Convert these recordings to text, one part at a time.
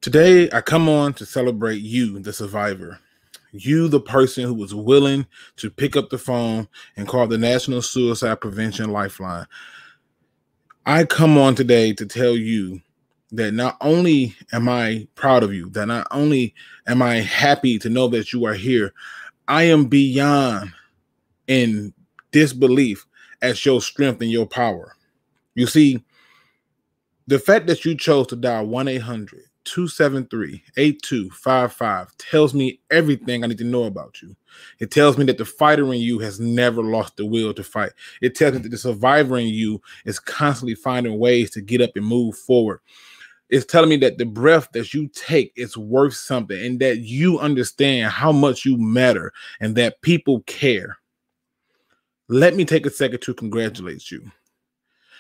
Today, I come on to celebrate you, the survivor. You, the person who was willing to pick up the phone and call the National Suicide Prevention Lifeline. I come on today to tell you that not only am I proud of you, that not only am I happy to know that you are here, I am beyond in disbelief at your strength and your power. You see, the fact that you chose to dial 1-800-273-8255 tells me everything I need to know about you. It tells me that the fighter in you has never lost the will to fight. It tells me that the survivor in you is constantly finding ways to get up and move forward. It's telling me that the breath that you take is worth something and that you understand how much you matter and that people care. Let me take a second to congratulate you.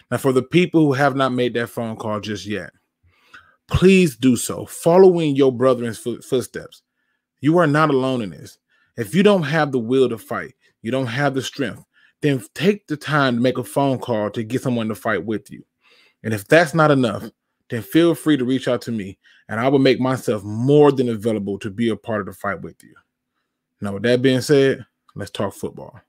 Now, for the people who have not made that phone call just yet, please do so, following your brother's footsteps. You are not alone in this. If you don't have the will to fight, you don't have the strength, then take the time to make a phone call to get someone to fight with you. And if that's not enough, then feel free to reach out to me, and I will make myself more than available to be a part of the fight with you. Now, with that being said, let's talk football.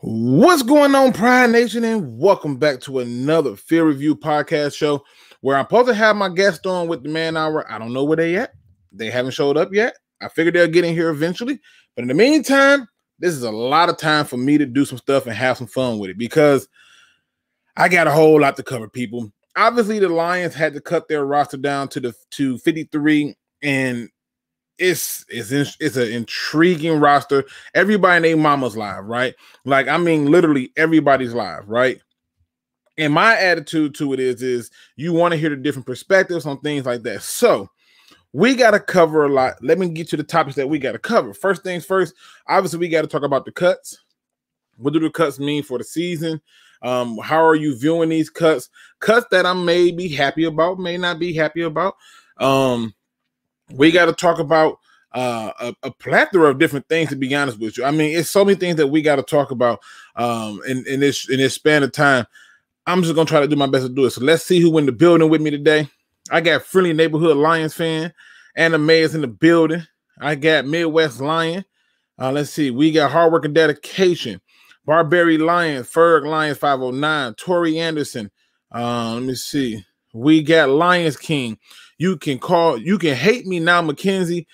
What's going on, Pride Nation, and welcome back to another Field Review podcast show where I'm supposed to have my guest on with the man hour. I don't know where they at. They haven't showed up yet. I figured they'll get in here eventually. But in the meantime, this is a lot of time for me to do some stuff and have some fun with it because I got a whole lot to cover, people. Obviously, the Lions had to cut their roster down to 53, and it's an intriguing roster. Everybody and their mama's live, right? Like, I mean, literally everybody's live, right? And my attitude to it is you want to hear the different perspectives on things like that. So we got to cover a lot. Let me get to the topics that we got to cover. First things first, obviously, we got to talk about the cuts. What do the cuts mean for the season? How are you viewing these cuts? Cuts that I may be happy about, may not be happy about. We got to talk about a plethora of different things, to be honest with you. I mean, it's so many things that we got to talk about in this span of time. I'm just going to try to do my best to do it. So let's see who in the building with me today. I got Friendly Neighborhood Lions fan. Anna Mae is in the building. I got Midwest Lion. Let's see. We got Hard Work and Dedication. Barberry Lion. Ferg Lions 509. Tori Anderson. Let me see. We got Lions King. You can hate me now, McKenzie.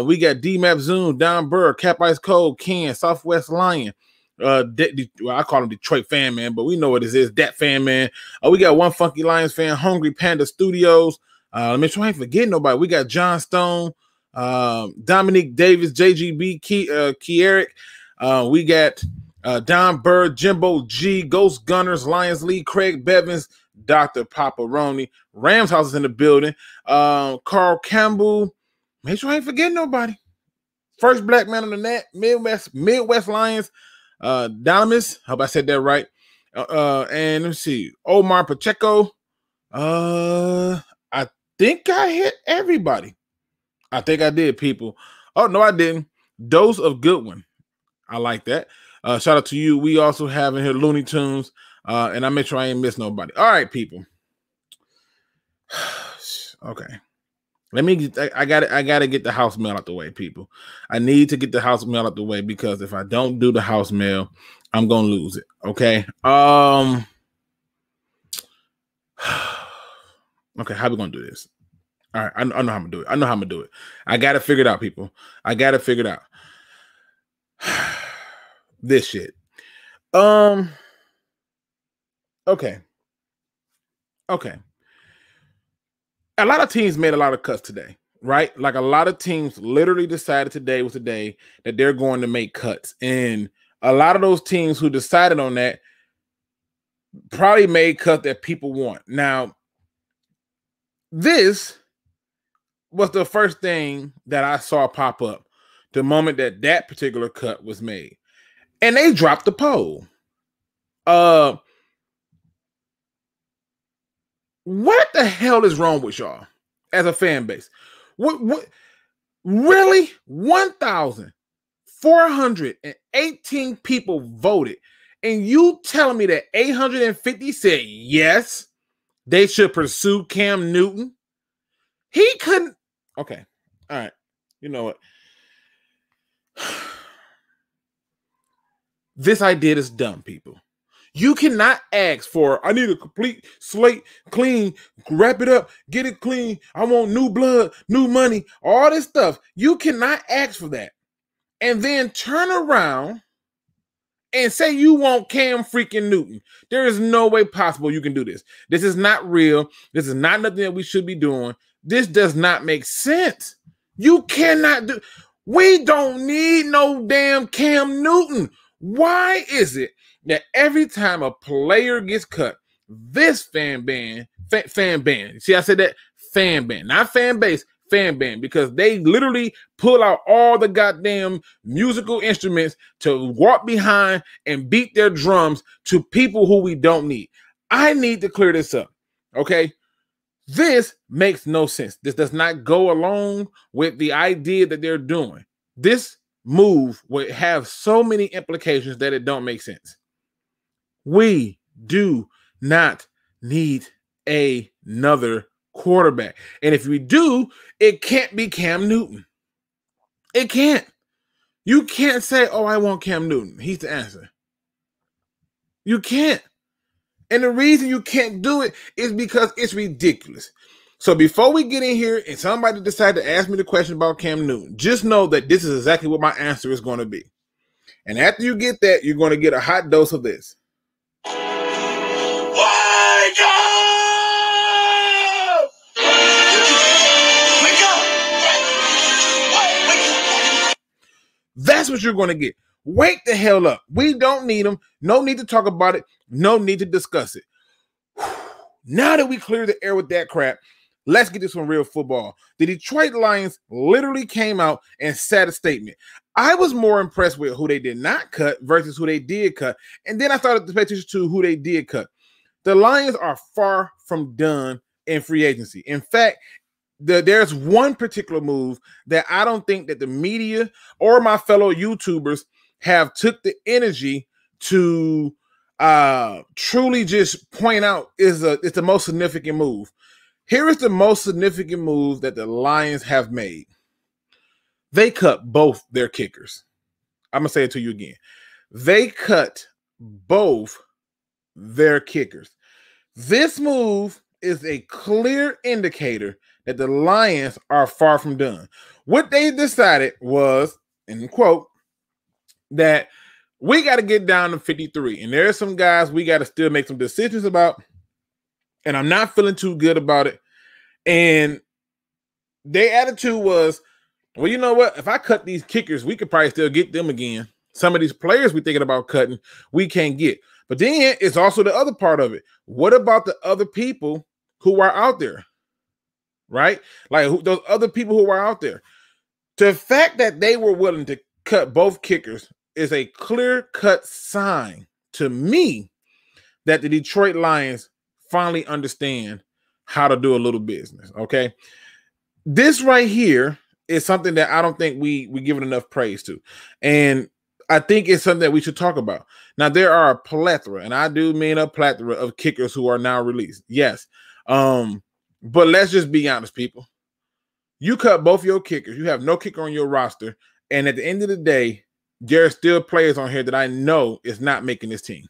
We got D-Map Zoom, Don Burr, Cap Ice Cold, Ken, Southwest Lion. I call him Detroit fan man, but we know what it is. Dat fan man. We got One Funky Lions fan, Hungry Panda Studios. Let me try I ain't forget nobody. We got John Stone, Dominique Davis, JGB, Kieric. We got Don Burr, Jimbo G, Ghost Gunners, Lions Lee, Craig Bevins, Dr. Paparoni, Rams House is in the building. Carl Campbell. Make sure I ain't forgetting nobody. First black man on the net, Midwest Lions. Dynamis, hope I said that right. And let's see, Omar Pacheco. I think I hit everybody. I think I did, people. Oh, no, I didn't. Dose of Goodwin. I like that. Shout out to you. We also have in here Looney Tunes. And I make sure I ain't miss nobody. All right, people. Okay. I gotta get the house mail out the way, people. I need to get the house mail out the way because if I don't do the house mail, I'm gonna lose it. Okay. Okay, how we gonna do this? All right, I know how I'm gonna do it. I gotta figure it out, people. I gotta figure it out. This shit. Okay. A lot of teams made a lot of cuts today, right? Like a lot of teams literally decided today was the day that they're going to make cuts. And a lot of those teams who decided on that probably made cuts that people want. Now, this was the first thing that I saw pop up the moment that particular cut was made. And they dropped the poll. What the hell is wrong with y'all as a fan base? What really? 418 people voted, and you telling me that 850 said yes, they should pursue Cam Newton? He couldn't. Okay. All right. You know what? This idea is dumb, people. You cannot ask for, I need a complete slate, clean, wrap it up, get it clean. I want new blood, new money, all this stuff. You cannot ask for that. And then turn around and say you want Cam freaking Newton. There is no way possible you can do this. This is not real. This is not nothing that we should be doing. This does not make sense. You cannot do. We don't need no damn Cam Newton. Why is it that every time a player gets cut, this fan ban, see, I said that fan ban, not fan base, fan ban, because they literally pull out all the goddamn musical instruments to walk behind and beat their drums to people who we don't need. I need to clear this up, okay? This makes no sense. This does not go along with the idea that they're doing. This move would have so many implications that it don't make sense. We do not need another quarterback. And if we do, it can't be Cam Newton. It can't. You can't say, oh, I want Cam Newton. He's the answer. You can't. And the reason you can't do it is because it's ridiculous. So before we get in here and somebody decide to ask me the question about Cam Newton, just know that this is exactly what my answer is going to be. And after you get that, you're going to get a hot dose of this. Wake up! Wake up! That's what you're going to get. Wake the hell up. We don't need them. No need to talk about it. No need to discuss it. Now that we clear the air with that crap, let's get to some real football. The Detroit Lions literally came out and said a statement. I was more impressed with who they did not cut versus who they did cut. And then I started to pay attention to who they did cut. The Lions are far from done in free agency. In fact, there's one particular move that I don't think that the media or my fellow YouTubers have took the energy to truly just point out it's the most significant move. Here is the most significant move that the Lions have made. They cut both their kickers. I'm going to say it to you again. They cut both their kickers. This move is a clear indicator that the Lions are far from done. What they decided was, in quote, that we got to get down to 53. And there are some guys we got to still make some decisions about. And I'm not feeling too good about it. And their attitude was, well, you know what? If I cut these kickers, we could probably still get them again. Some of these players we're thinking about cutting, we can't get. But then it's also the other part of it. What about the other people who are out there? Right? Like those other people who are out there. The fact that they were willing to cut both kickers is a clear-cut sign to me that the Detroit Lions finally understand how to do a little business, okay? This right here is something that I don't think we give it enough praise to. And I think it's something that we should talk about. Now, there are a plethora, and I do mean a plethora of kickers who are now released. Yes. But let's just be honest, people. You cut both your kickers. You have no kicker on your roster. And at the end of the day, there are still players on here that I know is not making this team.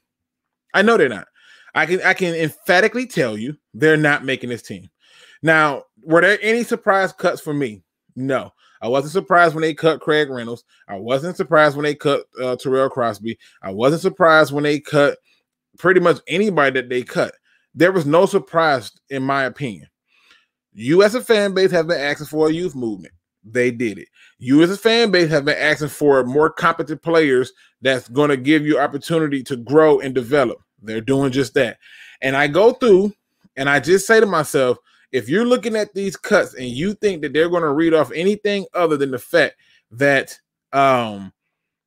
I know they're not. I can emphatically tell you they're not making this team. Now, were there any surprise cuts for me? No. I wasn't surprised when they cut Craig Reynolds. I wasn't surprised when they cut Terrell Crosby. I wasn't surprised when they cut pretty much anybody that they cut. There was no surprise, in my opinion. You as a fan base have been asking for a youth movement. They did it. You as a fan base have been asking for more competent players that's going to give you opportunity to grow and develop. They're doing just that. And I go through and I just say to myself, if you're looking at these cuts and you think that they're going to read off anything other than the fact that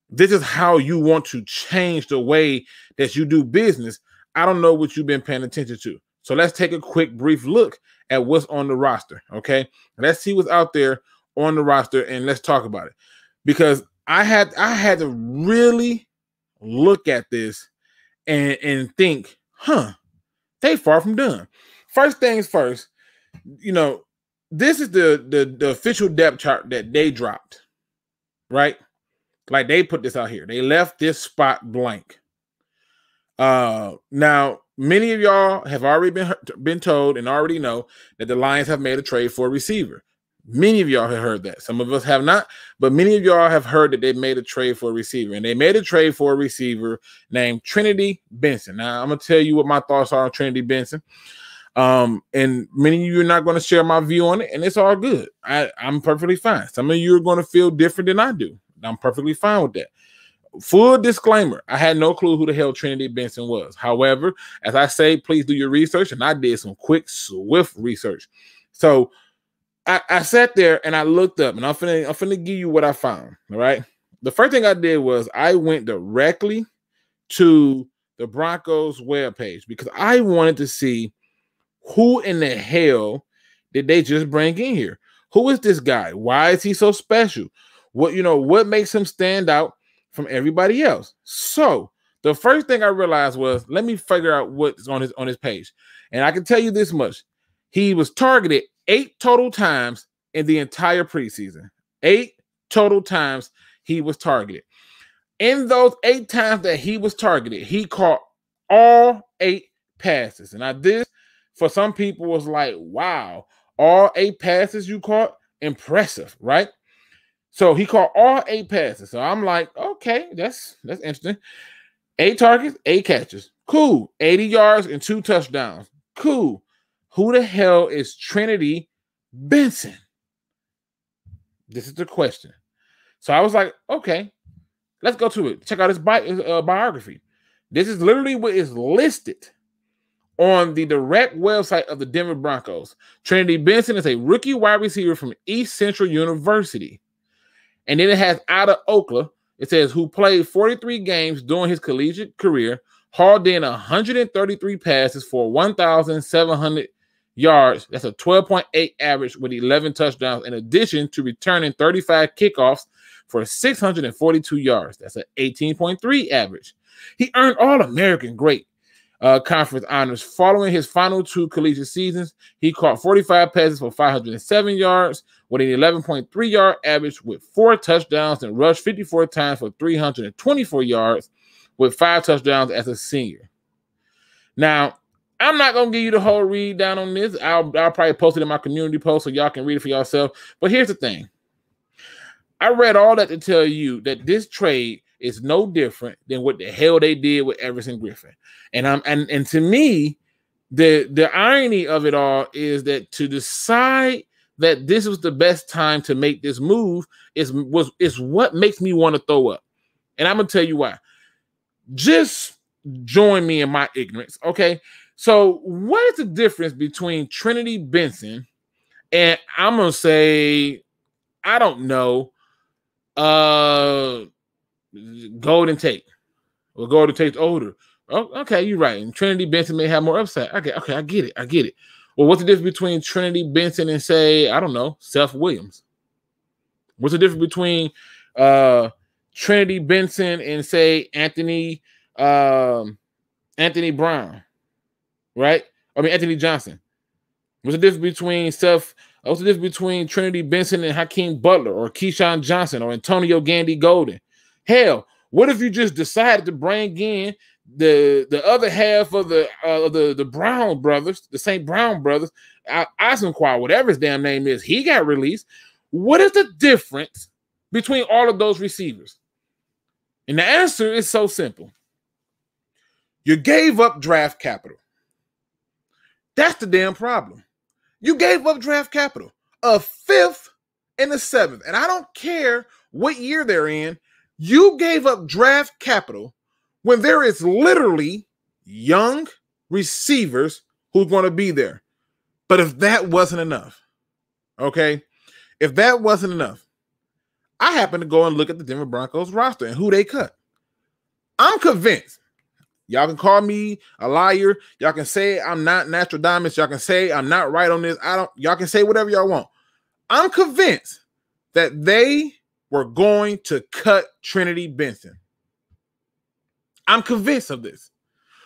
this is how you want to change the way that you do business, I don't know what you've been paying attention to. So let's take a quick, brief look at what's on the roster, okay? Let's see what's out there on the roster, and let's talk about it. Because I had to really look at this and think, they far from done. First things first, this is the official depth chart that they dropped, right? Like they put this out here. They left this spot blank. Now, many of y'all have already been told and already know that the Lions have made a trade for a receiver. Many of y'all have heard that. Some of us have not, but many of y'all have heard that they made a trade for a receiver. And they made a trade for a receiver named Trinity Benson. Now, I'm going to tell you what my thoughts are on Trinity Benson. And many of you are not going to share my view on it, and it's all good. I'm perfectly fine. Some of you are going to feel different than I do. I'm perfectly fine with that. Full disclaimer, I had no clue who the hell Trinity Benson was. However, as I say, please do your research, and I did some quick, swift research. So I sat there and I looked up, and I'm finna give you what I found. All right. The first thing I did was I went directly to the Broncos webpage because I wanted to see who in the hell did they just bring in here? Who is this guy? Why is he so special? What makes him stand out from everybody else? So the first thing I realized was, let me figure out what's on his page. And I can tell you this much. He was targeted 8 total times in the entire preseason. 8 total times he was targeted. In those 8 times that he was targeted, he caught all 8 passes. And this, for some people, was like, wow, all 8 passes you caught? Impressive, right? So he caught all 8 passes. So I'm like, okay, that's interesting. 8 targets, 8 catches. Cool. 80 yards and 2 touchdowns. Cool. Who the hell is Trinity Benson? This is the question. So I was like, okay, let's go to it. Check out his biography. This is literally what is listed on the direct website of the Denver Broncos. Trinity Benson is a rookie wide receiver from East Central University. And then it has out of Oklahoma. It says who played 43 games during his collegiate career, hauled in 133 passes for 1,700 yards. That's a 12.8 average with 11 touchdowns, in addition to returning 35 kickoffs for 642 yards. That's an 18.3 average. He earned All-American great conference honors. Following his final 2 collegiate seasons, he caught 45 passes for 507 yards with an 11.3 yard average with 4 touchdowns and rushed 54 times for 324 yards with 5 touchdowns as a senior. Now, I'm not going to give you the whole read down on this. I'll probably post it in my community post so y'all can read it for yourself. But here's the thing. I read all that to tell you that this trade is no different than what the hell they did with Everson Griffin. And to me, the irony of it all is that to decide that this was the best time to make this move is what makes me want to throw up. And I'm going to tell you why. Just join me in my ignorance, okay? So what is the difference between Trinity Benson and I'm going to say, I don't know, Golden Tate? Well, Golden Tate's older. Oh, okay, you're right. And Trinity Benson may have more upside. Okay, I get it. Well, what's the difference between Trinity Benson and, say, I don't know, Seth Williams? What's the difference between Trinity Benson and, say, Anthony Brown? Right? Anthony Johnson. What's the difference between Trinity Benson and Hakeem Butler or Keyshawn Johnson or Antonio Gandy Golden? Hell, what if you just decided to bring in the other half of the Brown brothers, the St. Brown brothers, Eisenquire, whatever his damn name is, he got released. What is the difference between all of those receivers? And the answer is so simple. You gave up draft capital. That's the damn problem. You gave up draft capital, a 5th and a 7th. And I don't care what year they're in. You gave up draft capital when there is literally young receivers who's going to be there. But if that wasn't enough, okay, if that wasn't enough, I happen to go and look at the Denver Broncos roster and who they cut. I'm convinced. Y'all can call me a liar. Y'all can say I'm not Nostradamus. Y'all can say I'm not right on this. Y'all can say whatever y'all want. I'm convinced that they were going to cut Trinity Benson. I'm convinced of this,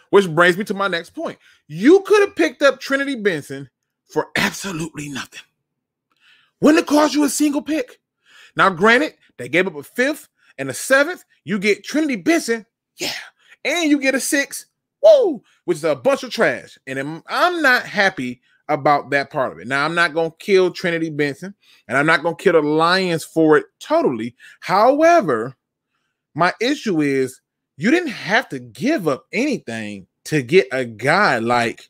which brings me to my next point. You could have picked up Trinity Benson for absolutely nothing. Wouldn't it cost you a single pick? Now, granted, they gave up a 5th and a 7th. You get Trinity Benson, yeah, and you get a 6th, whoa, which is a bunch of trash. And I'm not happy about that part of it. Now, I'm not going to kill Trinity Benson, and I'm not going to kill the Lions for it totally. However, my issue is you didn't have to give up anything to get a guy like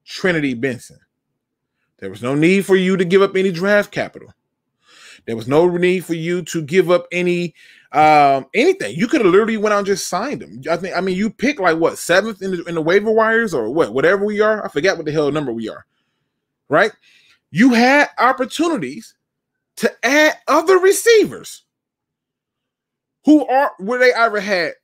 Trinity Benson. There was no need for you to give up any draft capital. There was no need for you to give up any anything. You could have literally went out and just signed him. I mean, you pick like what, 7th in the waiver wires or whatever we are. I forget what the hell number we are. Right? You had opportunities to add other receivers where they either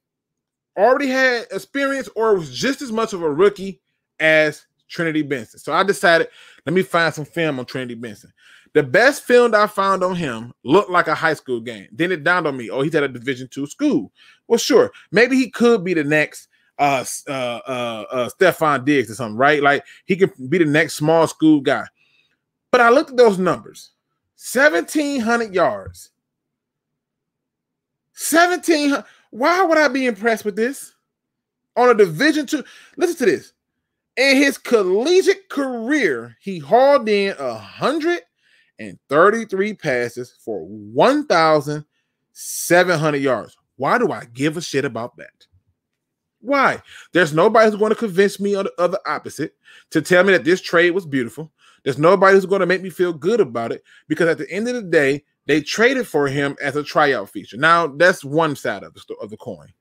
already had experience or was just as much of a rookie as Trinity Benson. So I decided, let me find some film on Trinity Benson. The best film that I found on him looked like a high school game. Then it dawned on me, oh, he's at a Division II school. Well, sure, maybe he could be the next Stephon Diggs or something, right? Like he could be the next small school guy. But I looked at those numbers: 1,700 yards, 1,700. Why would I be impressed with this on a Division II? Listen to this. In his collegiate career, he hauled in 133 passes for 1,700 yards. Why do I give a shit about that? Why? There's nobody who's going to convince me of the opposite to tell me that this trade was beautiful. There's nobody who's going to make me feel good about it, because at the end of the day, they traded for him as a tryout feature. Now, that's one side of the coin.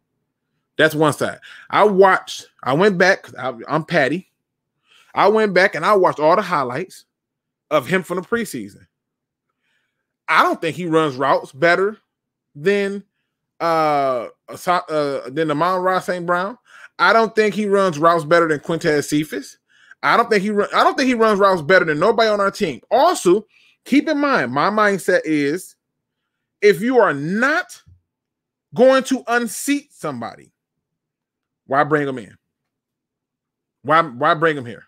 That's one side. I went back. I'm Patty. I went back and I watched all the highlights of him from the preseason. I don't think he runs routes better than Amon-Ra St. Brown. I don't think he runs routes better than Quintez Cephas. I don't think he runs routes better than nobody on our team. Also, keep in mind, my mindset is if you are not going to unseat somebody, why bring them in? Why bring them here?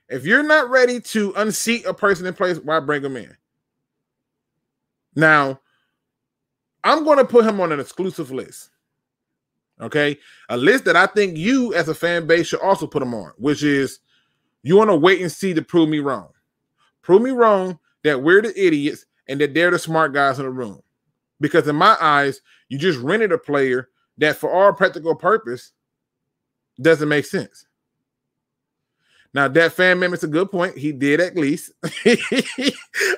If you're not ready to unseat a person in place, why bring them in? Now, I'm going to put him on an exclusive list. Okay? A list that I think you as a fan base should also put him on, which is you want to wait and see to prove me wrong. Prove me wrong that we're the idiots and that they're the smart guys in the room. Because in my eyes, you just rented a player that for all practical purpose doesn't make sense. Now, that fan member's a good point. He did at least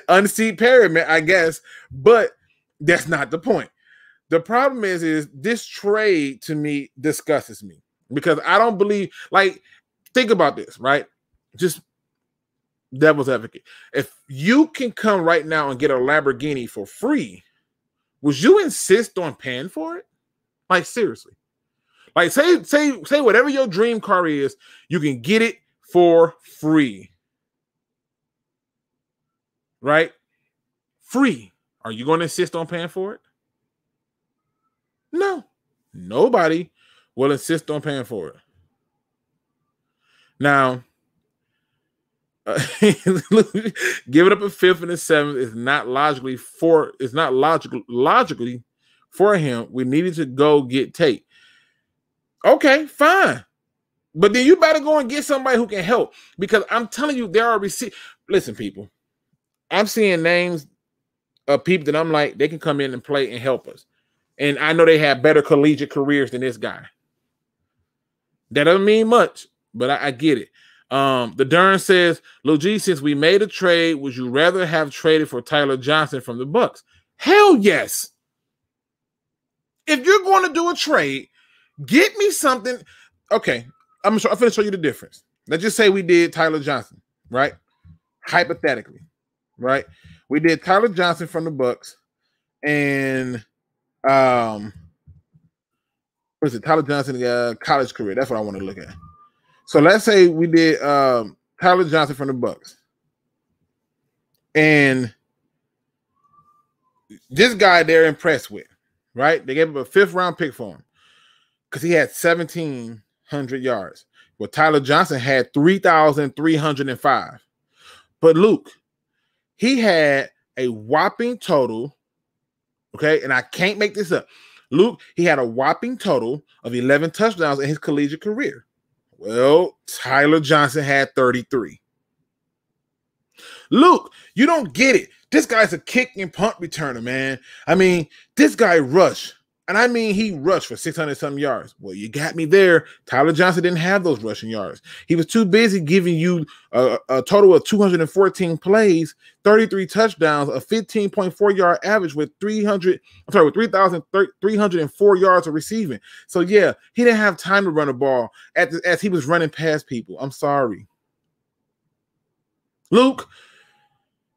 unseat Perryman, I guess, but that's not the point. The problem is this trade to me disgusts me because I don't believe, like, think about this, right? Just devil's advocate. If you can come right now and get a Lamborghini for free, would you insist on paying for it? Like, seriously. Like, say whatever your dream car is, you can get it for free. Right? Free. Are you going to insist on paying for it? No. Nobody will insist on paying for it. Now, giving up a 5th and a 7th is not logically for him. We needed to go get Tate. Okay, fine. But then you better go and get somebody who can help, because I'm telling you, there are Listen, people, I'm seeing names of people that I'm like, they can come in and play and help us. And I know they have better collegiate careers than this guy. That doesn't mean much, but I get it. The Dern says, Lil G, since we made a trade, would you rather have traded for Tyler Johnson from the Bucks? Hell yes. If you're going to do a trade, get me something. Okay, I'm going to show you the difference. Let's just say we did Tyler Johnson, right? Hypothetically, right? We did Tyler Johnson from the Bucks, and what is it? Tyler Johnson college career. That's what I want to look at. So let's say we did Tyler Johnson from the Bucks, and This guy they're impressed with, right? They gave him a 5th-round pick for him because he had 1,700 yards. Well, Tyler Johnson had 3,305. But Luke, he had a whopping total, okay, and I can't make this up. Luke, he had a whopping total of 11 touchdowns in his collegiate career. Well, Tyler Johnson had 33. Luke, you don't get it. This guy's a kick and punt returner, man. I mean, this guy rushed. And I mean, he rushed for 600-something yards. Well, you got me there. Tyler Johnson didn't have those rushing yards. He was too busy giving you a total of 214 plays, 33 touchdowns, a 15.4-yard average with 3,304 yards of receiving. So, yeah, he didn't have time to run the ball as he was running past people. I'm sorry. Luke,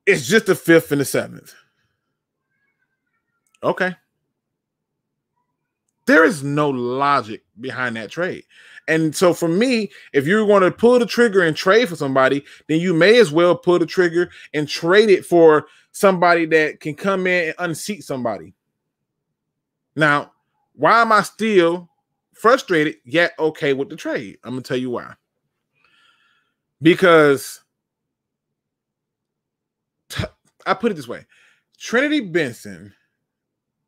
it's just the 5th and the 7th. Okay. There is no logic behind that trade. And so for me, if you're going to pull the trigger and trade for somebody, then you may as well pull the trigger and trade it for somebody that can come in and unseat somebody. Now, why am I still frustrated yet okay with the trade? I'm going to tell you why. Because I put it this way. Trinity Benson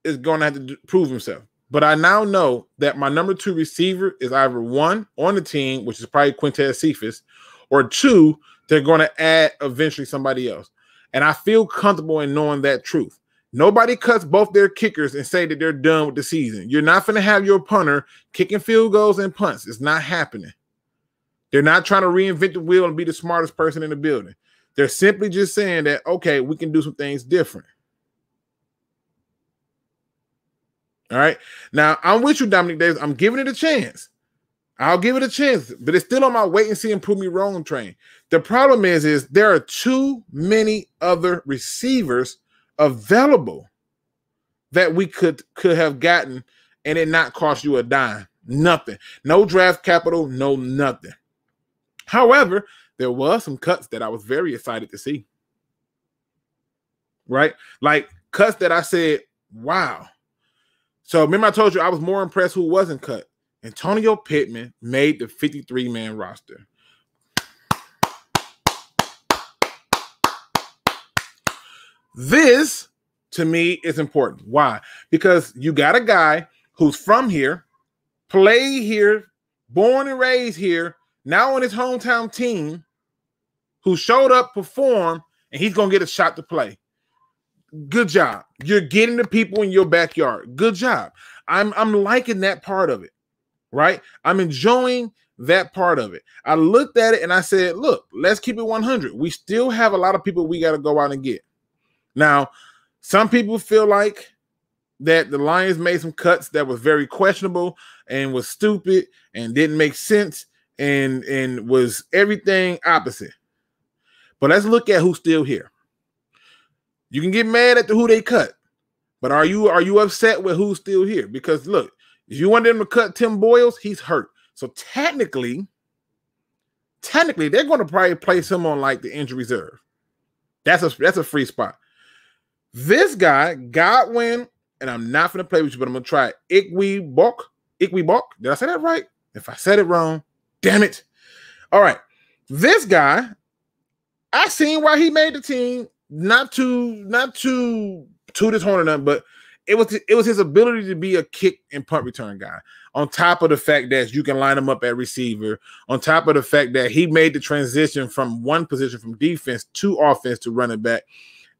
is going to have to prove himself. But I now know that my number 2 receiver is either 1 on the team, which is probably Quintez Cephas, or 2, they're going to add eventually somebody else. And I feel comfortable in knowing that truth. Nobody cuts both their kickers and say that they're done with the season. You're not going to have your punter kicking field goals and punts. It's not happening. They're not trying to reinvent the wheel and be the smartest person in the building. They're simply just saying that, okay, we can do some things different. All right. Now, I'm with you, Dominic Davis. I'm giving it a chance. I'll give it a chance, but it's still on my wait and see and prove me wrong train. The problem is there are too many other receivers available that we could have gotten and it not cost you a dime. Nothing. No draft capital, no nothing. However, there was some cuts that I was very excited to see. Right? Like cuts that I said, wow. So remember I told you I was more impressed who wasn't cut. Antonio Pittman made the 53-man roster. This, to me, is important. Why? Because you got a guy who's from here, played here, born and raised here, now on his hometown team, who showed up, performed, and he's going to get a shot to play. Good job. You're getting the people in your backyard. Good job. I'm liking that part of it, right? I'm enjoying that part of it. I looked at it and I said, look, let's keep it 100. We still have a lot of people we got to go out and get. Now, some people feel like that the Lions made some cuts that was very questionable and was stupid and didn't make sense and was everything opposite. But let's look at who's still here. You can get mad at who they cut, but are you upset with who's still here? Because look, if you want them to cut Tim Boyles, he's hurt. So technically, they're going to probably place him on like the injury reserve. That's a free spot. This guy, Godwin, and I'm not going to play with you, but I'm going to try it. Ikwebok. Did I say that right? If I said it wrong, damn it. All right. This guy, I seen why he made the team. Not to this horn or nothing, but it was his ability to be a kick and punt return guy. On top of the fact that you can line him up at receiver, on top of the fact that he made the transition from one position from defense to offense to running back.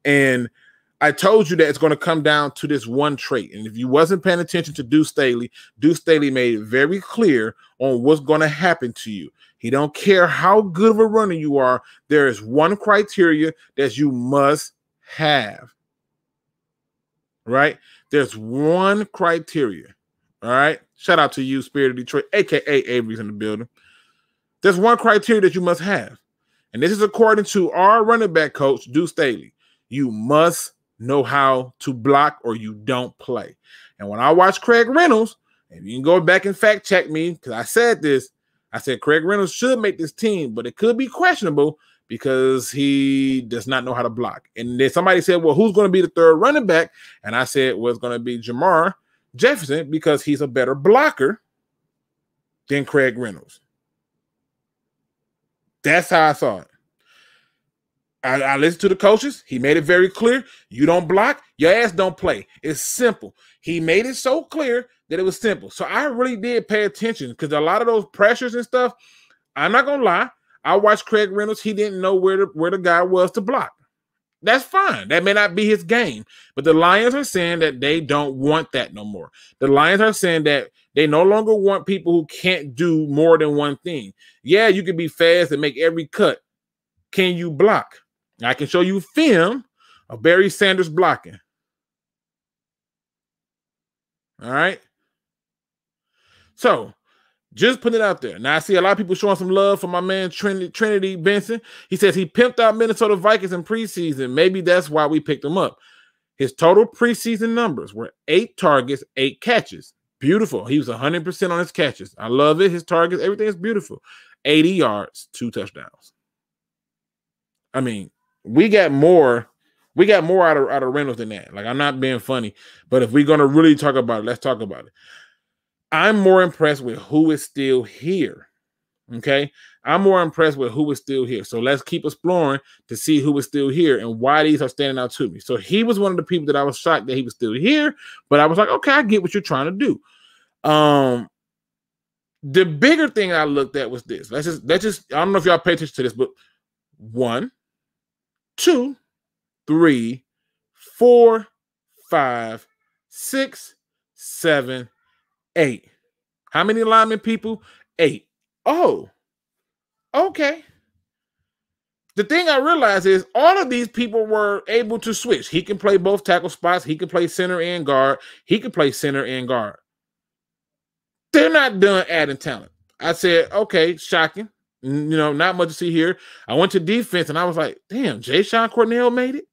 And I told you that it's going to come down to this one trait. And if you wasn't paying attention to Deuce Staley made it very clear on what's going to happen to you. He don't care how good of a runner you are. There is one criteria that you must have. Right? There's one criteria. All right? Shout out to you, Spirit of Detroit, a.k.a. Avery's in the building. There's one criteria that you must have. And this is according to our running back coach, Deuce Staley. You must know how to block or you don't play. And when I watch Craig Reynolds, and you can go back and fact check me because I said this, I said Craig Reynolds should make this team, but it could be questionable because he does not know how to block. And then somebody said, well, who's going to be the third running back? And I said, well, it's going to be Jamar Jefferson because he's a better blocker than Craig Reynolds. That's how I saw it. I listened to the coaches. He made it very clear. You don't block, your ass don't play. It's simple. He made it so clear that it was simple. So I really did pay attention because a lot of those pressures and stuff, I'm not going to lie. I watched Craig Reynolds. He didn't know where the guy was to block. That's fine. That may not be his game. But the Lions are saying that they don't want that no more. The Lions are saying that they no longer want people who can't do more than one thing. Yeah, you can be fast and make every cut. Can you block? I can show you film of Barry Sanders blocking. All right. So just put it out there. Now I see a lot of people showing some love for my man Trinity Benson. He says he pimped out Minnesota Vikings in preseason. Maybe that's why we picked him up. His total preseason numbers were 8 targets, 8 catches. Beautiful. He was 100% on his catches. I love it. His targets, everything is beautiful. 80 yards, 2 touchdowns. I mean, we got more out of Reynolds than that. Like, I'm not being funny, but if we're going to really talk about it, let's talk about it. I'm more impressed with who is still here. Okay? I'm more impressed with who is still here. So let's keep exploring to see who is still here and why these are standing out to me. So he was one of the people that I was shocked that he was still here, but I was like, okay, I get what you're trying to do. The bigger thing I looked at was this. Let's just I don't know if y'all pay attention to this, but 1, 2, 3, 4, 5, 6, 7, 8. How many linemen people? 8. Oh, okay. The thing I realized is all of these people were able to switch. He can play both tackle spots. He can play center and guard. He can play center and guard. They're not done adding talent. I said, okay, shocking. Not much to see here. I went to defense, and I was like, damn, Ja'Shawn Cornell made it?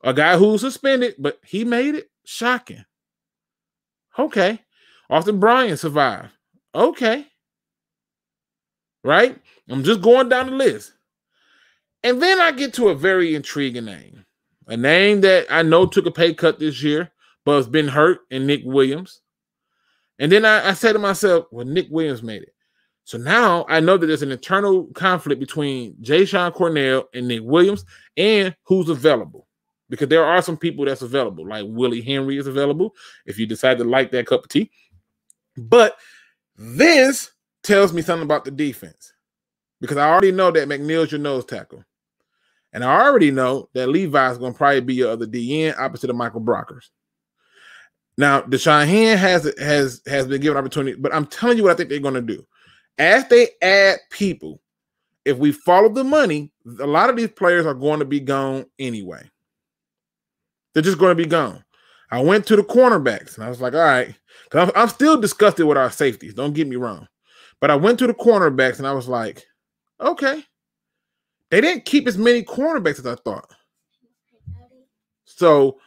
A guy who's suspended, but he made it? Shocking. Okay. Austin Bryant survived. Okay. Right? I'm just going down the list. And then I get to a very intriguing name. A name that I know took a pay cut this year, but has been hurt, in Nick Williams. And then I said to myself, well, Nick Williams made it. So now I know that there's an internal conflict between Ja'Shawn Cornell and Nick Williams and who's available. Because there are some people that's available, like Willie Henry is available if you decide to like that cup of tea. But this tells me something about the defense. Because I already know that McNeil's your nose tackle. And I already know that Levi is going to probably be your other DN opposite of Michael Brockers. Now, Deshaun Hand has been given opportunity, but I'm telling you what I think they're going to do. As they add people, if we follow the money, a lot of these players are going to be gone anyway. They're just going to be gone. I went to the cornerbacks, and I was like, all right. Because I'm still disgusted with our safeties. Don't get me wrong. But I went to the cornerbacks, and I was like, okay. They didn't keep as many cornerbacks as I thought. So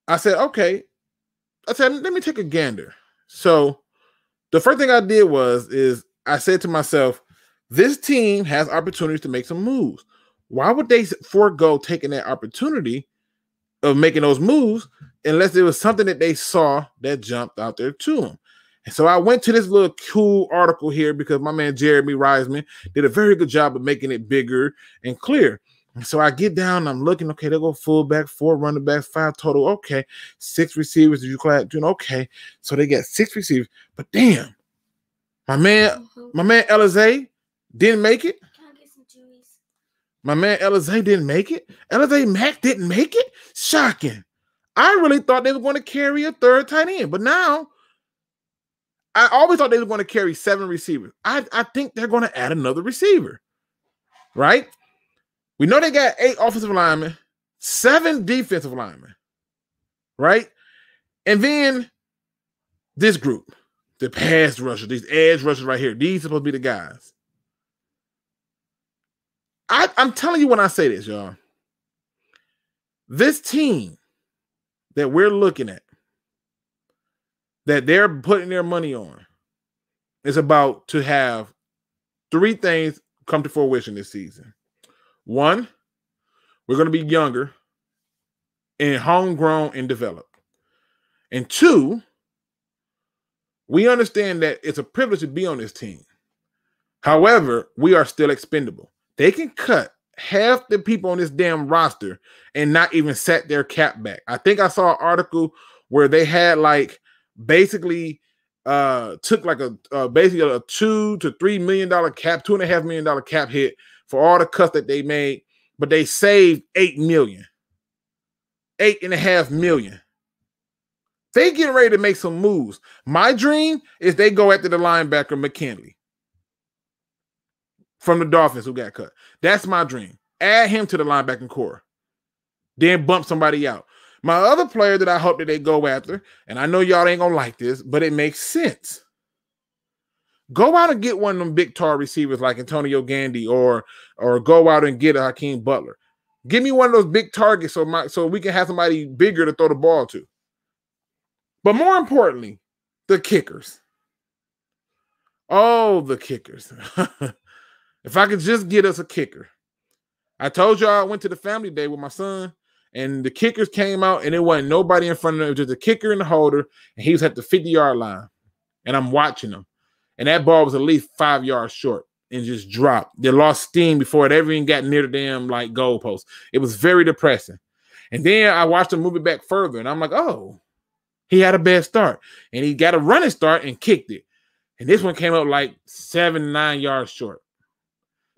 I said, okay. I said, let me take a gander. So the first thing I did is I said to myself, this team has opportunities to make some moves. Why would they forego taking that opportunity of making those moves unless there was something that they saw that jumped out there to them? And so I went to this little cool article here because my man Jeremy Reisman did a very good job of making it bigger and clear. And so I get down, I'm looking, okay, they'll go fullback, 4 running backs, 5 total. Okay, 6 receivers. Did you class? Okay, so they got 6 receivers. But damn, my man Elize didn't make it. Can I get some chewies? My man Elize didn't make it. Elize Mack didn't make it. Shocking. I really thought they were going to carry a third tight end, but now I always thought they were going to carry 7 receivers. I think they're going to add another receiver, right? We know they got 8 offensive linemen, 7 defensive linemen, right? And then this group, the pass rushers, these edge rushers right here, these are supposed to be the guys. I'm telling you when I say this, y'all. This team that we're looking at, that they're putting their money on, is about to have 3 things come to fruition this season. One, we're going to be younger and homegrown and developed. And two, we understand that it's a privilege to be on this team. However, we are still expendable. They can cut half the people on this damn roster and not even set their cap back. I think I saw an article where they had basically took basically a $2 to $3 million cap, $2.5 million cap hit for all the cuts that they made, but they saved $8.5 million. They getting ready to make some moves. My dream is they go after the linebacker McKinley from the Dolphins who got cut. That's my dream. Add him to the linebacking core. Then bump somebody out. My other player that I hope that they go after, and I know y'all ain't going to like this, but it makes sense. Go out and get one of them big tall receivers like Antonio Gandy or go out and get a Hakeem Butler. Give me one of those big targets so we can have somebody bigger to throw the ball to. But more importantly, the kickers. Oh, the kickers. If I could just get us a kicker. I told y'all I went to the family day with my son, and the kickers came out, and there wasn't nobody in front of them. It was just a kicker and the holder, and he was at the 50-yard line. And I'm watching him. And that ball was at least 5 yards short and just dropped. They lost steam before it ever even got near the damn goalpost. It was very depressing. And then I watched him move it back further, and I'm like, oh, he had a bad start. And he got a running start and kicked it. And this one came up 7, 9 yards short.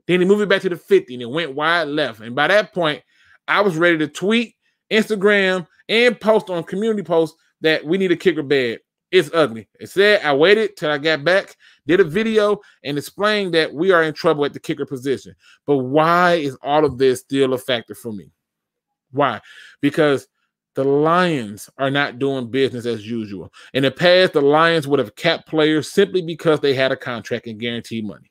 Then he moved it back to the 50 and it went wide left. And by that point, I was ready to tweet, Instagram, and post on community posts that we need a kicker bad. It's ugly. It said I waited till I got back, did a video, and explained that we are in trouble at the kicker position. But why is all of this still a factor for me? Why? Because the Lions are not doing business as usual. In the past, the Lions would have capped players simply because they had a contract and guaranteed money.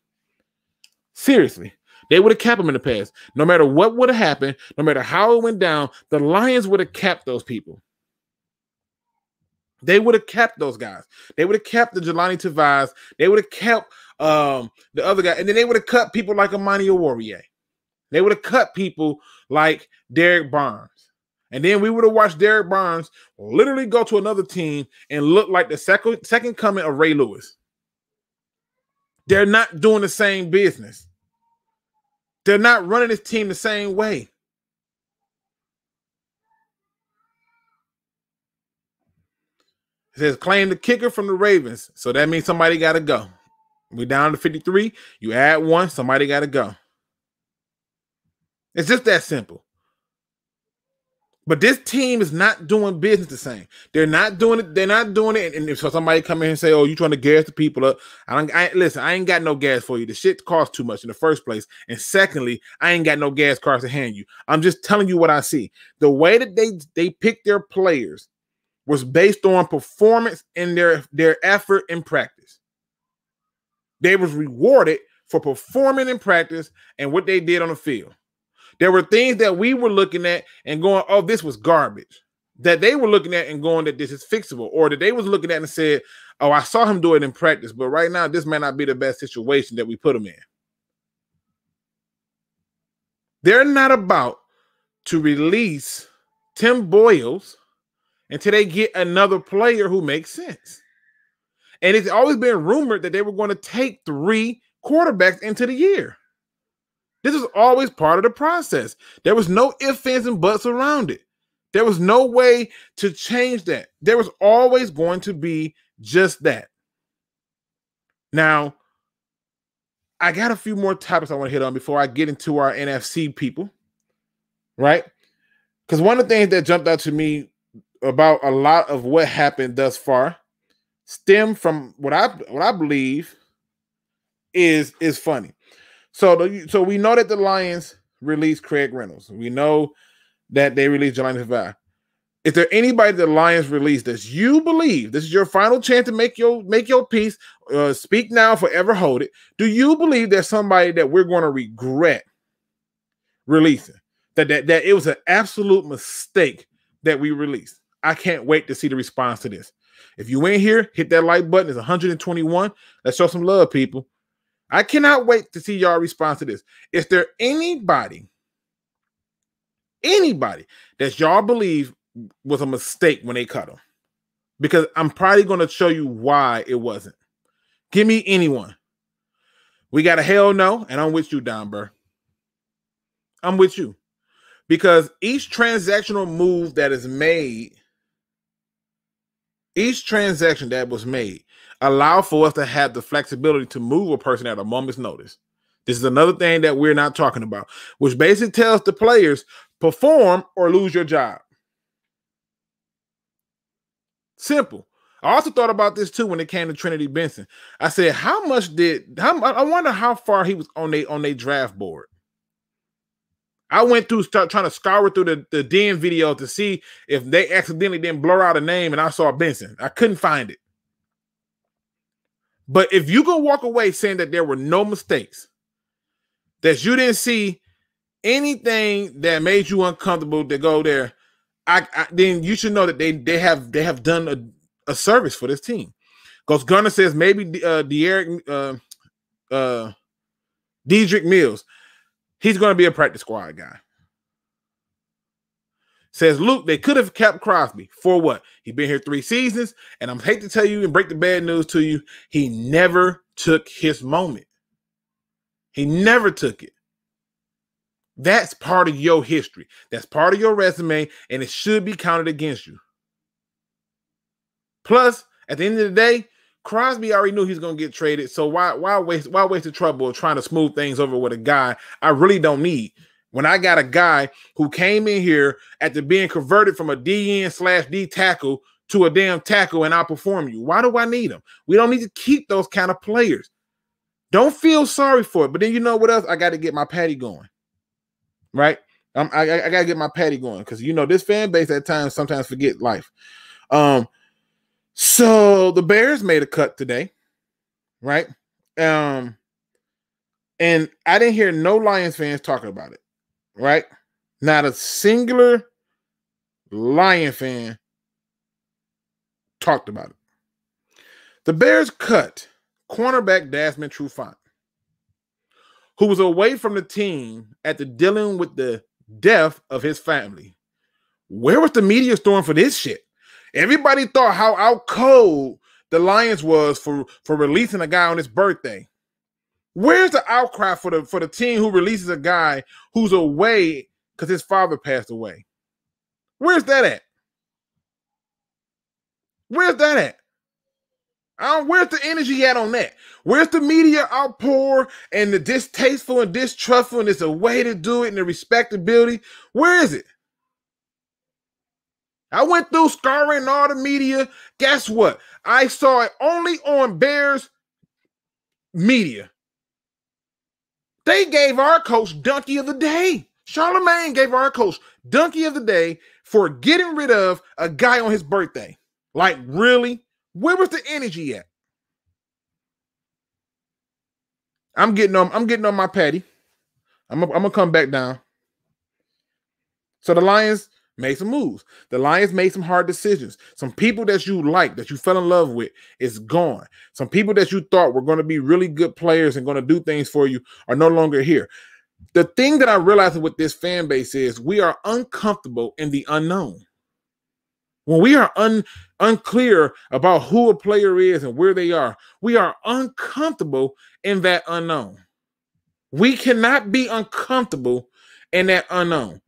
Seriously, they would have capped them in the past. No matter what would have happened, no matter how it went down, the Lions would have capped those people. They would have capped those guys. They would have capped the Jelani Tavaz. They would have kept the other guy. And then they would have cut people like Amani Oruwariye. They would have cut people like Derek Barnes. And then we would have watched Derek Barnes literally go to another team and look like the second coming of Ray Lewis. They're not doing the same business. They're not running this team the same way. It says claim the kicker from the Ravens. So that means somebody got to go. We're down to 53. You add one, somebody got to go. It's just that simple. But this team is not doing business the same. They're not doing it. They're not doing it. And if somebody come in and say, "Oh, you trying to gas the people up?" Listen. I ain't got no gas for you. The shit costs too much in the first place. And secondly, I ain't got no gas cars to hand you. I'm just telling you what I see. The way that they picked their players was based on performance and their effort in practice. They was rewarded for performing in practice and what they did on the field. There were things that we were looking at and going, oh, this was garbage. That they were looking at and going that this is fixable. Or that they was looking at and said, oh, I saw him do it in practice, but right now this may not be the best situation that we put him in. They're not about to release Tim Boyles until they get another player who makes sense. And it's always been rumored that they were going to take 3 quarterbacks into the year. This is always part of the process. There was no ifs, ands, and buts around it. There was no way to change that. There was always going to be just that. Now, I got a few more topics I want to hit on before I get into our NFC people, right? Because one of the things that jumped out to me about a lot of what happened thus far stem from what I believe is funny. So we know that the Lions released Craig Reynolds. We know that they released Jelani Tavai. Is there anybody the Lions released that you believe this is your final chance to make your piece? Speak now, forever hold it. Do you believe there's somebody that we're going to regret releasing? That it was an absolute mistake that we released. I can't wait to see the response to this. If you ain't here, hit that like button. It's 121. Let's show some love, people. I cannot wait to see y'all respond to this. Is there anybody anybody that y'all believe was a mistake when they cut him. Because I'm probably going to show you why it wasn't. Give me anyone. We got a hell no, and I'm with you, Don Burr. I'm with you. Because each transactional move that is made, each transaction that was made, allow for us to have the flexibility to move a person at a moment's notice. This is another thing that we're not talking about, which basically tells the players, perform or lose your job. Simple. I also thought about this too when it came to Trinity Benson. I said, I wonder how far he was on their draft board. I went through, trying to scour through the DN video to see if they accidentally didn't blur out a name, and I saw Benson. I couldn't find it. But if you can walk away saying that there were no mistakes, that you didn't see anything that made you uncomfortable to go there, then you should know that they have done a service for this team. Because Gunner says maybe Dedrick Mills, he's going to be a practice squad guy. Says Luke, they could have kept Crosby for what? He's been here 3 seasons, and I'm hate to tell you and break the bad news to you, he never took his moment. He never took it. That's part of your history. That's part of your resume, and it should be counted against you. Plus, at the end of the day, Crosby already knew he was going to get traded, so why waste the trouble of trying to smooth things over with a guy I really don't need? When I got a guy who came in here after being converted from a DN/D tackle to a damn tackle and outperform you. Why do I need him? We don't need to keep those kind of players. Don't feel sorry for it. But then you know what else? I got to get my patty going. Right? I got to get my patty going because, you know, this fan base at times sometimes forget life. So the Bears made a cut today. Right? And I didn't hear no Lions fans talking about it. Right? Not a singular Lion fan talked about it. The Bears cut cornerback Desmond Trufant, who was away from the team after dealing with the death of his family. Where was the media storm for this shit? Everybody thought how out cold the Lions was for releasing a guy on his birthday. Where's the outcry for the team who releases a guy who's away because his father passed away? Where's that at? Where's that at? Where's the energy at on that? Where's the media outpour and the distasteful and distrustful and it's a way to do it and the respectability? Where is it? I went through scouring all the media. Guess what? I saw it only on Bears media. They gave our coach Donkey of the Day. Charlemagne gave our coach Donkey of the Day for getting rid of a guy on his birthday. Like, really? Where was the energy at? I'm getting on my patty. I'm gonna come back down. So the Lions made some moves. The Lions made some hard decisions. Some people that you like, that you fell in love with, is gone. Some people that you thought were going to be really good players and going to do things for you are no longer here. The thing that I realized with this fan base is we are uncomfortable in the unknown. When we are unclear about who a player is and where they are, we are uncomfortable in that unknown. We cannot be uncomfortable in that unknown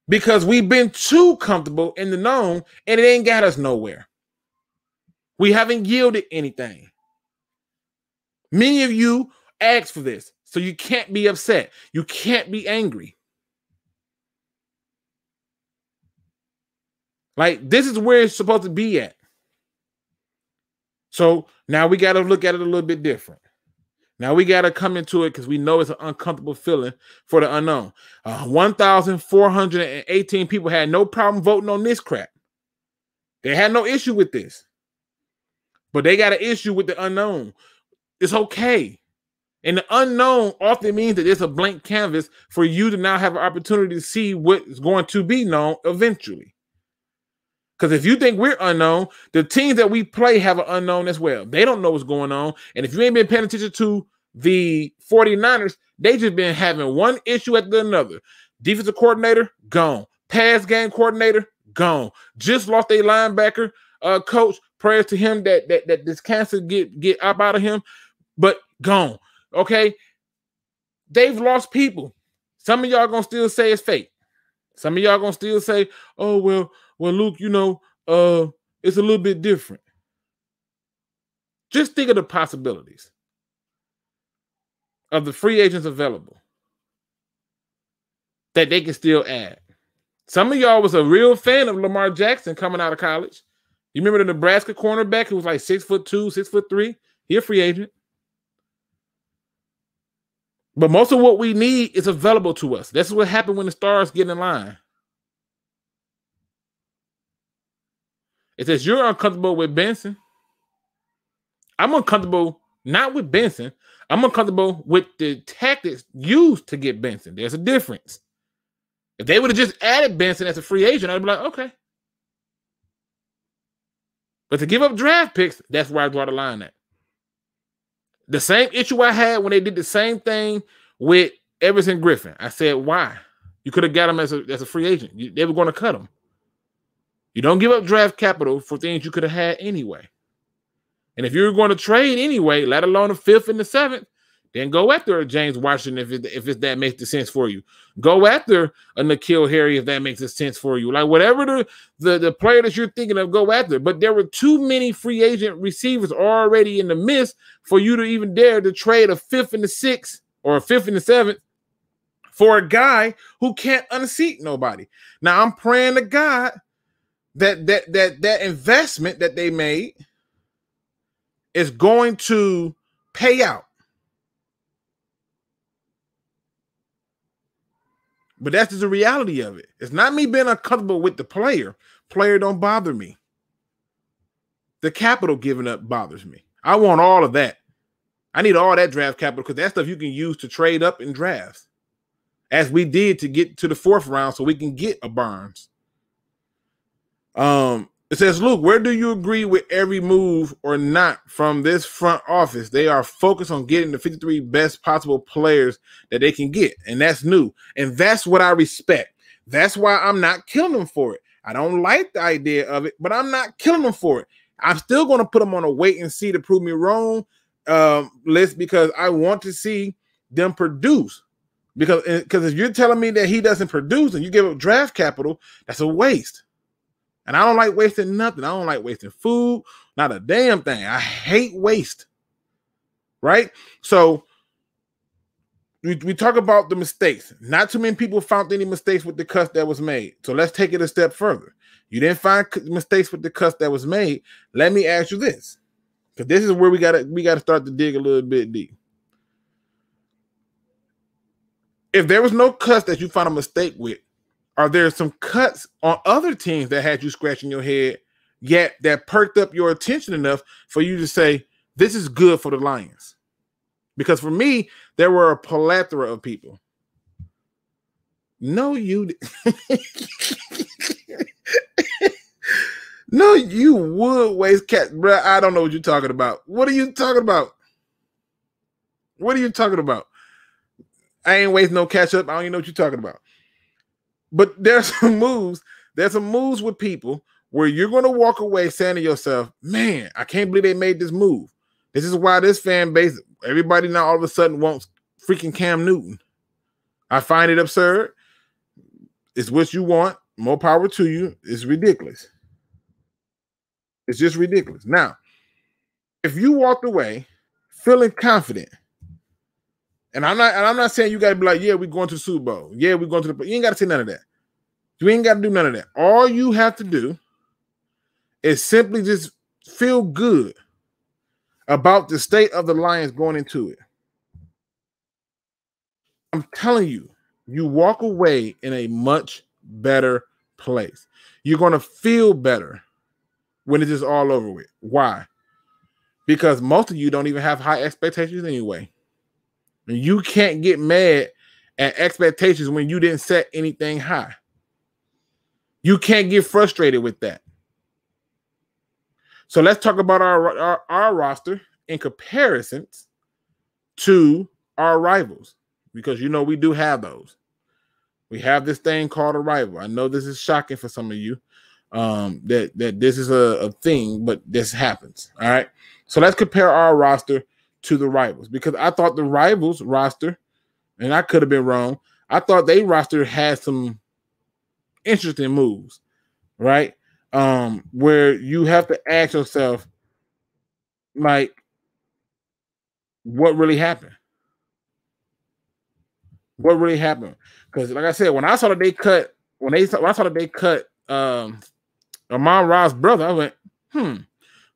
because we've been too comfortable in the known and it ain't got us nowhere. We haven't yielded anything. Many of you asked for this, so you can't be upset. You can't be angry. Like, this is where it's supposed to be at. So now we got to look at it a little bit different. Now we got to come into it because we know it's an uncomfortable feeling for the unknown. 1,418 people had no problem voting on this crap. They had no issue with this. But they got an issue with the unknown. It's okay. And the unknown often means that it's a blank canvas for you to now have an opportunity to see what is going to be known eventually. Because if you think we're unknown, the teams that we play have an unknown as well. They don't know what's going on. And if you ain't been paying attention to the 49ers, they just been having one issue after another. Defensive coordinator, gone. Pass game coordinator, gone. Just lost a linebacker coach. Prayers to him that this cancer get up out of him, but gone. Okay, they've lost people. Some of y'all gonna still say it's fake. Some of y'all gonna still say, "Oh well, Luke, you know, it's a little bit different." Just think of the possibilities of the free agents available that they can still add. Some of y'all was a real fan of Lamar Jackson coming out of college. You remember the Nebraska cornerback who was like 6'2", 6'3"? He a free agent. But most of what we need is available to us. That's what happened when the stars get in line. It says you're uncomfortable with Benson. I'm uncomfortable not with Benson. I'm uncomfortable with the tactics used to get Benson. There's a difference. If they would have just added Benson as a free agent, I'd be like, okay. But to give up draft picks, that's where I draw the line at. The same issue I had when they did the same thing with Everson Griffin. I said, why? You could have got him as a free agent. They were going to cut him. You don't give up draft capital for things you could have had anyway. And if you're going to trade anyway, let alone the 5th and the 7th, then go after a James Washington if that makes the sense for you. Go after a N'Keal Harry if that makes the sense for you. Like whatever the player that you're thinking of, go after. But there were too many free agent receivers already in the mist for you to even dare to trade a 5th and the 6th or a 5th and the 7th for a guy who can't unseat nobody. Now I'm praying to God that investment that they made is going to pay out. But that's just the reality of it. It's not me being uncomfortable with the player. Player don't bother me. The capital given up bothers me. I want all of that. I need all that draft capital because that's stuff you can use to trade up in drafts, as we did to get to the 4th round so we can get a Barnes. It says, Luke, where do you agree with every move or not from this front office? They are focused on getting the 53 best possible players that they can get, and that's new. And that's what I respect. That's why I'm not killing them for it. I don't like the idea of it, but I'm not killing them for it. I'm still going to put them on a wait and see to prove me wrong list because I want to see them produce. Because if you're telling me that he doesn't produce and you give up draft capital, that's a waste. And I don't like wasting nothing. I don't like wasting food, not a damn thing. I hate waste, right? So we talk about the mistakes. Not too many people found any mistakes with the cuts that was made. So let's take it a step further. You didn't find mistakes with the cuts that was made. Let me ask you this, because this is where we gotta start to dig a little bit deep. If there was no cuts that you found a mistake with, are there some cuts on other teams that had you scratching your head, yet that perked up your attention enough for you to say, this is good for the Lions? Because for me, there were a plethora of people. No, you no, you would waste cat, bro. I don't know what you're talking about. What are you talking about? What are you talking about? I ain't wasting no catch up. I don't even know what you're talking about. But there's some moves with people where you're going to walk away saying to yourself, man, I can't believe they made this move. This is why this fan base, everybody now all of a sudden wants freaking Cam Newton. I find it absurd. It's what you want. More power to you. It's ridiculous. It's just ridiculous. Now, if you walked away feeling confident, and I'm not saying you got to be like, yeah, we're going to the Super Bowl. Yeah, we're going to the. You ain't got to say none of that. You ain't got to do none of that. All you have to do is simply just feel good about the state of the Lions going into it. I'm telling you, you walk away in a much better place. You're going to feel better when it is all over with. Why? Because most of you don't even have high expectations anyway. You can't get mad at expectations when you didn't set anything high. You can't get frustrated with that. So let's talk about our roster in comparisons to our rivals, because you know we do have those. We have this thing called a rival. I know this is shocking for some of you, that this is a thing, but this happens. All right. So let's compare our roster to the rivals, because I thought the rivals roster, and I could have been wrong, I thought they roster had some interesting moves, right? Where you have to ask yourself, like, what really happened? What really happened? Because, like I said, when I saw that they cut, Amon Ra's brother, I went,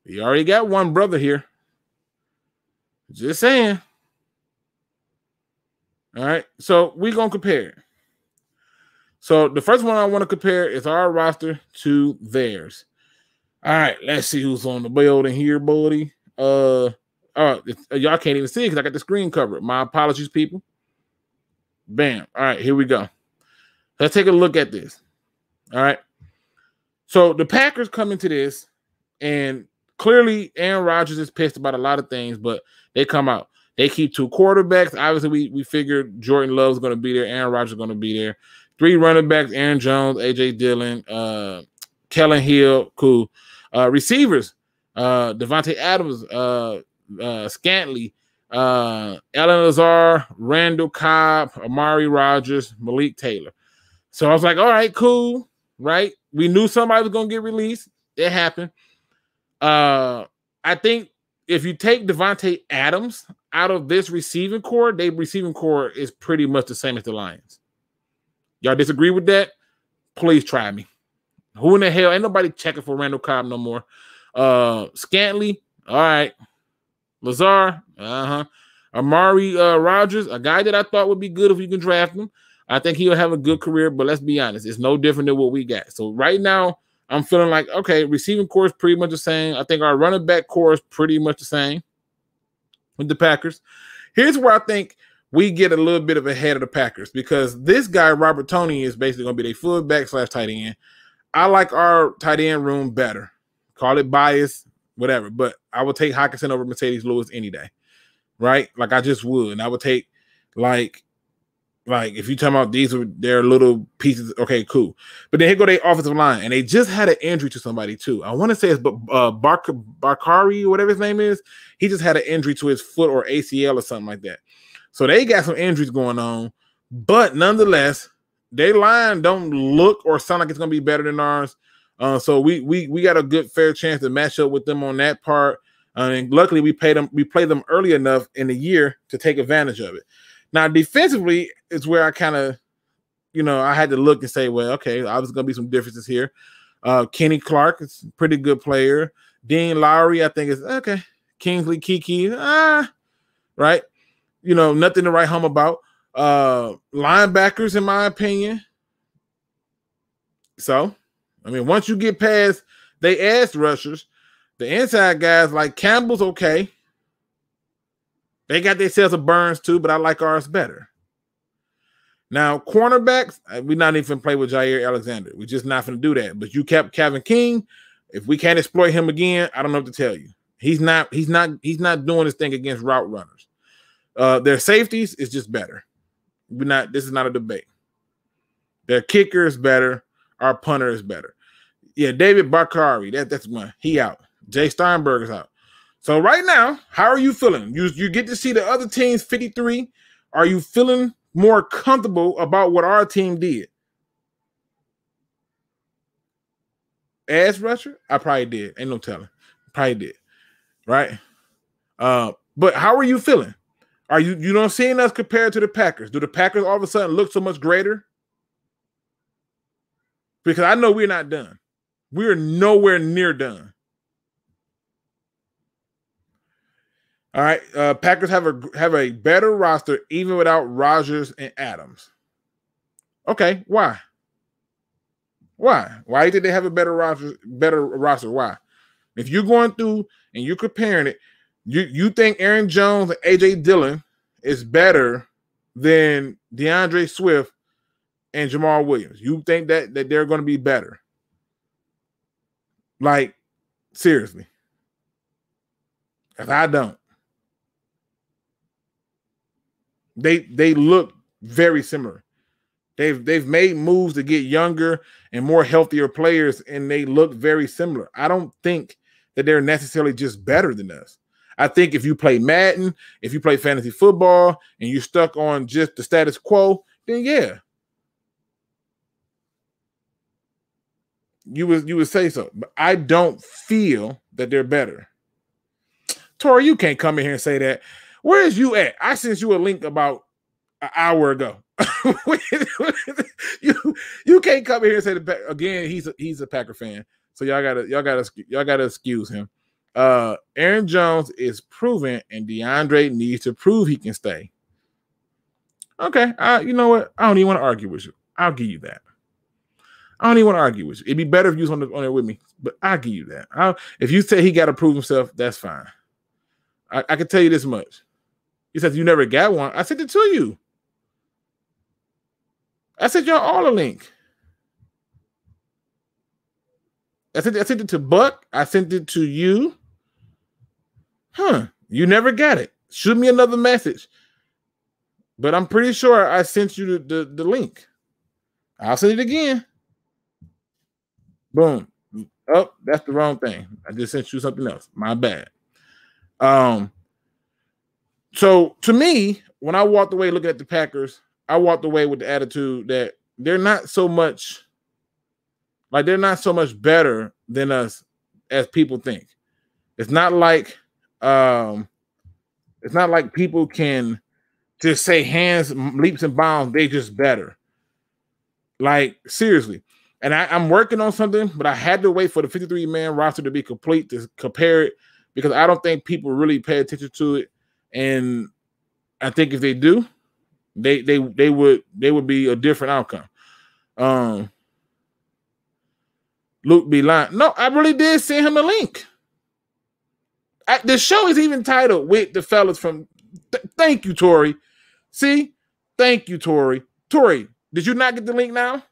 we already got one brother here. Just saying. All right, so we're gonna compare. So the first one I want to compare is our roster to theirs. All right, let's see who's on the building here, buddy. Y'all can't even see it because I got the screen covered. My apologies, people. Bam. All right, here we go. Let's take a look at this. All right. So the Packers come into this, and clearly Aaron Rodgers is pissed about a lot of things, but they come out. They keep 2 quarterbacks. Obviously, we figured Jordan Love's going to be there. Aaron Rodgers is going to be there. 3 running backs, Aaron Jones, A.J. Dillon, Kellen Hill, cool. Receivers, Devontae Adams, Scantley, Alan Lazar, Randall Cobb, Amari Rodgers, Malik Taylor. So I was like, all right, cool, right? We knew somebody was going to get released. It happened. I think if you take Devontae Adams out of this receiving core, their receiving core is pretty much the same as the Lions. Y'all disagree with that? Please try me. Who in the hell? Ain't nobody checking for Randall Cobb no more. Scantley, all right. Lazar, Amari Rodgers, a guy that I thought would be good if you can draft him. I think he'll have a good career, but let's be honest, it's no different than what we got. So right now, I'm feeling like, okay, receiving core is pretty much the same. I think our running back core is pretty much the same with the Packers. Here's where I think we get a little bit of ahead of the Packers, because this guy, Robert Toney, is basically going to be their fullback / tight end. I like our tight end room better. Call it bias, whatever, but I would take Hockenson over Mercedes Lewis any day, right? Like I just would. And I would take, like if you talking about these are their little pieces, okay, cool. But then here go their offensive line, and they just had an injury to somebody too. I want to say it's Bakari or whatever his name is. He just had an injury to his foot or ACL or something like that. So they got some injuries going on, but nonetheless, their line don't look or sound like it's going to be better than ours. So we got a good fair chance to match up with them on that part. And luckily we played them early enough in the year to take advantage of it. Now, defensively is where I kind of, I had to look and say, well, okay, obviously going to be some differences here. Kenny Clark is a pretty good player. Dean Lowry, I think is okay. Kingsley Kiki, right? Nothing to write home about. Linebackers, in my opinion. So, once you get past they ass rushers, the inside guys like Campbell's okay. They got themselves a Burns too, but I like ours better. Now, cornerbacks, we're not even play with Jair Alexander. We're just not going to do that. But you kept Kevin King. If we can't exploit him again, I don't know what to tell you. He's not doing his thing against route runners. Their safeties is just better. This is not a debate. Their kicker is better. Our punter is better. Yeah, David Bakari, that's one. He out. Jay Steinberg is out. So right now, how are you feeling? You get to see the other team's 53. Are you feeling more comfortable about what our team did? Ass rusher? I probably did. Ain't no telling. Probably did. Right? But how are you feeling? Are you don't seeing us compared to the Packers? Do the Packers all of a sudden look so much greater? Because I know we're not done. We're nowhere near done. All right, Packers have a better roster even without Rodgers and Adams. Okay, why? Why? Why did they have a better roster? Why? If you're going through and you're comparing it, you think Aaron Jones and A.J. Dillon is better than DeAndre Swift and Jamal Williams. You think that they're going to be better. Like, seriously. Because I don't. They look very similar. They've made moves to get younger and more healthier players, and they look very similar. I don't think that they're necessarily just better than us. I think if you play Madden, if you play fantasy football, and you're stuck on just the status quo, then yeah, you would say so. But I don't feel that they're better. Tori, you can't come in here and say that. Where is you at? I sent you a link about an hour ago. you can't come here and say that again. He's a Packer fan, so y'all gotta excuse him. Aaron Jones is proven, and DeAndre needs to prove he can stay. Okay, you know what? I don't even want to argue with you. I'll give you that. I don't even want to argue with you. It'd be better if you was on there with me, but I'll give you that. If you say he got to prove himself, that's fine. I can tell you this much. You said you never got one. I sent it to you. I sent y'all all a link. I sent it to Buck. I sent it to you. You never got it. Shoot me another message. But I'm pretty sure I sent you the link. I'll send it again. Boom. Oh, that's the wrong thing. I just sent you something else. My bad. So to me, when I walked away looking at the Packers, I walked away with the attitude that they're not so much better than us as people think. It's not like people can just say hands, leaps and bounds, they just better. Like, seriously. And I'm working on something, but I had to wait for the 53-man roster to be complete to compare it, because I don't think people really pay attention to it. And I think if they do, they would be a different outcome. Luke be lying. No, I really did send him a link. The show is even titled with the fellas from. Thank you, Tori. See, thank you, Tori. Tori, did you not get the link now?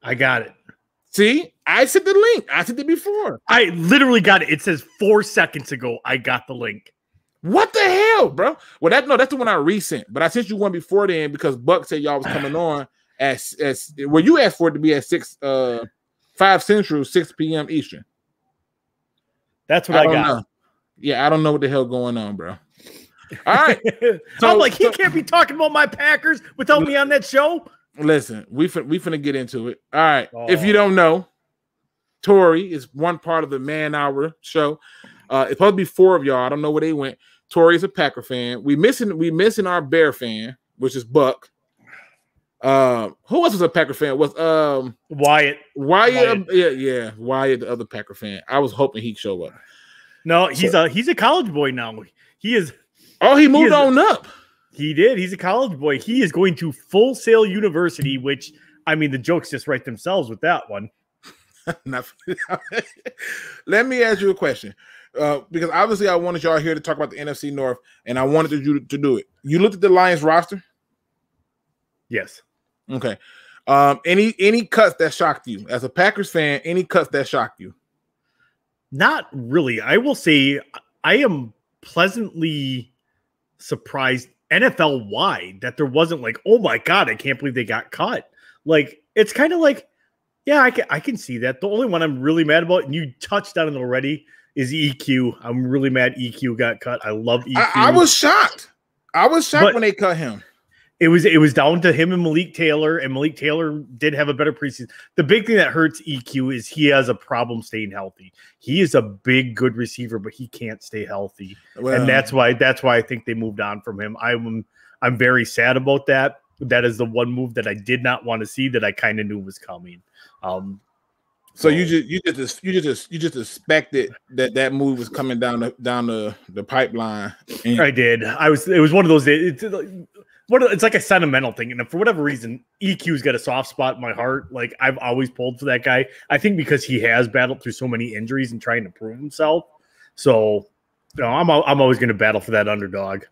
I got it. See, I sent the link. I sent it before. I literally got it. It says 4 seconds ago. I got the link. What the hell, bro? Well, that's the one I resent. But I sent you one before then because Buck said y'all was coming on as well. You asked for it to be at 5 Central, 6 p.m. Eastern. That's what I got. Know. Yeah, I don't know what the hell going on, bro. All right. So I'm like, he can't be talking about my Packers without me on that show. Listen, we finna get into it. All right. Oh. If you don't know, Tori is one part of the Man Hour show. It's supposed to be 4 of y'all. I don't know where they went. Tori is a Packer fan. We missing our Bear fan, which is Buck. Who else was a Packer fan? Was Wyatt. Yeah, Wyatt, the other Packer fan. I was hoping he'd show up. No, he's a college boy now. He is. Oh, he moved on up. He did. He's a college boy. He is going to Full Sail University, which, I mean, the jokes just write themselves with that one. Let me ask you a question. Because obviously I wanted y'all here to talk about the NFC North, and I wanted you to do it. You looked at the Lions roster? Yes. Okay. Any cuts that shocked you? As a Packers fan, any cuts that shocked you? Not really. I will say I am pleasantly surprised NFL-wide that there wasn't like, oh my God, I can't believe they got cut. Like, it's kind of like, yeah, I can see that. The only one I'm really mad about, and you touched on it already, is EQ. I'm really mad EQ got cut. I love EQ. I was shocked. When they cut him. It was down to him and Malik Taylor, and Malik Taylor did have a better preseason. The big thing that hurts EQ is he has a problem staying healthy. He is a big, good receiver, but he can't stay healthy, and that's why I think they moved on from him. I'm very sad about that. That is the one move that I did not want to see that I kind of knew was coming. So you just expected that move was coming down the pipeline. I did. It was one of those days. It's like a sentimental thing, and for whatever reason, EQ's got a soft spot in my heart. Like, I've always pulled for that guy. I think because he has battled through so many injuries and trying to prove himself. So, I'm always going to battle for that underdog.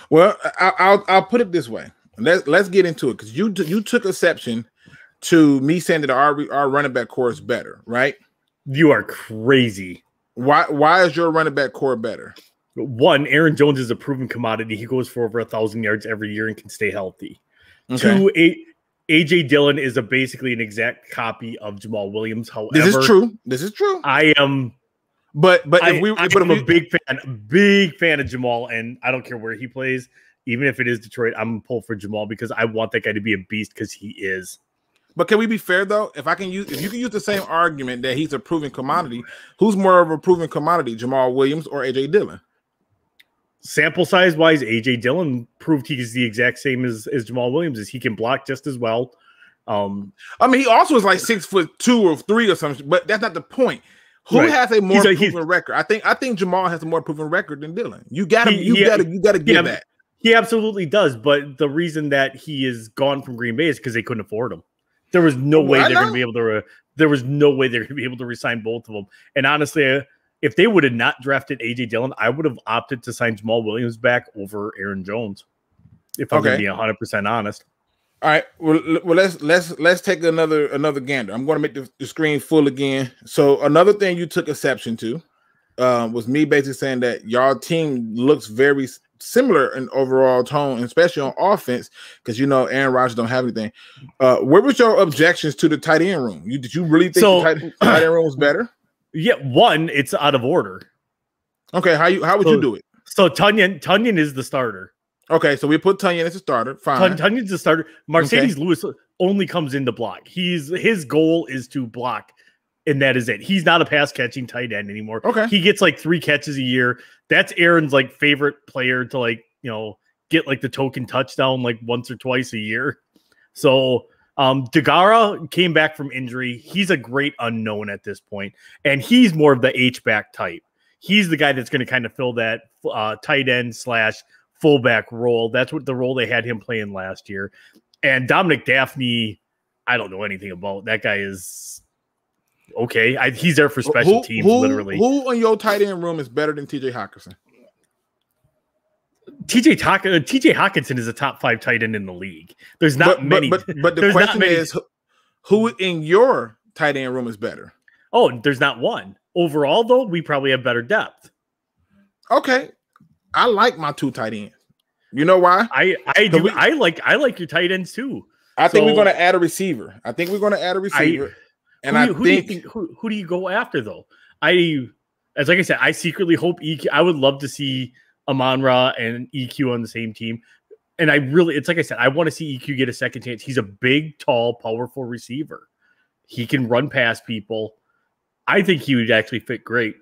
Well, I'll put it this way. Let's get into it, because you took exception to me saying that our running back core is better, right? You are crazy. Why is your running back core better? One, Aaron Jones is a proven commodity. He goes for over 1,000 yards every year and can stay healthy. Okay. Two, A.J. Dillon is basically an exact copy of Jamal Williams. However, this is true. I am, but I'm a big fan of Jamal, and I don't care where he plays. Even if it is Detroit, I'm gonna pull for Jamal because I want that guy to be a beast because he is. But can we be fair though? If you can use the same argument that he's a proven commodity, who's more of a proven commodity, Jamal Williams or A.J. Dillon? Sample size wise, A.J. Dillon proved he's the exact same as Jamal Williams. Is he can block just as well. I mean, he also is like 6'2" or 3" or something, but that's not the point. Who has a more proven record? I think Jamal has a more proven record than Dillon. You gotta give that. He absolutely does, but the reason that he is gone from Green Bay is because they couldn't afford him. There was no way they're going to be able to. There was no way they're going to be able to resign both of them. And honestly, if they would have not drafted A.J. Dillon, I would have opted to sign Jamal Williams back over Aaron Jones. If I'm going to be 100% honest. All right. Well, let's take another gander. I'm going to make the screen full again. So another thing you took exception to was me basically saying that y'all team looks very similar in overall tone, especially on offense, because Aaron Rodgers don't have anything. Where was your objections to the tight end room? Did you really think the tight end room was better? Yeah, one, it's out of order. Okay, how would you do it? So Tunyon is the starter. Okay, so we put Tunyon as a starter. Fine. Tunyon's the starter. Mercedes Lewis only comes in to block. His goal is to block, and that is it. He's not a pass catching tight end anymore. Okay, he gets like 3 catches a year. That's Aaron's like favorite player to get like the token touchdown like once or twice a year. So Degara came back from injury. He's a great unknown at this point, and he's more of the H-back type. He's the guy that's going to kind of fill that tight end / fullback role. That's what the role they had him playing last year. And Dominic Daphne, I don't know anything about. That guy is okay. He's there for special teams, literally. Who on your tight end room is better than T.J. Hockenson? T.J. Hockenson is a top 5 tight end in the league. There's not many. But the question is, who in your tight end room is better? Oh, there's not one. Overall, though, we probably have better depth. Okay. I like my 2 tight ends. You know why? I do. I like your tight ends too. I think we're going to add a receiver. And who do you go after though? Like I said, I secretly hope EQ. I would love to see Amon-Ra and EQ on the same team. And it's like I said, I want to see EQ get a second chance. He's a big, tall, powerful receiver. He can run past people. I think he would actually fit great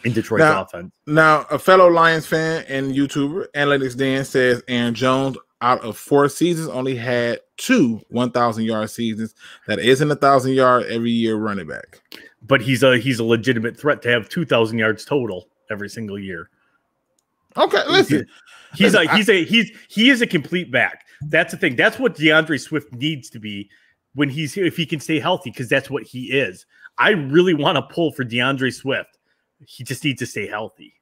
in Detroit's offense. Now, a fellow Lions fan and YouTuber, Analytics Dan, says Aaron Jones, out of 4 seasons, only had 2 1,000-yard seasons. That isn't 1,000-yard every year running back. But he's a legitimate threat to have 2,000 yards total every single year. Okay, listen. He is a complete back. That's the thing. That's what DeAndre Swift needs to be if he can stay healthy, because that's what he is. I really want to pull for DeAndre Swift. He just needs to stay healthy.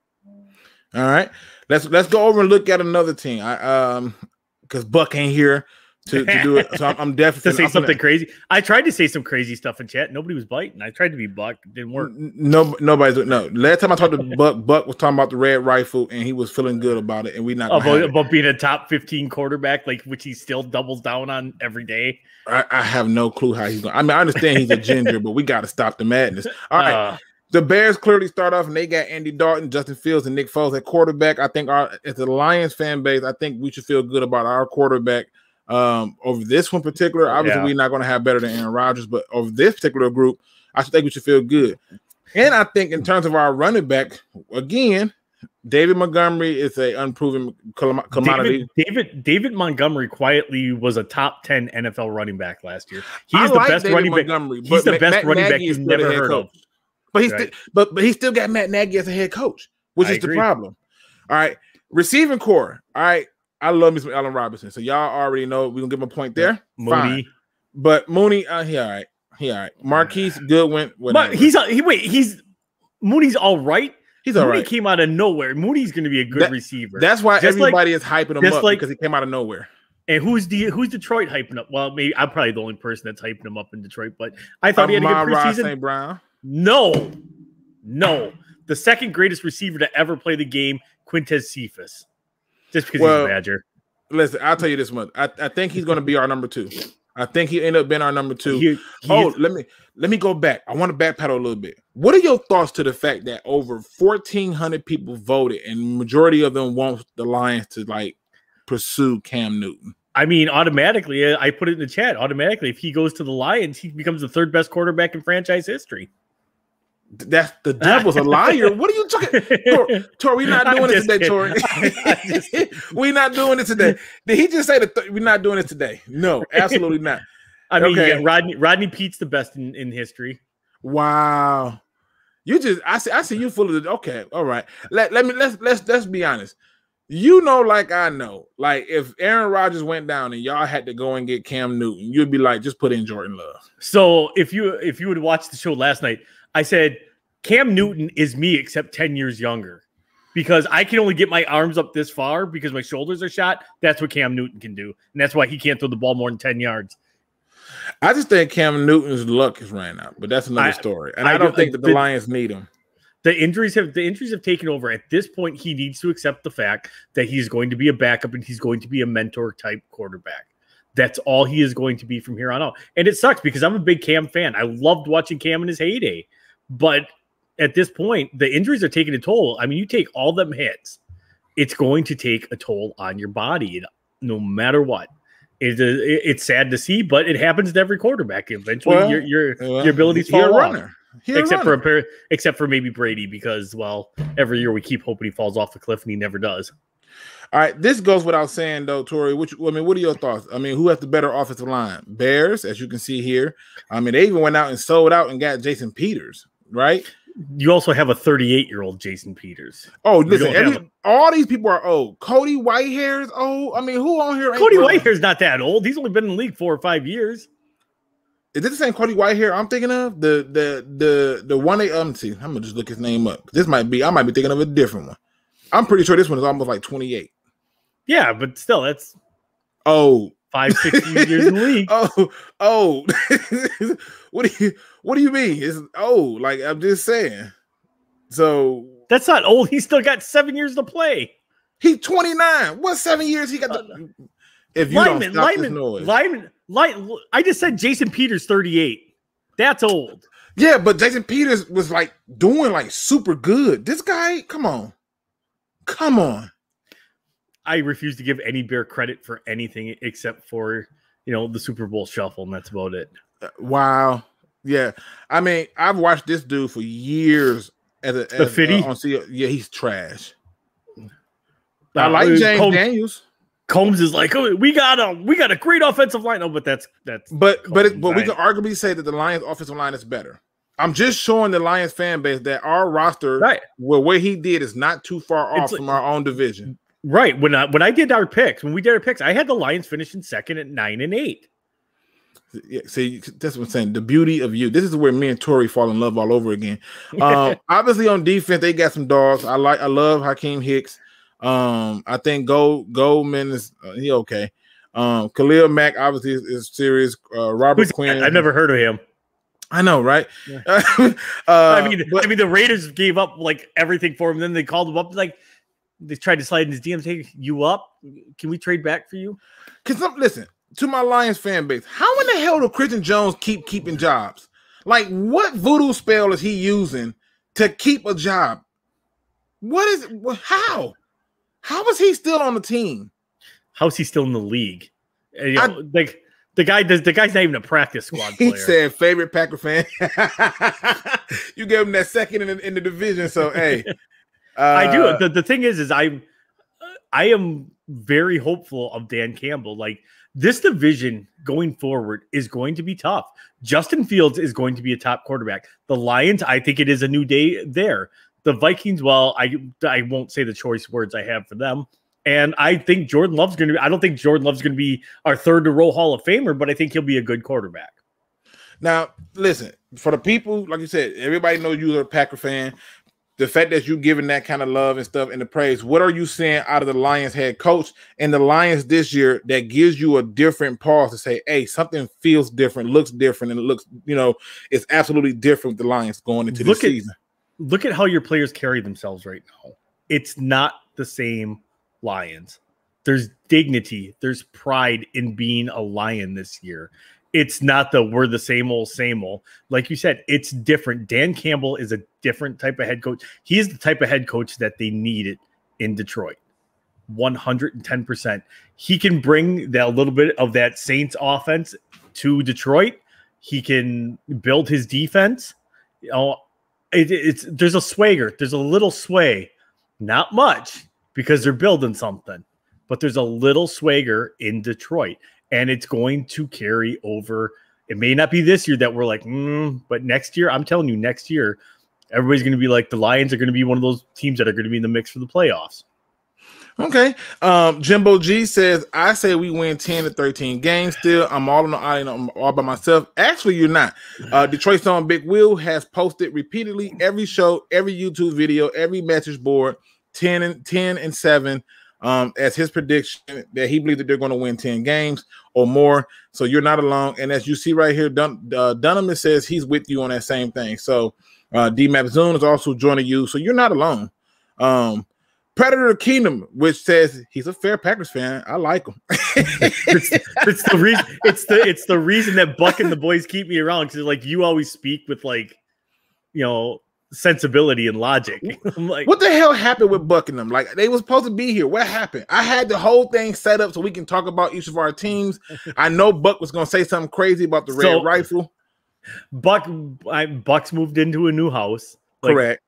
All right, let's go over and look at another team. Because Buck ain't here to do it, so I'm definitely to say something crazy. I tried to say some crazy stuff in chat. Nobody was biting. I tried to be Buck. It didn't work. Nobody's no. Last time I talked to Buck was talking about the red rifle, and he was feeling good about it. And we not about being a top 15 quarterback, which he still doubles down on every day. I have no clue how he's going. I mean, I understand he's a ginger, but we got to stop the madness. All right. The Bears clearly start off, and they got Andy Dalton, Justin Fields, and Nick Foles at quarterback. I think as the Lions fan base, I think we should feel good about our quarterback over this one particular. Obviously, we're not going to have better than Aaron Rodgers, but over this particular group, I think we should feel good. And I think in terms of our running back, again, David Montgomery is an unproven commodity. David Montgomery quietly was a top 10 NFL running back last year. He's the best running back. He's the best running back you've never heard of. But he still got Matt Nagy as a head coach, which is the problem. All right, receiving core. All right, I love me some Allen Robinson, so y'all already know we're gonna give him a point there. Mooney, fine. But Mooney, he all right. Marquise Goodwin, but Mooney's all right. He's all right. Mooney came out of nowhere. Mooney's going to be a good receiver. That's why everybody is hyping him up, because he came out of nowhere. And who's Detroit hyping up? Well, maybe I'm probably the only person that's hyping him up in Detroit, but I thought he had a good preseason. St. Brown. No. the second greatest receiver to ever play the game, Quintez Cephas, just because he's a Badger. Listen, I'll tell you this much. I think he's going to be our number 2. I think he ended up being our number 2. Let me go back. I want to backpedal a little bit. What are your thoughts to the fact that over 1,400 people voted and the majority of them want the Lions to like pursue Cam Newton? I mean, automatically, I put it in the chat. Automatically, if he goes to the Lions, he becomes the 3rd best quarterback in franchise history. That's the devil's a liar. What are you talking? Tori, we're not doing it today, Tori. We're not doing it today. Did he just say that we're not doing it today? No, absolutely not. I mean, okay. Yeah, Rodney Pete's the best in history. Wow. You just I see you full of the okay. All right. Let's be honest. You know, like I know, like if Aaron Rodgers went down and y'all had to go and get Cam Newton, you'd be like, just put in Jordan Love. So if you would watch the show last night, I said Cam Newton is me except 10 years younger because I can only get my arms up this far because my shoulders are shot. That's what Cam Newton can do, and that's why he can't throw the ball more than 10 yards. I just think Cam Newton's luck is ran out, but that's another story. And I don't think that the Lions need him. The injuries have taken over. At this point, he needs to accept the fact that he's going to be a backup and he's going to be a mentor type quarterback. That's all he is going to be from here on out. And it sucks because I'm a big Cam fan. I loved watching Cam in his heyday. But at this point, the injuries are taking a toll. I mean, you take all them hits, it's going to take a toll on your body no matter what. It's sad to see, but it happens to every quarterback. Eventually, your abilities fall off. Except for maybe Brady, because every year we keep hoping he falls off the cliff and he never does. All right, this goes without saying though, Tori. What are your thoughts? I mean, who has the better offensive line? Bears, as you can see here. I mean, they even went out and sold out and got Jason Peters, right? You also have a 38-year-old Jason Peters. Oh, listen, all these people are old. Cody Whitehair is old. I mean, who on here? Cody Whitehair's not that old. He's only been in the league 4 or 5 years. Is this the same Cody Whitehair I'm thinking of? The one they see. I'm gonna just look his name up. I might be thinking of a different one. I'm pretty sure this one is almost like 28. Yeah, but still, that's 5-6 years in the league. Oh. What do you mean? It's old. Like I'm just saying. So that's not old. He's still got 7 years to play. He's 29. What 7 years he got? If you don't stop this noise. I just said Jason Peters 38. That's old. Yeah, but Jason Peters was like doing like super good. This guy, come on. I refuse to give any Bear credit for anything except for, the Super Bowl shuffle, and that's about it. Wow. Yeah. I mean, I've watched this dude for years he's trash. I like James Daniels. Combs is like, we got a great offensive line. No, but that's but we can arguably say that the Lions offensive line is better. I'm just showing the Lions fan base that our roster, what he did is not too far off from our own division. Right. When we did our picks, I had the Lions finishing second at 9-8. Yeah, see, that's what I'm saying. The beauty of you. This is where me and Tori fall in love all over again. Obviously on defense, they got some dogs. I love Hakeem Hicks. I think Goldman is he okay. Khalil Mack obviously is serious. Robert Quinn. I've never heard of him. I know, right? Yeah. I mean, the Raiders gave up like everything for him. Then they called him up, like they tried to slide in his DMs. Hey, you up? Can we trade back for you? Listen to my Lions fan base. How in the hell do Christian Jones keeping jobs? Like, what voodoo spell is he using to keep a job? What is it? How? How is he still on the team? How is he still in the league? The guy's not even a practice squad player. He said favorite Packer fan. You gave him that second in the division. So hey, I do. The thing is I am very hopeful of Dan Campbell. Like, this division going forward is going to be tough. Justin Fields is going to be a top quarterback. The Lions, I think it is a new day there. The Vikings, well, I won't say the choice words I have for them. And I think Jordan Love's going to be – I don't think Jordan Love's going to be our third-to-row Hall of Famer, but I think he'll be a good quarterback. Now, listen, for the people, like you said, everybody knows you're a Packer fan. The fact that you're giving that kind of love and stuff and the praise, what are you seeing out of the Lions head coach and the Lions this year that gives you a different pause to say, hey, something feels different, looks different, and it looks, it's absolutely different with the Lions going into this season? look at how your players carry themselves right now. It's not the same Lions. There's dignity. There's pride in being a Lion this year. It's not we're the same old, same old. Like you said, it's different. Dan Campbell is a different type of head coach. He is the type of head coach that they needed in Detroit. 110%. He can bring that little bit of that Saints offense to Detroit. He can build his defense. You know, there's a swagger. There's a little sway. Not much because they're building something, but there's a little swagger in Detroit, and it's going to carry over. It may not be this year that we're like, but next year, I'm telling you, next year, everybody's going to be like, the Lions are going to be one of those teams that are going to be in the mix for the playoffs. Okay. Jimbo G says, I say we win 10 to 13 games still. I'm all on the island. I'm all by myself. Actually, you're not. Detroit's own Big Will has posted repeatedly every show, every YouTube video, every message board, 10 and 7 as his prediction that he believes that they're going to win 10 games or more. So you're not alone. And as you see right here, Dunham says he's with you on that same thing. So D-Map Zoom is also joining you. So you're not alone. Predator Kingdom, which says he's a fair Packers fan. I like him. it's the reason that Buck and the boys keep me around, because like you always speak with sensibility and logic. I'm like, what the hell happened with Buck and them? Like, they were supposed to be here. What happened? I had the whole thing set up so we can talk about each of our teams. I know Buck was going to say something crazy about the red rifle. Buck's moved into a new house. Correct.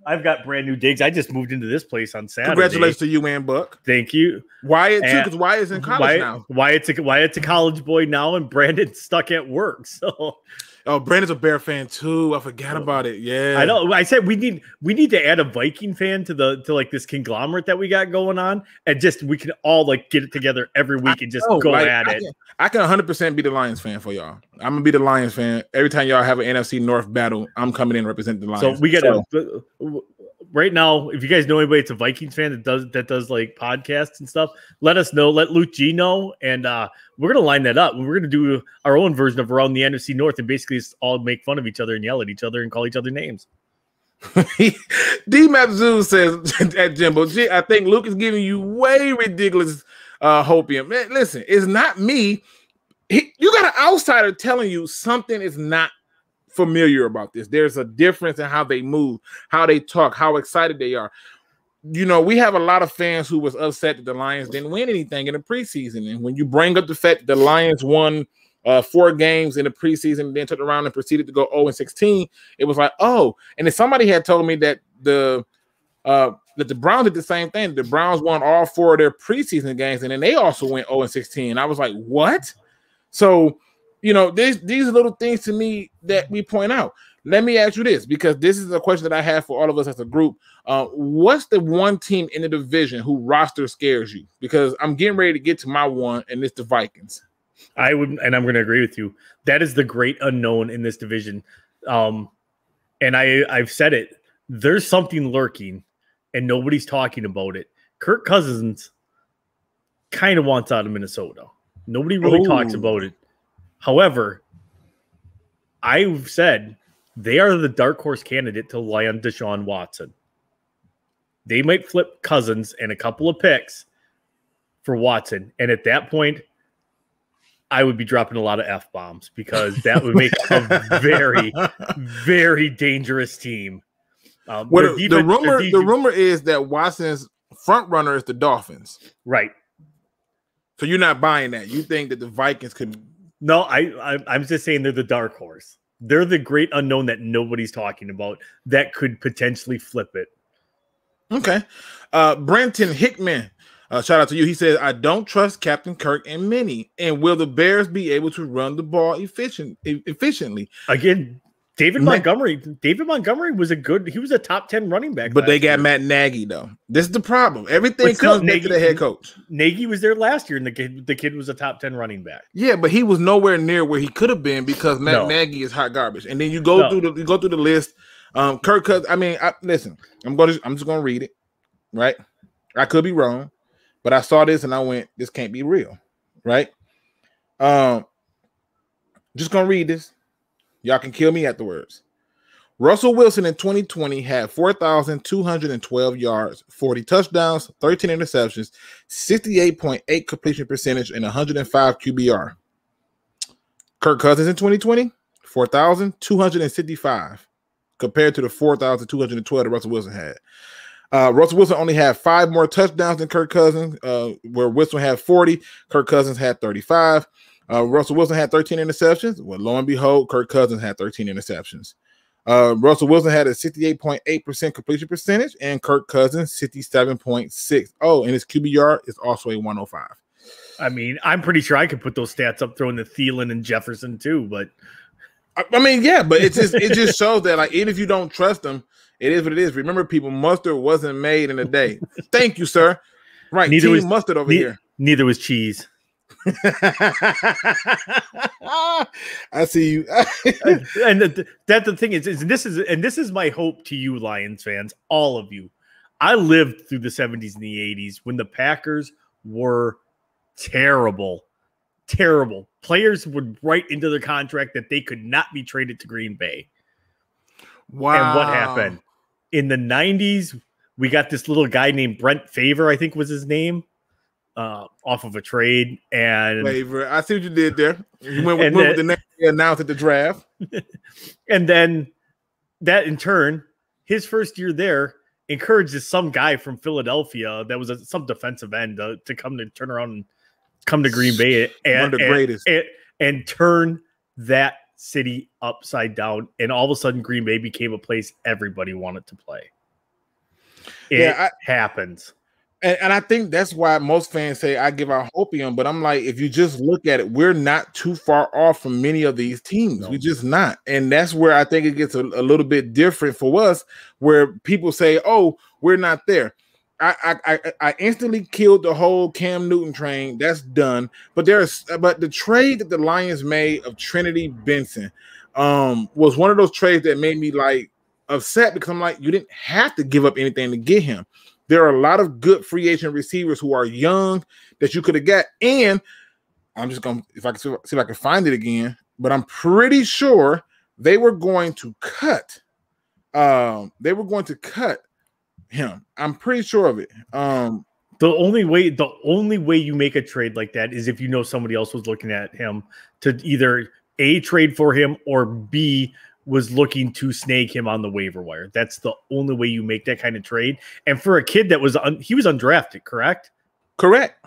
I've got brand new digs. I just moved into this place on Saturday. Congratulations to you, man, Buck. Thank you. Wyatt too, because Wyatt's in college now. Wyatt's a college boy now, and Brandon's stuck at work. So, Brandon's a Bear fan too. I forgot about it. Yeah, I know. I said we need to add a Viking fan to this conglomerate that we got going on, and we can all get it together every week and just go at it. I can 100% be the Lions fan for y'all. I'm gonna be the Lions fan every time y'all have an NFC North battle. I'm coming in and representing the Lions. So we got to right now. If you guys know anybody that's a Vikings fan that does like podcasts and stuff, let us know. Let Luke G know, and we're gonna line that up. We're gonna do our own version of around the NFC North, and basically just all make fun of each other and yell at each other and call each other names. D-Map Zoo says at Jimbo G, I think Luke is giving you way ridiculous hopium. Man, listen, it's not me. You got an outsider telling you something is not familiar about this. There's a difference in how they move, how they talk, how excited they are. We have a lot of fans who was upset that the Lions didn't win anything in the preseason. And when you bring up the fact that the Lions won 4 games in the preseason and then turned around and proceeded to go 0-16, it was like, oh. And then somebody had told me that the Browns did the same thing. The Browns won all 4 of their preseason games, and then they also went 0-16. I was like, what? So, these are little things to me that we point out. Let me ask you this, because this is a question that I have for all of us as a group. What's the one team in the division who roster scares you? Because I'm getting ready to get to my one, and it's the Vikings. I'm going to agree with you. That is the great unknown in this division. And I've said it. There's something lurking, and nobody's talking about it. Kirk Cousins kind of wants out of Minnesota. Nobody really talks about it. However, I've said they are the dark horse candidate to land Deshaun Watson. They might flip Cousins and a couple of picks for Watson. And at that point, I would be dropping a lot of F-bombs, because that would make a very, very dangerous team. The rumor is that Watson's front runner is the Dolphins. Right. So you're not buying that. You think that the Vikings could... No, I'm just saying they're the dark horse. They're the great unknown that nobody's talking about that could potentially flip it. Okay. Brenton Hickman, shout out to you. He says, I don't trust Captain Kirk and Minnie. And will the Bears be able to run the ball efficiently? Again, David Montgomery was he was a top 10 running back. But they got Matt Nagy, though. This is the problem. Everything comes back to the head coach. Nagy was there last year, and the kid was a top 10 running back. Yeah, but he was nowhere near where he could have been, because Matt Nagy is hot garbage. And then you go through the list. Kirk Cousins. I mean, listen. I'm just gonna read it. Right? I could be wrong, but I saw this and I went, this can't be real. Right? Just gonna read this. Y'all can kill me afterwards. Russell Wilson in 2020 had 4,212 yards, 40 touchdowns, 13 interceptions, 68.8 completion percentage, and 105 QBR. Kirk Cousins in 2020, 4,265 compared to the 4,212 that Russell Wilson had. Russell Wilson only had 5 more touchdowns than Kirk Cousins, where Wilson had 40. Kirk Cousins had 35. Russell Wilson had 13 interceptions. Well, lo and behold, Kirk Cousins had 13 interceptions. Russell Wilson had a 68.8% completion percentage, and Kirk Cousins 67.6. Oh, and his QBR is also a 105. I mean, I'm pretty sure I could put those stats up throwing the Thielen and Jefferson too, but I mean, yeah, but it just shows that, like, even if you don't trust them, it is what it is. Remember, people, mustard wasn't made in a day. Thank you, sir. Right, neither was mustard over here. Neither was cheese. I see you. And that's the thing is this is my hope to you, Lions fans, all of you. I lived through the 70s and the 80s when the Packers were terrible. Players would write into their contract that they could not be traded to Green Bay. Wow. And what happened? In the 90s, we got this little guy named Brent Favre, I think was his name, off of a trade. And Favre. I see what you did there. You went with the name they announced at the draft. And then that, in turn, his first year there, encouraged some guy from Philadelphia that was some defensive end to come to turn around and come to Green Bay and turn that city upside down, and all of a sudden Green Bay became a place everybody wanted to play. It happens. And I think that's why most fans say I give out hopium, but I'm like, if you just look at it, we're not too far off from many of these teams. We're just not. And that's where I think it gets a little bit different for us, where people say, oh, we're not there. I instantly killed the whole Cam Newton train. That's done. But the trade that the Lions made of Trinity Benson was one of those trades that made me like upset, because I'm like, you didn't have to give up anything to get him. There are a lot of good free agent receivers who are young that you could have got. And I'm just going to, if I can see if I can find it again, but I'm pretty sure they were going to cut. Him. I'm pretty sure of it. The only way you make a trade like that is if you know somebody else was looking at him to either A, trade for him, or B, was looking to snag him on the waiver wire. That's the only way you make that kind of trade. And for a kid that was he was undrafted, correct? Correct.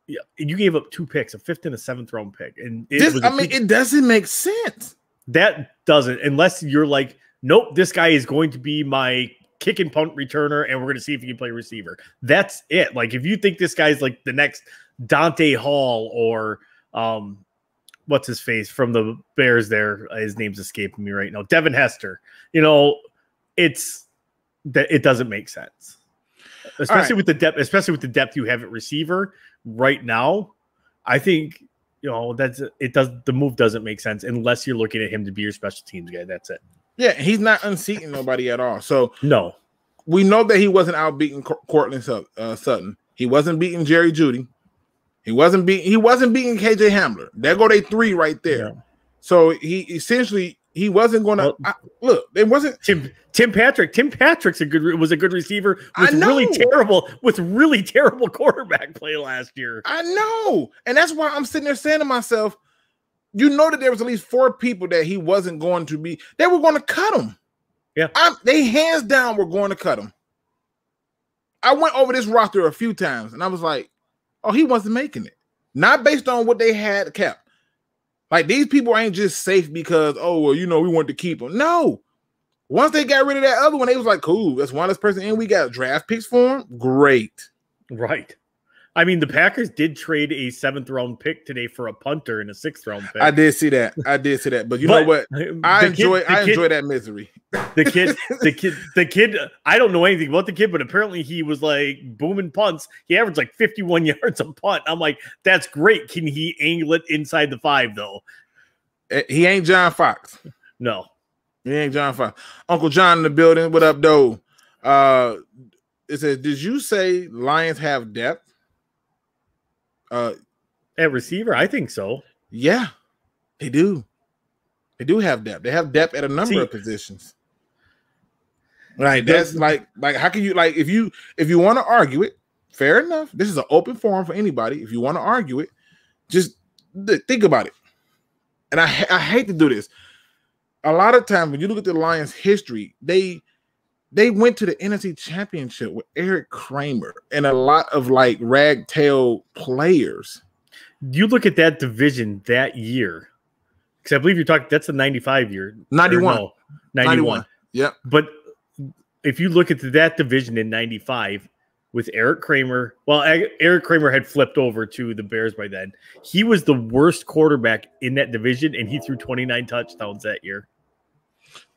Yeah, you gave up 2 picks, a 5th and a 7th round pick, and it doesn't make sense. That doesn't, unless you're like, nope, this guy is going to be my kick and punt returner, and we're going to see if he can play receiver. That's it. Like, if you think this guy's like the next Dante Hall or what's his face from the Bears there, his name's escaping me right now, Devin Hester, it doesn't make sense, especially with the depth you have at receiver right now. I think the move doesn't make sense unless you're looking at him to be your special teams guy. That's it. Yeah, he's not unseating nobody at all. So no, we know that he wasn't out beating Cortland Sutton. He wasn't beating Jerry Jeudy. He wasn't beating KJ Hamler. There go they 3 right there. Yeah. So he wasn't going to look. It wasn't Tim Patrick. Tim Patrick's was a good receiver with really terrible quarterback play last year. I know, and that's why I'm sitting there saying to myself, you know that there was at least 4 people that he wasn't going to be. They were going to cut him. Yeah, they hands down were going to cut him. I went over this roster a few times, and I was like, oh, he wasn't making it. Not based on what they had kept. Like, these people ain't just safe because, we wanted to keep them. No. Once they got rid of that other one, they was like, cool, that's one less person in. We got draft picks for him. Great. Right. I mean, the Packers did trade a 7th round pick today for a punter and a 6th round pick. I did see that. But you know what? I enjoy that misery. The kid, I don't know anything about the kid, but apparently he was like booming punts. He averaged like 51 yards a punt. I'm like, that's great. Can he angle it inside the 5 though? He ain't John Fox. No. He ain't John Fox. Uncle John in the building. What up, though? It says, did you say Lions have depth? At receiver, I think so. Yeah, they do. They do have depth. They have depth at a number of positions. Right. That's like how can you if you want to argue it, fair enough. This is an open forum for anybody. If you want to argue it, just think about it. And I hate to do this. A lot of times when you look at the Lions' history, they went to the NFC Championship with Eric Kramer and a lot of like ragtail players. You look at that division that year, because I believe you're talking. That's the 95 year. 91. No, 91. Yep. But if you look at that division in 95 with Eric Kramer, well, Eric Kramer had flipped over to the Bears by then. He was the worst quarterback in that division, and he threw 29 touchdowns that year.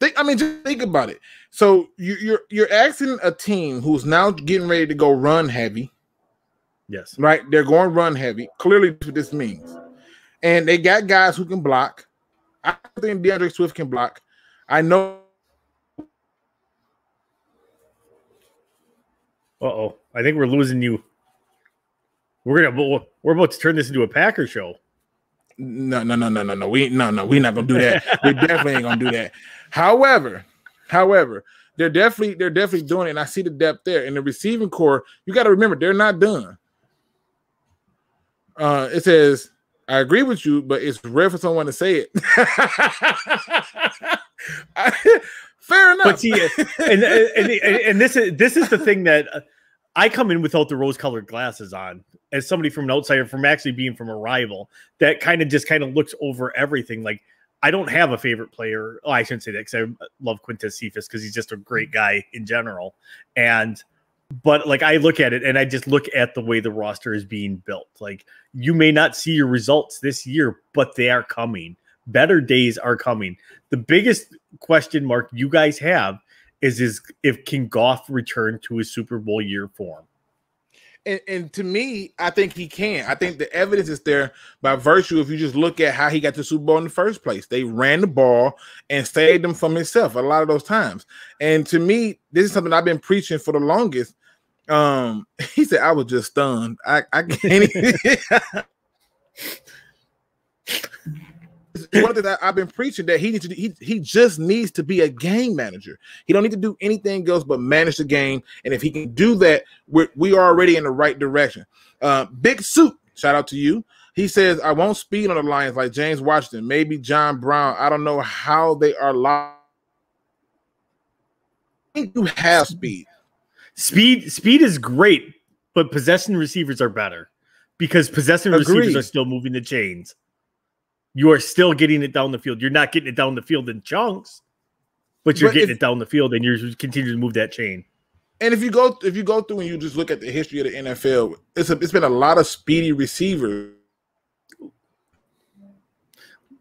Just think about it. So you're asking a team who's now getting ready to go run heavy. Yes. Right? They're going run heavy. Clearly, that's what this means. And they got guys who can block. I think DeAndre Swift can block. I know. Uh-oh. I think we're losing you. We're about to turn this into a Packer show. No. We're not gonna do that. We definitely ain't gonna do that. However, they're definitely doing it, and I see the depth there. In the receiving core, you got to remember they're not done. It says, I agree with you, but it's rare for someone to say it. Fair enough. But see, and this is the thing that I come in without the rose-colored glasses on, as somebody from an outsider, from actually being from a rival, that kind of looks over everything. Like, I don't have a favorite player. Oh, I shouldn't say that, because I love Quintez Cephas because he's just a great guy in general. But like, I look at it and I just look at the way the roster is being built. Like, you may not see your results this year, but they are coming. Better days are coming. The biggest question mark you guys have is if can Goff return to his Super Bowl year form? And to me, I think he can. I think the evidence is there by virtue if you just look at how he got to the Super Bowl in the first place. They ran the ball and saved him from himself a lot of those times. And to me, this is something I've been preaching for the longest. He said, I was just stunned. I can't even. One thing that I've been preaching that he just needs to be a game manager. He don't need to do anything else but manage the game. And if he can do that, we are already in the right direction. Big Soup, shout out to you. He says, I won't speed on the Lions like James Washington, maybe John Brown. I don't know how they are locked. I think you have speed. Speed is great, but possession receivers are better because possession receivers are still moving the chains. You are still getting it down the field. You're not getting it down the field in chunks, but you're getting it down the field, and you're continuing to move that chain. And if you go through and you just look at the history of the NFL, it's been a lot of speedy receivers.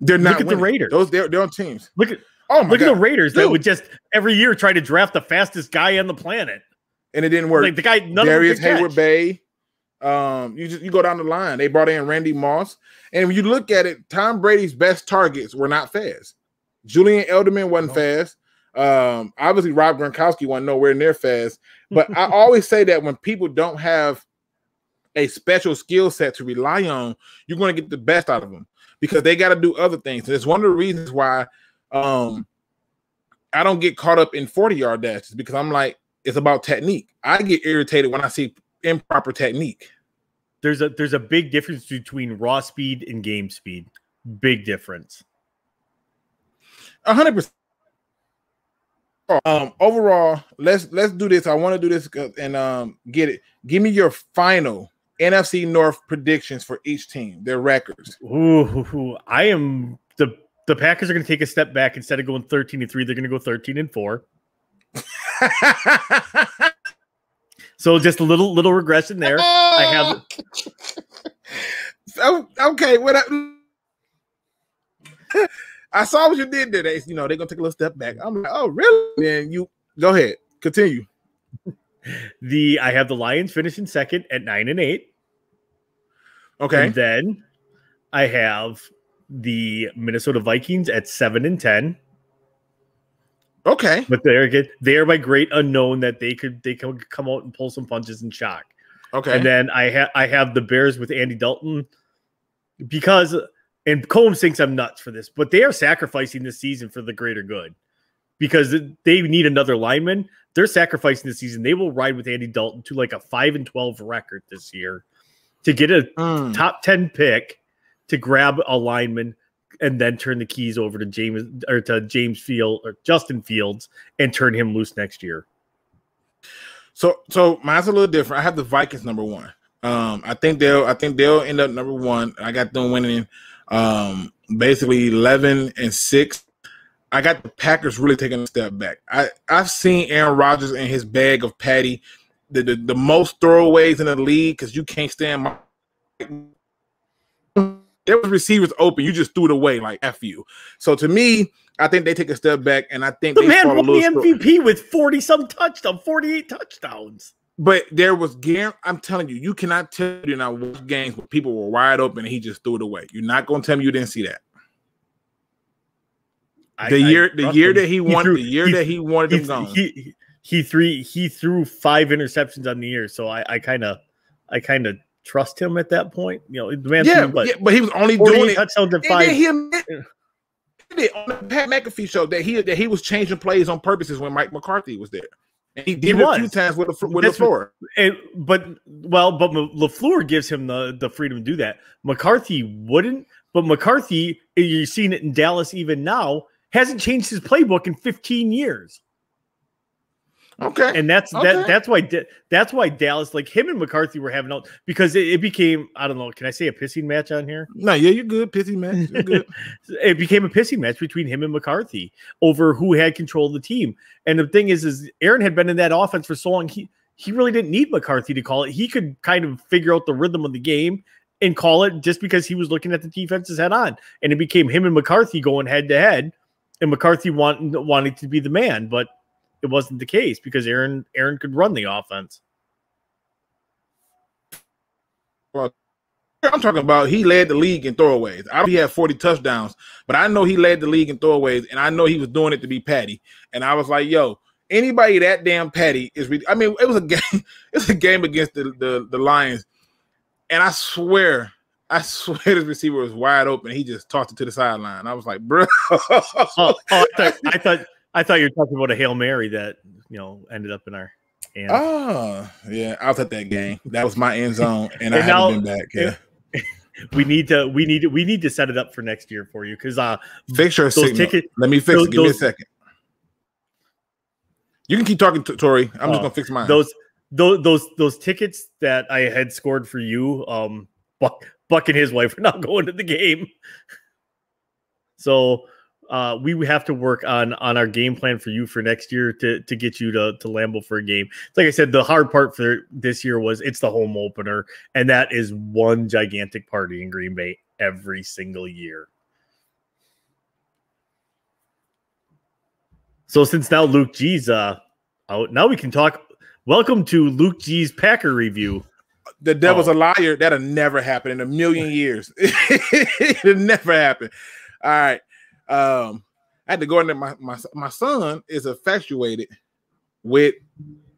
They're not. Look at the Raiders. They're on teams. Look at the Raiders that would just every year try to draft the fastest guy on the planet, and it didn't work. Like the guy, Darius Hayward-Bay. You go down the line. They brought in Randy Moss, and when you look at it, Tom Brady's best targets were not fast. Julian Edelman wasn't fast. Obviously, Rob Gronkowski wasn't nowhere near fast. But I always say that when people don't have a special skill set to rely on, you're going to get the best out of them because they got to do other things. And it's one of the reasons why I don't get caught up in 40-yard dashes because I'm like, it's about technique. I get irritated when I see improper technique. There's a big difference between raw speed and game speed. Big difference. 100%. Overall, let's do this. I want to do this and get it. Give me your final NFC North predictions for each team. Their records. Ooh, I am the Packers are going to take a step back. Instead of going 13-3, they're going to go 13-4. So just a little regression there. I have. Okay, I saw what you did there. They're gonna take a little step back. I'm like, oh really? Then you go ahead, continue. I have the Lions finishing second at 9-8. Okay, and then I have the Minnesota Vikings at 7-10. Okay, but they are my great unknown that they could come out and pull some punches and shock. Okay, and then I have the Bears with Andy Dalton because and Combs thinks I'm nuts for this, but they are sacrificing this season for the greater good because they need another lineman. they're sacrificing the season. They will ride with Andy Dalton to like a 5-12 record this year to get a top 10 pick to grab a lineman and then turn the keys over to Justin Fields and turn him loose next year. So mine's a little different. I have the Vikings number 1. I think they'll end up number 1. I got them winning basically 11-6. I got the Packers really taking a step back. I've seen Aaron Rodgers in his bag of patty, the most throwaways in the league because you can't stand there was receivers open. You just threw it away like F you. So to me, I think they take a step back, and I think the man won the MVP with 48 touchdowns. But there was I'm telling you, you cannot tell me now watch games where people were wide open and he just threw it away. You're not going to tell me you didn't see that. The year that he wanted him gone. He threw 5 interceptions on the year, so I kind of trust him at that point. You know, the man but he was only doing it touchdowns and 5. On the Pat McAfee show that he was changing plays on purposes when Mike McCarthy was there. And he did it a few times with LaFleur. But LaFleur gives him the freedom to do that. McCarthy wouldn't, but McCarthy, you're seeing it in Dallas even now, hasn't changed his playbook in 15 years. Okay, and that's why Dallas, like him and McCarthy, were having out because it became, I don't know, can I say a pissing match on here? No, yeah, you're good. Pissing match, you're good. It became a pissing match between him and McCarthy over who had control of the team. And the thing is Aaron had been in that offense for so long, he really didn't need McCarthy to call it. He could kind of figure out the rhythm of the game and call it just because he was looking at the defenses head on. And it became him and McCarthy going head to head, and McCarthy wanting to be the man, but it wasn't the case because Aaron could run the offense. Well, I'm talking about he led the league in throwaways. I know he had 40 touchdowns, but I know he led the league in throwaways, and I know he was doing it to be patty. And I was like, yo, anybody that damn patty is – I mean, it was a game. It was a game against the Lions, and I swear this receiver was wide open. He just tossed it to the sideline. I was like, bro. I thought you were talking about a Hail Mary that, ended up in our end. Oh, yeah. I was at that game. That was my end zone, and I haven't been back. Yeah. We need to set it up for next year for you because fix your signal. Let me fix it. Give me a second. You can keep talking, Tori. I'm just gonna fix mine. Those tickets that I had scored for you, Buck and his wife are not going to the game. So we have to work on our game plan for you for next year to get you to Lambeau for a game. Like I said, the hard part for this year was it's the home opener, and that is one gigantic party in Green Bay every single year. So since now Luke G's out, now we can talk. Welcome to Luke G's Packer review. The devil's a liar. That'll never happen in a million years. It'll never happen. All right. I had to go in there. My son is infatuated with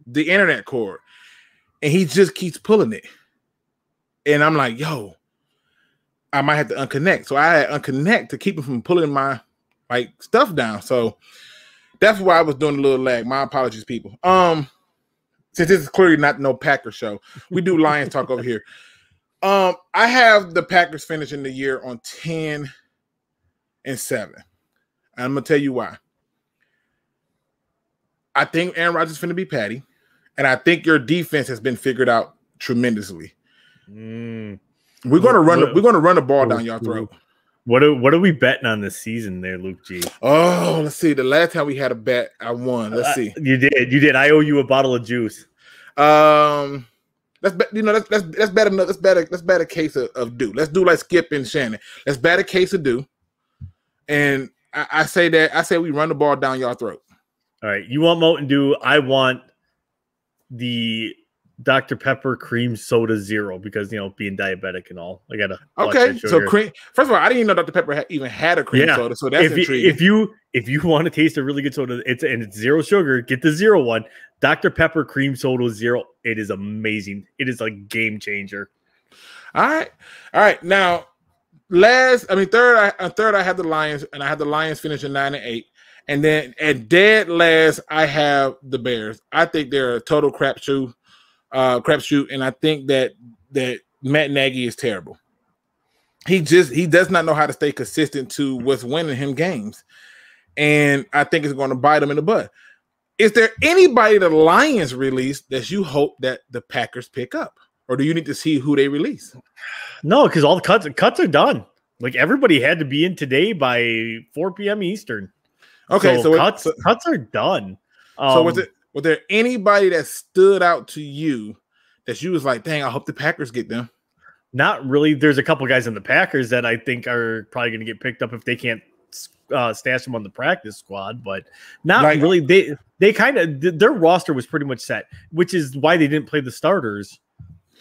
the internet cord, and he just keeps pulling it. And I'm like, yo, I might have to unconnect. So I had unconnect to keep him from pulling my stuff down. So that's why I was doing a little lag. My apologies, people. Since this is clearly not no Packers show, we do Lions talk over here. I have the Packers finishing the year on 10-7. I'm gonna tell you why. I think Aaron Rodgers is going to be patty, and I think your defense has been figured out tremendously. We're gonna run the ball down your throat. What are we betting on this season there, Luke G? Oh, let's see. The last time we had a bet, I won. Let's see. You did. I owe you a bottle of juice. Let's bet. Let's bet a case of Dew. Let's do like Skip and Shannon. Let's bet a case of Dew. And I say we run the ball down your throat. All right. You want Mountain Dew? I want the Dr. Pepper cream soda zero because being diabetic and all. I gotta. Okay, so cream. First of all, I didn't even know Dr. Pepper even had a cream soda, so that's intriguing. If you want to taste a really good soda, it's zero sugar. Get the zero one. Dr. Pepper cream soda zero. It is amazing. It is a game changer. All right. Now third I had the Lions, and I had the Lions finishing 9-8. And then at dead last, I have the Bears. I think they're a total crapshoot, and I think that Matt Nagy is terrible. He does not know how to stay consistent to what's winning him games, and I think it's going to bite him in the butt. Is there anybody the Lions release that you hope that the Packers pick up, or do you need to see who they release? No, because all the cuts are done. Like everybody had to be in today by 4 p.m. Eastern. Okay, so cuts are done. So was there anybody that stood out to you that you was like, dang, I hope the Packers get them? Not really. There's a couple guys in the Packers that I think are probably going to get picked up if they can't stash them on the practice squad, but not really. They kind of their roster was pretty much set, which is why they didn't play the starters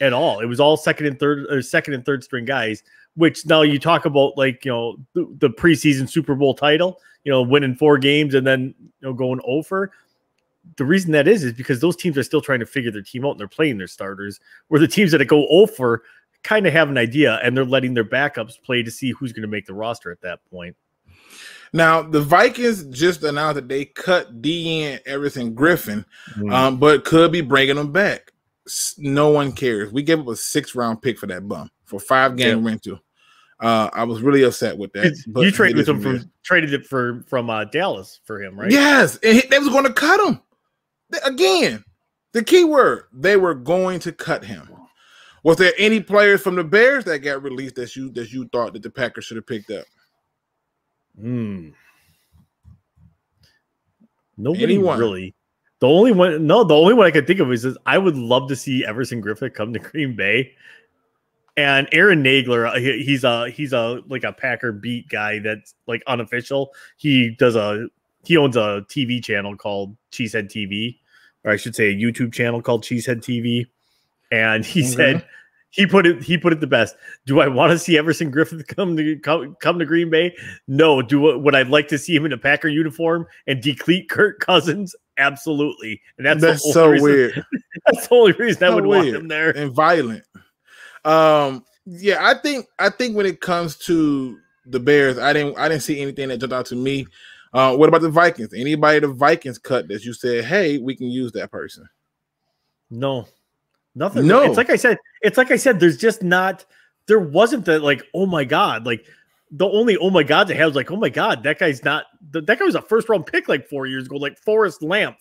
at all. It was all second and third string guys. Which now you talk about like the preseason Super Bowl title. Winning 4 games and then going over. The reason that is because those teams are still trying to figure their team out and they're playing their starters. Where the teams that go over kind of have an idea and they're letting their backups play to see who's going to make the roster at that point. Now the Vikings just announced that they cut DN Everson Griffin, but could be bringing them back. No one cares. We gave up a 6th-round pick for that bum for 5-game rental. I was really upset with that. But you traded it from Dallas for him, right? Yes, and they was going to cut him. Again, the key word, they were going to cut him. Was there any players from the Bears that got released that you thought that the Packers should have picked up? Nobody really. The only one I could think of is I would love to see Everson Griffin come to Green Bay. And Aaron Nagler, he's a like a Packer beat guy that's like unofficial. He owns a TV channel called Cheesehead TV, or I should say a YouTube channel called Cheesehead TV. And he said he put it the best. Do I want to see Everson Griffin come to Green Bay? No. Would I like to see him in a Packer uniform and decleat Kirk Cousins? Absolutely. And that's so weird. That's the only reason I would want him there. And violent. Yeah, I think when it comes to the Bears, I didn't see anything that jumped out to me. What about the Vikings? Anybody the Vikings cut that you said, hey, we can use that person? No, nothing. No, it's like I said. There's just not. There wasn't that like, oh my god, like the only oh my god they had was like, oh my god, that guy's not. That guy was a 1st-round pick like 4 years ago, like Forrest Lamp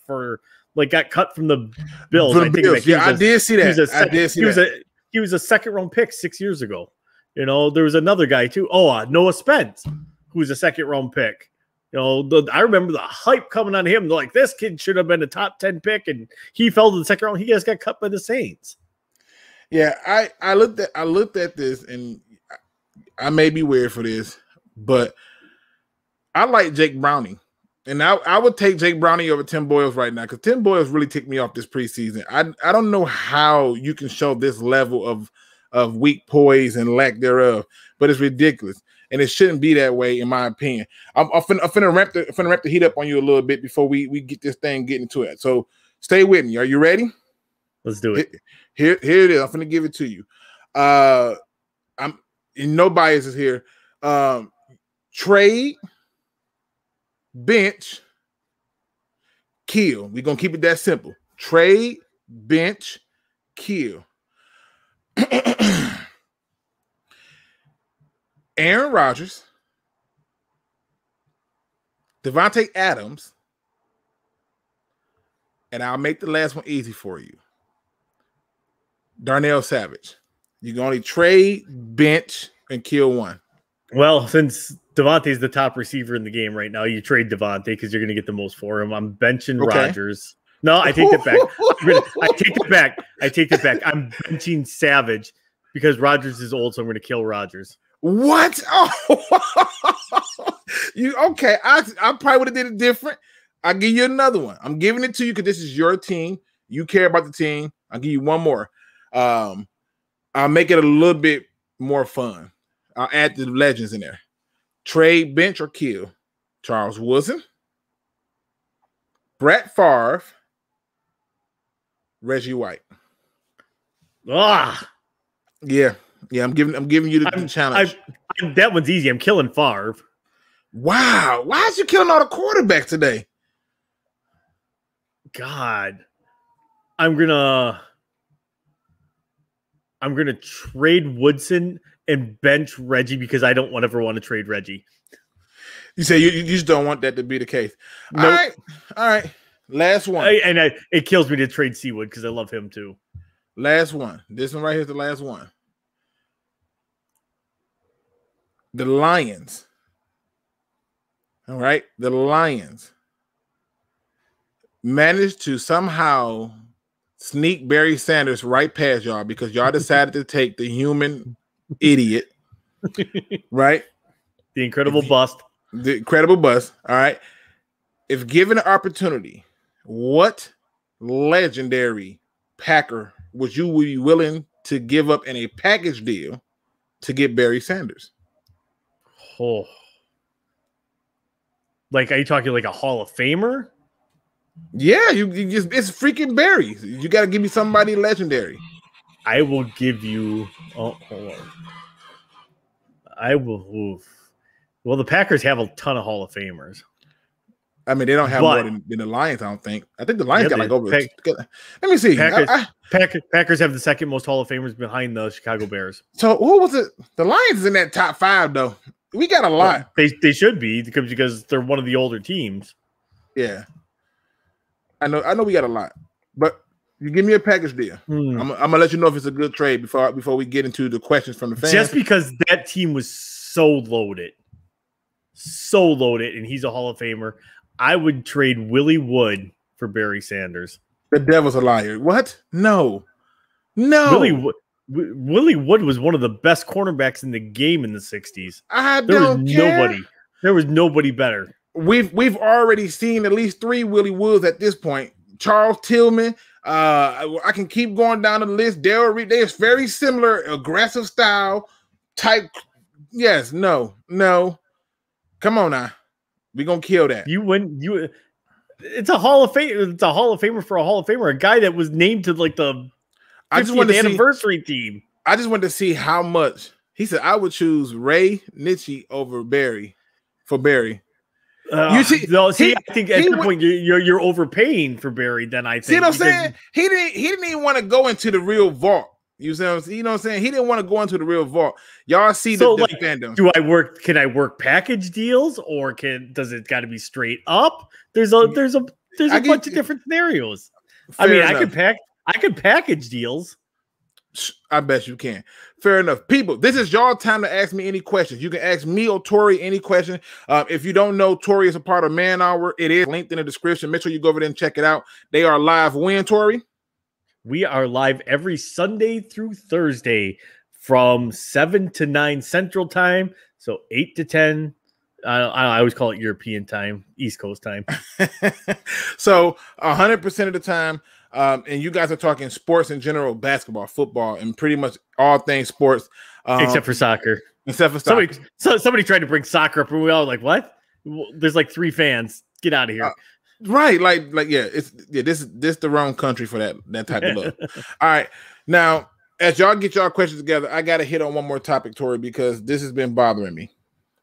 got cut from the Bills. I did see that. He was a 2nd-round pick 6 years ago. There was another guy too. Noah Spence, who was a 2nd-round pick. I remember the hype coming on him. They're like, this kid should have been a top 10 pick, and he fell to the 2nd round. He just got cut by the Saints. Yeah, I looked at this, and I may be weird for this, but I like Jake Browning. And I would take Jake Browning over Tim Boyles right now because Tim Boyles really ticked me off this preseason. I don't know how you can show this level of weak poise and lack thereof, but it's ridiculous. And it shouldn't be that way, in my opinion. I'm finna ramp the heat up on you a little bit before we get this thing getting into it. So stay with me. Are you ready? Let's do it. Here it is. I'm finna give it to you. I'm no biases here. Trade, bench, kill. We're gonna keep it that simple. Trade, bench, kill. Aaron Rodgers, Devontae Adams, and I'll make the last one easy for you. Darnell Savage. You can only trade, bench, and kill one. Well, since Devontae's the top receiver in the game right now, you trade Devontae because you're going to get the most for him. I'm benching Rodgers. No, I take it back. I take it back. I'm benching Savage because Rodgers is old, so I'm going to kill Rodgers. What? Oh, you okay? I probably would have did it different. I'll give you another one. I'm giving it to you because this is your team. You care about the team. I'll give you one more. I'll make it a little bit more fun. I'll add the legends in there. Trade, bench, or kill. Charles Woodson, Brett Favre, Reggie White. Yeah. I'm giving you the challenge. that one's easy. I'm killing Favre. Wow. Why is you killing all the quarterbacks today? God. I'm gonna trade Woodson and bench Reggie because I don't ever want to trade Reggie. You say you just don't want that to be the case. Nope. All right. Last one. It kills me to trade Seawood because I love him too. Last one. This one right here is the last one. The Lions. All right. The Lions managed to somehow sneak Barry Sanders right past y'all because y'all decided to take the human idiot, right? The incredible bust. The incredible bust. All right. If given an opportunity, what legendary Packer would you be willing to give up in a package deal to get Barry Sanders? Oh. Like, are you talking like a Hall of Famer? Yeah, you just it's freaking Barry. You got to give me somebody legendary. I will give you. Oh, hold on. I will. Oof. Well, the Packers have a ton of Hall of Famers. I mean, they don't have more than the Lions. I don't think. I think the Lions got like over. Let me see. Packers have the second most Hall of Famers behind the Chicago Bears. So who was it? The Lions is in that top 5 though. We got a lot. Well, they should be because they're one of the older teams. Yeah. I know we got a lot, but you give me a package deal. I'm gonna let you know if it's a good trade before we get into the questions from the fans. Just because that team was so loaded, and he's a Hall of Famer, I would trade Willie Wood for Barry Sanders. The devil's a liar. What? No. Willie Wood was one of the best cornerbacks in the game in the 60s. There was nobody better. We've already seen at least 3 Willie Woods at this point. Charles Tillman. I can keep going down the list. Darryl Reed. They're very similar, aggressive style type. Yes, no. Come on now. We're gonna kill that. It's a Hall of Fame. It's a Hall of Famer for a Hall of Famer. A guy that was named to like the 50th anniversary team. I just wanted to see how much he said. I would choose Ray Nitschke over Barry for Barry. I think at that point you're overpaying for Barry. Then I think. See what I'm saying? He didn't even want to go into the real vault. You know what I'm saying? He didn't want to go into the real vault. Y'all see the fandom. Can I work package deals or does it got to be straight up? There's a bunch of different scenarios. I could package deals. I bet you can. Fair enough. People, this is y'all time to ask me any questions. You can ask me or Tori any question. If you don't know, Tori is a part of Man Hour. It is linked in the description. Make sure you go over there and check it out. They are live when, Tori? We are live every Sunday through Thursday from 7 to 9 Central Time. So 8 to 10. I always call it European time, East Coast time. So 100% of the time, and you guys are talking sports in general, basketball, football, and pretty much all things sports. Except for soccer. Somebody tried to bring soccer up, and we all were like, what? There's like 3 fans. Get out of here. Right. This is the wrong country for that type of love. All right. Now, as y'all get y'all questions together, I got to hit on one more topic, Tori, because this has been bothering me.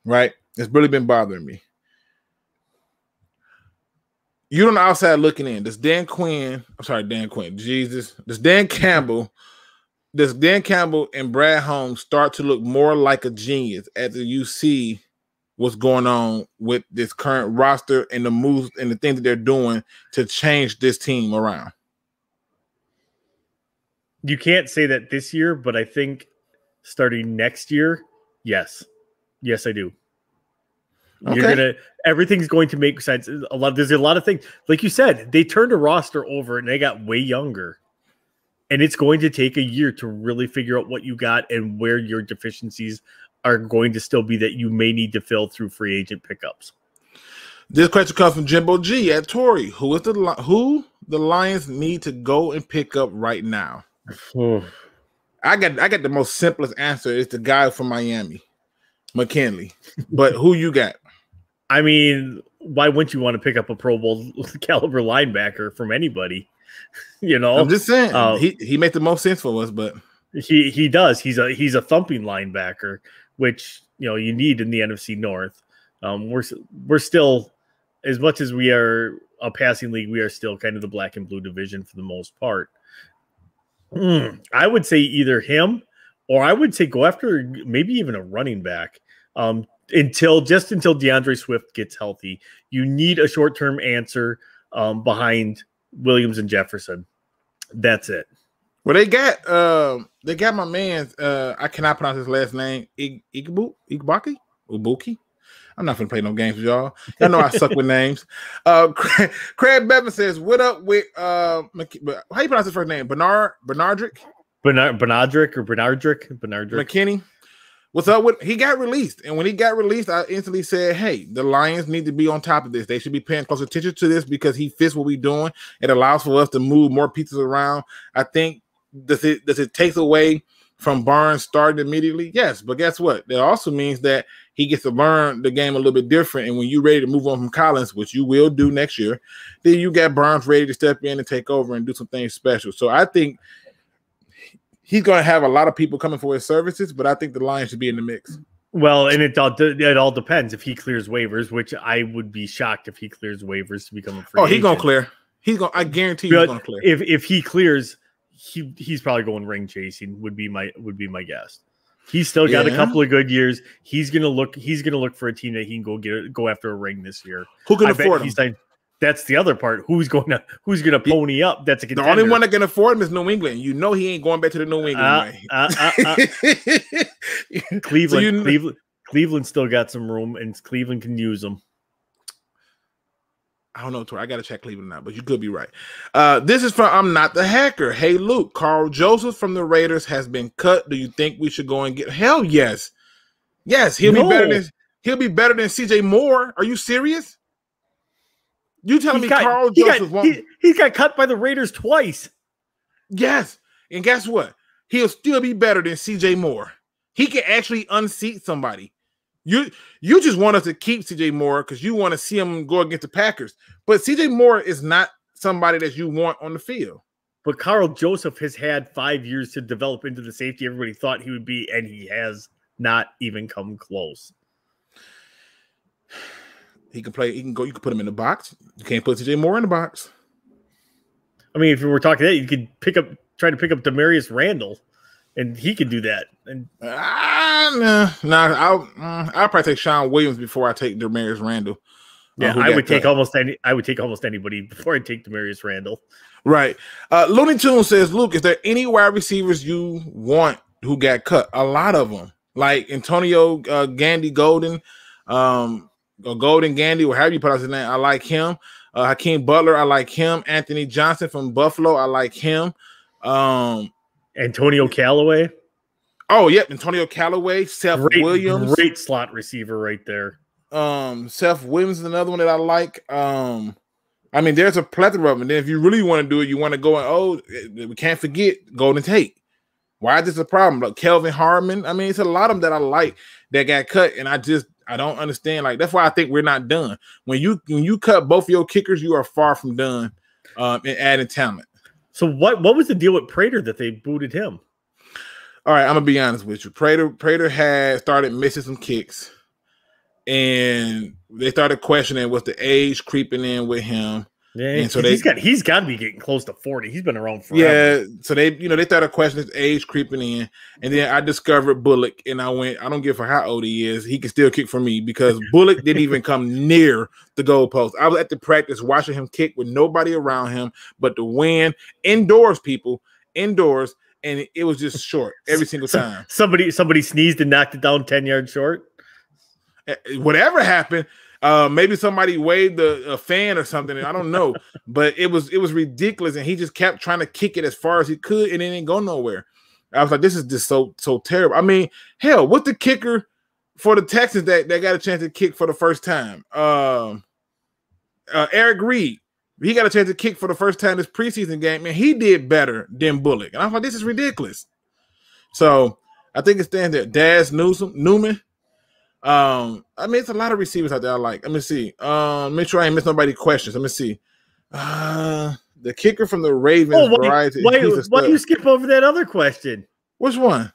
Right? It's really been bothering me. You're on the outside looking in. Does Dan Campbell and Brad Holmes start to look more like a genius after you see what's going on with this current roster and the moves and the things that they're doing to change this team around? You can't say that this year, but I think starting next year, yes. Yes, I do. Okay. Everything's going to make sense. There's a lot of things. Like you said, they turned a roster over and they got way younger. And it's going to take a year to really figure out what you got and where your deficiencies are going to still be that you may need to fill through free agent pickups. This question comes from Jimbo G at Tory. Who the Lions need to go and pick up right now? I got the most simplest answer. It's the guy from Miami, McKinley. But who you got? I mean, why wouldn't you want to pick up a Pro Bowl caliber linebacker from anybody? You know, I'm just saying he makes the most sense for us, but he does. He's a thumping linebacker, which you need in the NFC North. We're still, as much as we are a passing league, we are still kind of the black and blue division for the most part. I would say either him, or I would say go after maybe even a running back until DeAndre Swift gets healthy. You need a short-term answer behind Williams and Jefferson. That's it. Well, they got my man. I cannot pronounce his last name. Igbaki. I'm not gonna play no games with y'all. Y'all know I suck with names. Craig Bevan says, "What up with how you pronounce his first name? Bernardrick McKinney. What's up with? He got released, and when he got released, I instantly said, "Hey, the Lions need to be on top of this. They should be paying close attention to this because he fits what we're doing. It allows for us to move more pieces around. I think does it take away from Barnes starting immediately? Yes, but guess what? That also means that he gets to learn the game a little bit different. And when you're ready to move on from Collins, which you will do next year, then you got Barnes ready to step in and take over and do some things special. So I think he's going to have a lot of people coming for his services, but I think the Lions should be in the mix. Well, and it all depends if he clears waivers, which I would be shocked if he clears waivers to become a free agent. He's going to clear. I guarantee he's going to clear. If he clears, he's probably going ring chasing. Would be my guess. He's still got a couple of good years. He's gonna look for a team that he can go after a ring this year. Who can afford him? That's the other part. Who's gonna pony up? That's a contender. The only one that can afford him is New England. You know he ain't going back to the New England way. Cleveland still got some room, and Cleveland can use them. I don't know, Tori. I got to check Cleveland now, but you could be right. This is from I'm Not the Hacker. Hey, Luke, Carl Joseph from the Raiders has been cut. Do you think we should go and get? Hell yes. Yes, he'll be better than CJ Moore. Are you serious? You telling me Carl Joseph won't? He got cut by the Raiders twice. Yes. And guess what? He'll still be better than CJ Moore. He can actually unseat somebody. You just want us to keep CJ Moore because you want to see him go against the Packers. But CJ Moore is not somebody that you want on the field. But Carl Joseph has had 5 years to develop into the safety everybody thought he would be, and he has not even come close. He can play. He can go. You can put him in the box. You can't put CJ Moore in the box. I mean, if we were talking that, you could try to pick up Demarius Randall, and he could do that. And I'll probably take Sean Williams before I take Demarius Randall. Yeah, I would take almost anybody before I take Demarius Randall. Right. Looney Tunes says, Luke, is there any wide receivers you want who got cut? A lot of them, like Antonio Gandy Golden, or Golden Gandy, or however you pronounce his name. I like him. Hakeem Butler, I like him. Anthony Johnson from Buffalo, I like him. Antonio Callaway. Oh, yep. Antonio Callaway, Seth Williams. Great slot receiver right there. Seth Williams is another one that I like. I mean, there's a plethora of them. And then if you really want to do it, you want to go and, we can't forget Golden Tate. Why is this a problem? Like Kelvin Harmon. I mean, it's a lot of them that I like that got cut, and I don't understand. Like, that's why I think we're not done. When you cut both of your kickers, you are far from done in adding talent. So what was the deal with Prater that they booted him? All right, I'm gonna be honest with you. Prater had started missing some kicks, and they started questioning was the age creeping in with him. Yeah, and so he's got to be getting close to 40. He's been around forever. Yeah, so they started questioning his age creeping in, and then I discovered Bullock, and I went, I don't give a how old he is, he can still kick for me because Bullock didn't even come near the goalpost. I was at the practice watching him kick with nobody around him but the wind, indoors, and it was just short every single time. Somebody sneezed and knocked it down 10 yards short. Whatever happened. Maybe somebody waved a fan or something. I don't know, but it was ridiculous, and he just kept trying to kick it as far as he could, and it didn't go nowhere. I was like, this is just so terrible. I mean, hell, what's the kicker for the Texans that got a chance to kick for the first time? Eric Reed, he got a chance to kick for the first time this preseason game, and he did better than Bullock. And I was like, this is ridiculous. So I think it stands there. Daz Newman. I mean, it's a lot of receivers out there I like. Let me see. Make sure I ain't miss nobody questions. Let me see. The kicker from the Ravens variety. Why do you skip over that other question? Which one?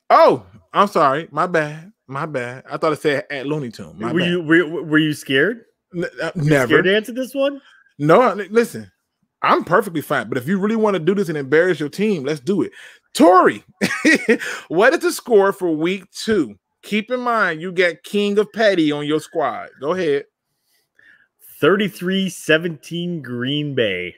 Oh, I'm sorry. My bad. My bad. I thought it said at Looney Tune. My were bad. were you scared? Never. Scared to answer this one? No, listen. I'm perfectly fine. But if you really want to do this and embarrass your team, let's do it. Tori, what is the score for week 2? Keep in mind, you got King of Petty on your squad. Go ahead. 33-17 Green Bay.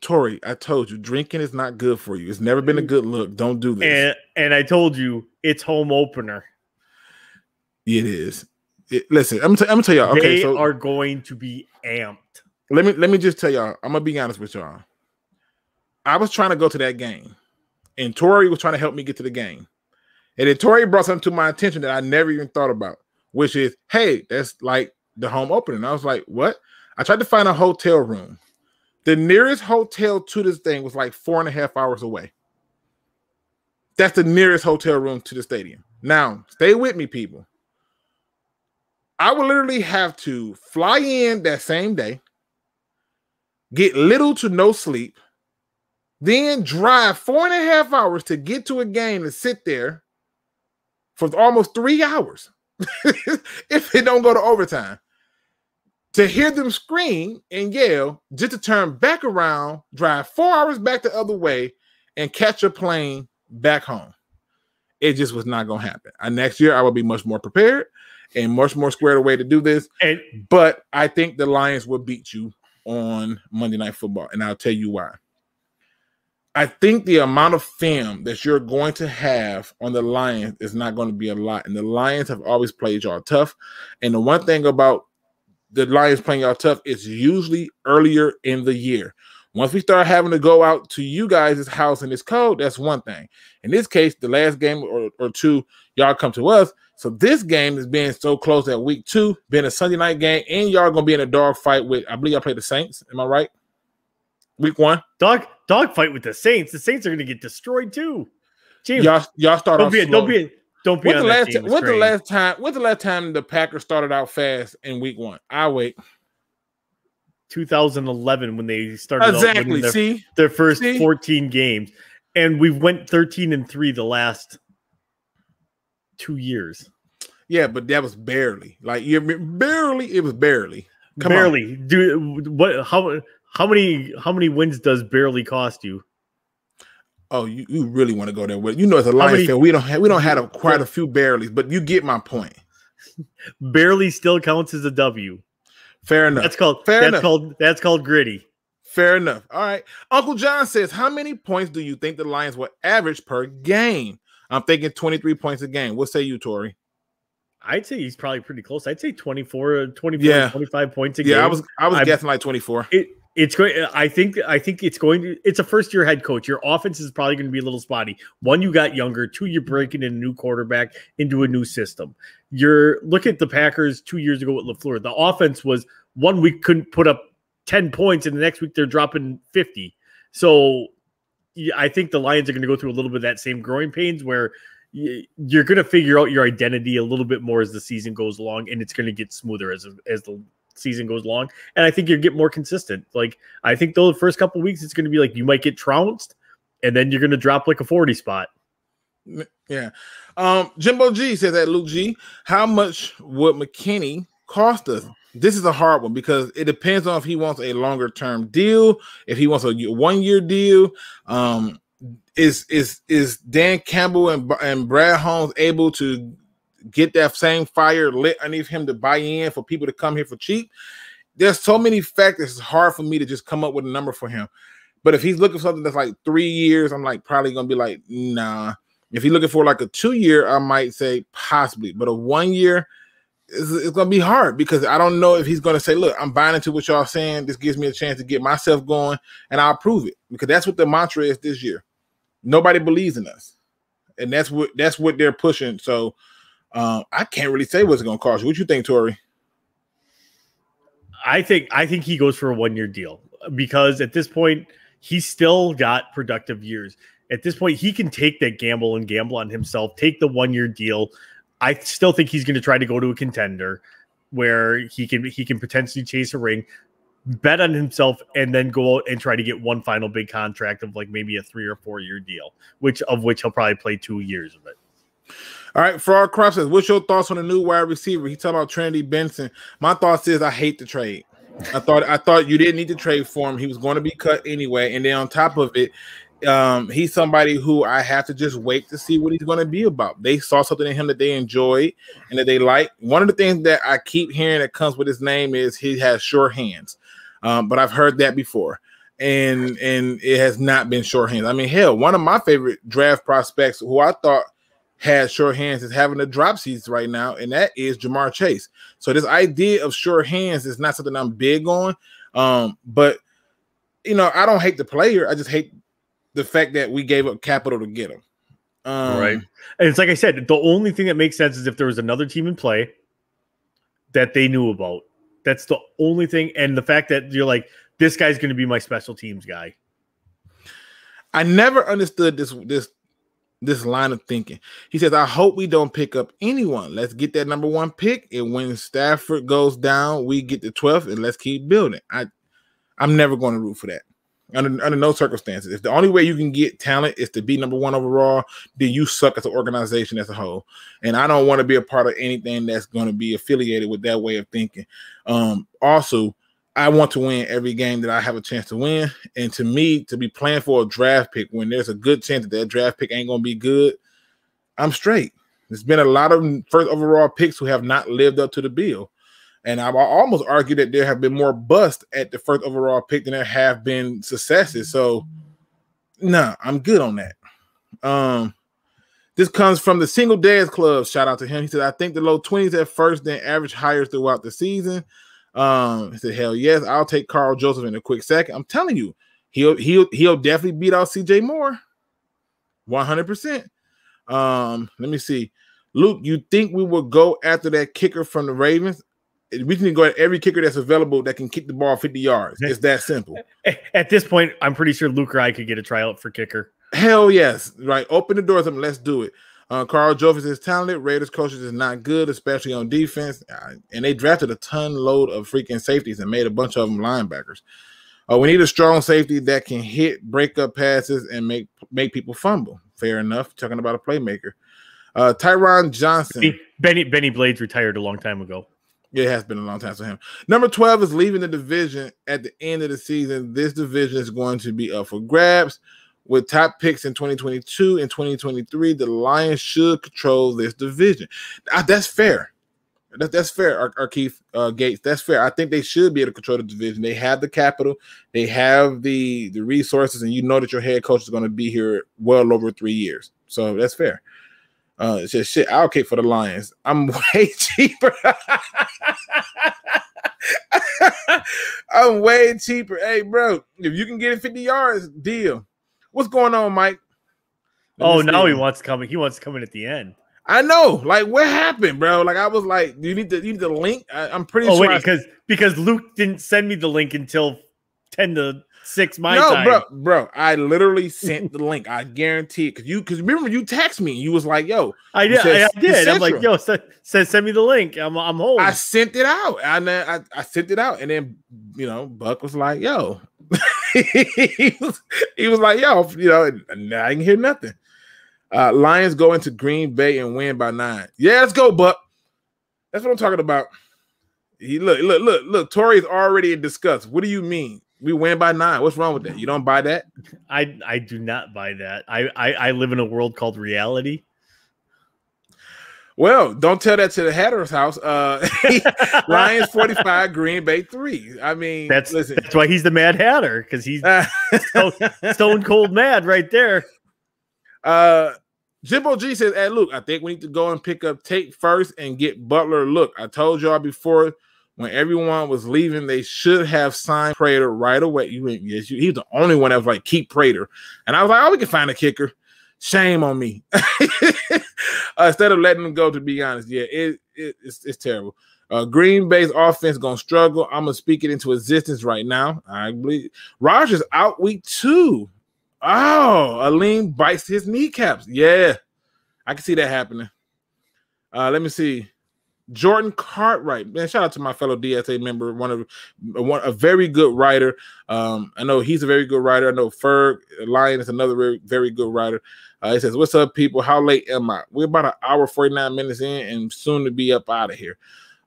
Tori, I told you, drinking is not good for you. It's never been a good look. Don't do this. And I told you, it's home opener. It is. Listen, I'm gonna tell y'all. Okay, they are going to be amped. Let me just tell y'all. I'm gonna be honest with y'all. I was trying to go to that game, and Tori was trying to help me get to the game. And then Tori brought something to my attention that I never even thought about, which is, hey, that's like the home opener. And I was like, what? I tried to find a hotel room. The nearest hotel to this thing was like 4.5 hours away. That's the nearest hotel room to the stadium. Now, stay with me, people. I would literally have to fly in that same day, get little to no sleep, then drive 4.5 hours to get to a game and sit there for almost 3 hours if it don't go to overtime. To hear them scream and yell, just to turn back around, drive 4 hours back the other way, and catch a plane back home. It just was not going to happen. Next year, I will be much more prepared and much more squared away to do this. But I think the Lions will beat you on Monday Night Football, and I'll tell you why. I think the amount of film that you're going to have on the Lions is not going to be a lot, and the Lions have always played y'all tough. And the one thing about the Lions playing y'all tough is usually earlier in the year. Once we start having to go out to you guys' house and it's cold, that's one thing. In this case, the last game or two, y'all come to us. So this game is being so close at week 2, being a Sunday night game, and y'all going to be in a dog fight with, I believe y'all play the Saints. Am I right? Week 1. Dog fight with the Saints. The Saints are going to get destroyed too. James, y'all start off slow. Don't be on that team's train. When's the last time the Packers started out fast in week 1? I'll wait. 2011 when they started their first 14 games, and we went 13-3 the last 2 years. Yeah, but that was barely. Like it was barely. Barely. Dude, what? How many wins does barely cost you? Oh, you really want to go there with? You know, as a Lions fan, we don't have quite a few barelys, but you get my point. Barely still counts as a W. Fair enough. That's called gritty. Fair enough. All right. Uncle John says, how many points do you think the Lions will average per game? I'm thinking 23 points a game. What say you, Tori? I'd say he's probably pretty close. I'd say 25 points a game. Yeah, I was guessing like 24. It's going. I think it's going to. It's a first-year head coach. Your offense is probably going to be a little spotty. 1, you got younger. 2, you're breaking in a new quarterback into a new system. Look at the Packers 2 years ago with LaFleur. The offense was 1 week couldn't put up 10 points, and the next week they're dropping 50. So I think the Lions are going to go through a little bit of that same growing pains where you're going to figure out your identity a little bit more as the season goes along, and it's going to get smoother as the season goes along. And I think you get more consistent. Like, I think though the first couple of weeks it's going to be like you might get trounced, and then you're going to drop like a 40 spot. Yeah. Jimbo G says that Luke G, how much would McKinney cost us? This is a hard one because it depends on if he wants a longer term deal, if he wants a 1-year deal. Is Dan Campbell and Brad Holmes able to get that same fire lit underneath him to buy in for people to come here for cheap? There's so many factors. It's hard for me to just come up with a number for him. But if he's looking for something that's like 3 years, I'm like probably gonna be like, nah. If he's looking for like a 2-year, I might say possibly. But a 1 year, it's gonna be hard because I don't know if he's gonna say, look, I'm buying into what y'all saying. This gives me a chance to get myself going, and I'll prove it, because that's what the mantra is this year. Nobody believes in us, and that's what they're pushing. So I can't really say what's going to cost you. What you think, Tori? I think he goes for a 1-year deal because at this point he's still got productive years. At this point, he can take that gamble on himself, take the 1-year deal. I still think he's going to try to go to a contender where he can potentially chase a ring, bet on himself, and then go out and try to get one final big contract of like maybe a 3 or 4 year deal, which he'll probably play 2 years of it. All right, Frog Crop says, what's your thoughts on the new wide receiver? He talking about Trinity Benson. My thoughts is I hate the trade. I thought you didn't need to trade for him. He was going to be cut anyway. And then on top of it, he's somebody who I have to just wait to see what he's going to be about. They saw something in him that they enjoyed and that they like. One of the things that I keep hearing that comes with his name is he has sure hands. But I've heard that before. And it has not been sure hands. I mean, hell, one of my favorite draft prospects who I thought had sure hands is having a drop seats right now, and that is Jamar Chase. So this idea of sure hands is not something I'm big on. But you know, I don't hate the player. I just hate the fact that we gave up capital to get him. Right. And it's like I said, the only thing that makes sense is if there was another team in play that they knew about. That's the only thing. And the fact that you're like, this guy's going to be my special teams guy. I never understood this line of thinking. He says, I hope we don't pick up anyone. Let's get that number 1 pick. And when Stafford goes down, we get the 12th and let's keep building. I'm never going to root for that. Under no circumstances. If the only way you can get talent is to be number 1 overall, then you suck as an organization as a whole. And I don't want to be a part of anything that's going to be affiliated with that way of thinking. Also, I want to win every game that I have a chance to win. And to me, to be playing for a draft pick when there's a good chance that draft pick ain't going to be good, I'm straight. There's been a lot of first overall picks who have not lived up to the bill. And I almost argue that there have been more busts at the first overall pick than there have been successes. So, nah, I'm good on that. This comes from the Single Dads Club. Shout out to him. He said, I think the low 20s at first, then average higher throughout the season. He said, hell yes, I'll take Carl Joseph in a quick second. I'm telling you, he'll definitely beat out CJ Moore. 100%. Let me see. Luke, you think we will go after that kicker from the Ravens? We can go at every kicker that's available that can kick the ball 50 yards. It's that simple. At this point, I'm pretty sure Luke or I could get a tryout for kicker. Hell yes. Right. Open the doors up and let's do it. Carl Joseph is talented. Raiders coaches is not good, especially on defense. And they drafted a ton load of freaking safeties and made a bunch of them linebackers. We need a strong safety that can hit, break up passes, and make people fumble. Fair enough. Talking about a playmaker. Tyron Johnson. Benny Blades retired a long time ago. Yeah, it has been a long time for him. Number 12 is leaving the division at the end of the season. This division is going to be up for grabs. With top picks in 2022 and 2023, the Lions should control this division. That's fair. That's fair, Keith Gates. That's fair. I think they should be able to control the division. They have the capital. They have the resources, and you know that your head coach is going to be here well over 3 years. So that's fair. It's just shit. I'll kick for the Lions. I'm way cheaper. I'm way cheaper. Hey, bro, if you can get it 50 yards, deal. What's going on, Mike? Now he wants to come. He wants to come in at the end. I know. Like, what happened, bro? Like, I was like, you need the link? I'm pretty sure. Wait, because Luke didn't send me the link until 10 to 6 my time. No, bro, I literally sent the link. I guarantee it. Because remember, you texted me. You was like, yo. I did. I'm like, yo, send me the link. I'm home. I sent it out. I sent it out. And then, Buck was like, yo. he was like, yo, I didn't hear nothing. Lions go into Green Bay and win by 9. Yeah, let's go, Buck. That's what I'm talking about. Look. Tori's already in disgust. What do you mean? We win by 9. What's wrong with that? You don't buy that? I do not buy that. I live in a world called reality. Well, don't tell that to the Hatter's house. Lions 45, Green Bay 3. I mean, that's why he's the Mad Hatter, because he's stone cold mad right there. Jimbo G says, hey, Luke, I think we need to go and pick up Tate first and get Butler. Look, I told y'all before when everyone was leaving, they should have signed Prater right away. He's the only one that was like, keep Prater. And I was like, we can find a kicker. Shame on me. Instead of letting them go, to be honest. Yeah, it's terrible. Green Bay's offense going to struggle. I'm going to speak it into existence right now. I believe Rodgers out week 2. Oh, Aleem bites his kneecaps. Yeah, I can see that happening. Let me see. Jordan Cartwright, man, shout out to my fellow DSA member, a very good writer. I know he's a very good writer. I know Ferg Lion is another very, very good writer. He says, "What's up, people? How late am I? We're about an hour 49 minutes in, and soon to be up out of here."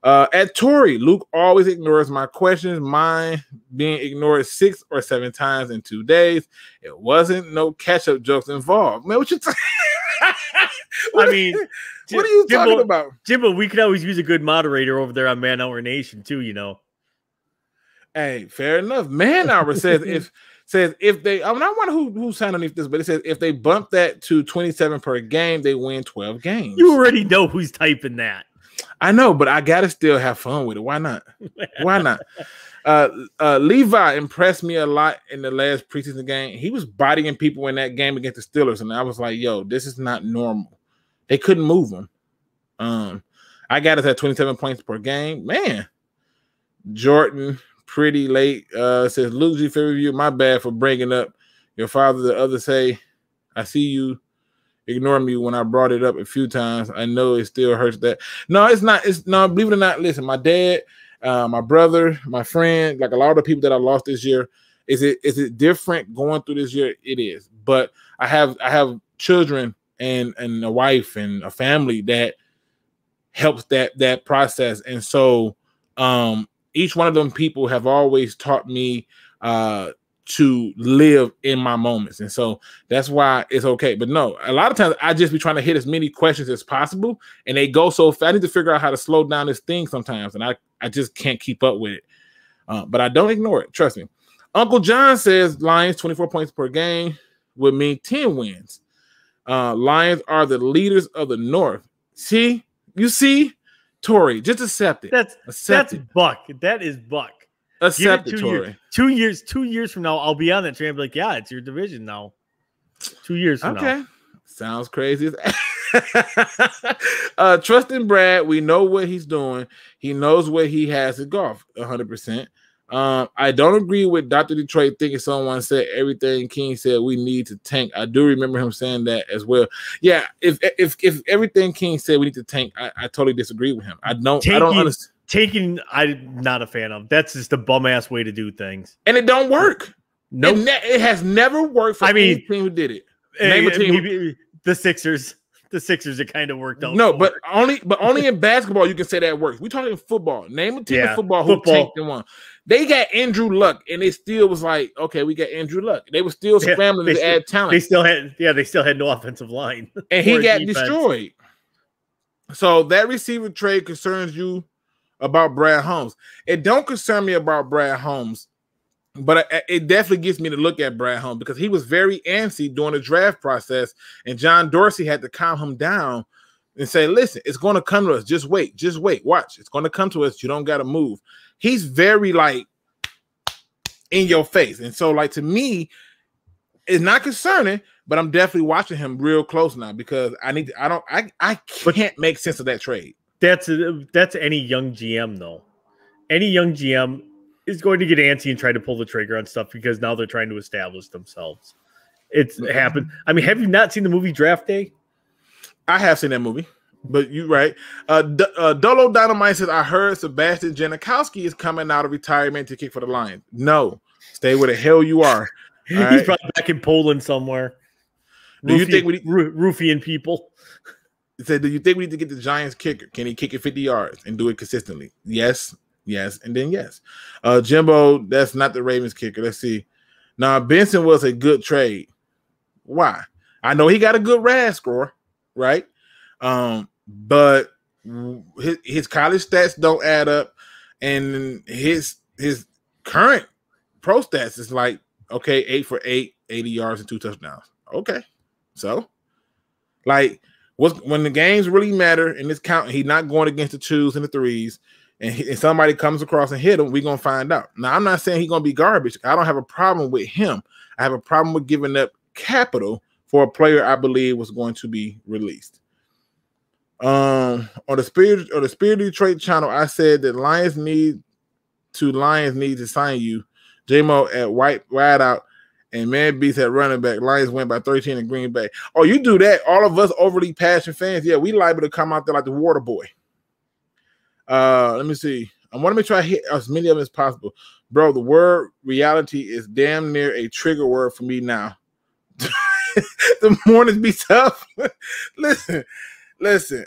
At Tory, Luke always ignores my questions. Mine being ignored 6 or 7 times in 2 days. It wasn't no catch-up jokes involved. Man, what you talking? I mean, what are you talking about? Jimbo, we could always use a good moderator over there on Man Hour Nation too, you know. Hey, fair enough. Man Hour says if they, I wonder who signed underneath this, but it says if they bump that to 27 per game, they win 12 games. You already know who's typing that. I know, but I gotta still have fun with it. Why not? Why not? Levi impressed me a lot in the last preseason game. He was bodying people in that game against the Steelers, and I was like, yo, this is not normal. They couldn't move him. I got us at 27 points per game. Man, Jordan, pretty late, says, Lukegsfieldreview, my bad for bringing up your father. The other say, I see you ignore me when I brought it up a few times. I know it still hurts that. No, it's not. It's no, believe it or not, listen, my dad, my brother, my friend, like a lot of the people that I lost this year, is it different going through this year? It is. But I have children and a wife and a family that helps that process. And so each one of them people have always taught me to live in my moments. And so that's why it's okay. But no, a lot of times I just be trying to hit as many questions as possible, and they go so fast. I need to figure out how to slow down this thing sometimes, and I just can't keep up with it. But I don't ignore it. Trust me. Uncle John says Lions 24 points per game would mean 10 wins. Lions are the leaders of the North. See? You see? Tory, just accept it. That's Buck. That is Buck. Accept it, Tory. 2 years from now, I'll be on that train and be like, yeah, it's your division now. 2 years from now. Okay. Sounds crazy. Trust in Brad. We know what he's doing. He knows what he has at golf, 100%. I don't agree with Dr. Detroit thinking someone said everything King said we need to tank. I do remember him saying that as well. Yeah, if everything King said we need to tank, I totally disagree with him. I don't understand. Taking, I'm not a fan of. That's just a bum ass way to do things, and it don't work. No, it has never worked for any team who did it. Name a team. Maybe the Sixers. The Sixers, it kind of worked out. No, but only in basketball you can say that works. We're talking football. Name a team in football who tanked and won. They got Andrew Luck, and they still was like, okay, we got Andrew Luck. They were still scrambling to add talent. They still had no offensive line, and he got destroyed. So that receiver trade concerns you about Brad Holmes. It don't concern me about Brad Holmes, but it definitely gets me to look at Brad Holmes because he was very antsy during the draft process, and John Dorsey had to calm him down and say, listen, it's going to come to us. Just wait, watch. It's going to come to us. You don't got to move. He's very like in your face. And so like to me, it's not concerning, but I'm definitely watching him real close now because I can't make sense of that trade. That's any young GM though. Any young GM is going to get antsy and try to pull the trigger on stuff because now they're trying to establish themselves. It's happened. I mean, have you not seen the movie Draft Day? I have seen that movie, but you're right. Dolo Dynamite says, I heard Sebastian Janikowski is coming out of retirement to kick for the Lions. No, stay where the hell you are. He's probably back in Poland somewhere. Do you think roofiing people? It said, do you think we need to get the Giants kicker? Can he kick it 50 yards and do it consistently? Yes, and then yes. Jimbo, that's not the Ravens kicker. Let's see. Now, Benson was a good trade. Why? I know he got a good RAS score, right? But his college stats don't add up, and his current pro stats is like, okay, 8 for 8, 80 yards and 2 touchdowns. Okay. So, like, when the games really matter in this count, he's not going against the 2s and the 3s, and somebody comes across and hit him, we're going to find out. Now, I'm not saying he's going to be garbage. I don't have a problem with him. I have a problem with giving up capital for a player I believe was going to be released. On the Spirit of Detroit channel, I said that Lions need to sign you. J-Mo at wide out, and Man Beast at running back. Lions went by 13 in Green Bay. Oh, you do that. All of us overly passionate fans, yeah, we liable to come out there like the water boy. Let me see. I want to make sure I hit as many of them as possible. Bro, the word reality is damn near a trigger word for me now. The mornings be tough. Listen.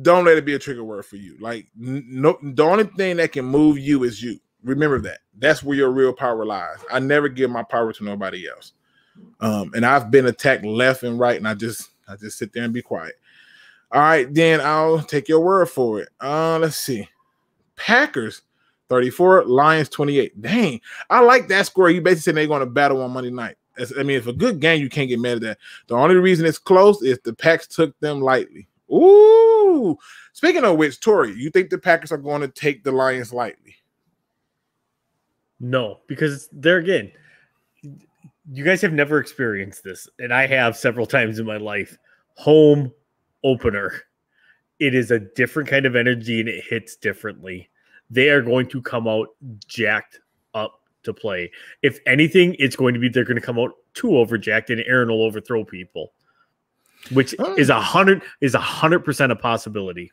Don't let it be a trigger word for you. Like, no, the only thing that can move you is you. Remember that. That's where your real power lies. I never give my power to nobody else. And I've been attacked left and right, and I just sit there and be quiet. All right, then I'll take your word for it. Let's see. Packers 34, Lions 28. Dang, I like that score. You basically said they're going to battle on Monday night. I mean, it's a good game. You can't get mad at that. The only reason it's close is the Packs took them lightly. Ooh. Speaking of which, Tori, you think the Packers are going to take the Lions lightly? No, because there again, you guys have never experienced this, and I have several times in my life. Home opener. It is a different kind of energy, and it hits differently. They are going to come out jacked up to play. If anything, it's going to be they're going to come out too overjacked, and Aaron will overthrow people, which is 100% a possibility.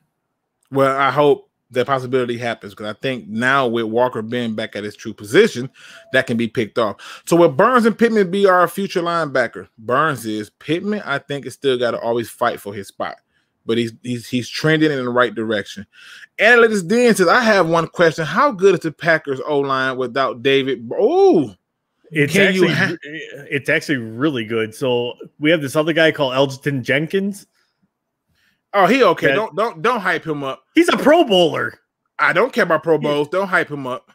Well, I hope that possibility happens, because I think now with Walker being back at his true position, that can be picked off. So will Burns and Pittman be our future linebacker? Burns is. Pittman, I think, is still got to always fight for his spot, but he's trending in the right direction. Analytics Den says, I have one question. How good is the Packers O-line without David? Oh, it's actually really good. So we have this other guy called Elgton Jenkins. Oh, he okay. Don't hype him up. He's a Pro Bowler. I don't care about Pro Bowls. Don't hype him up.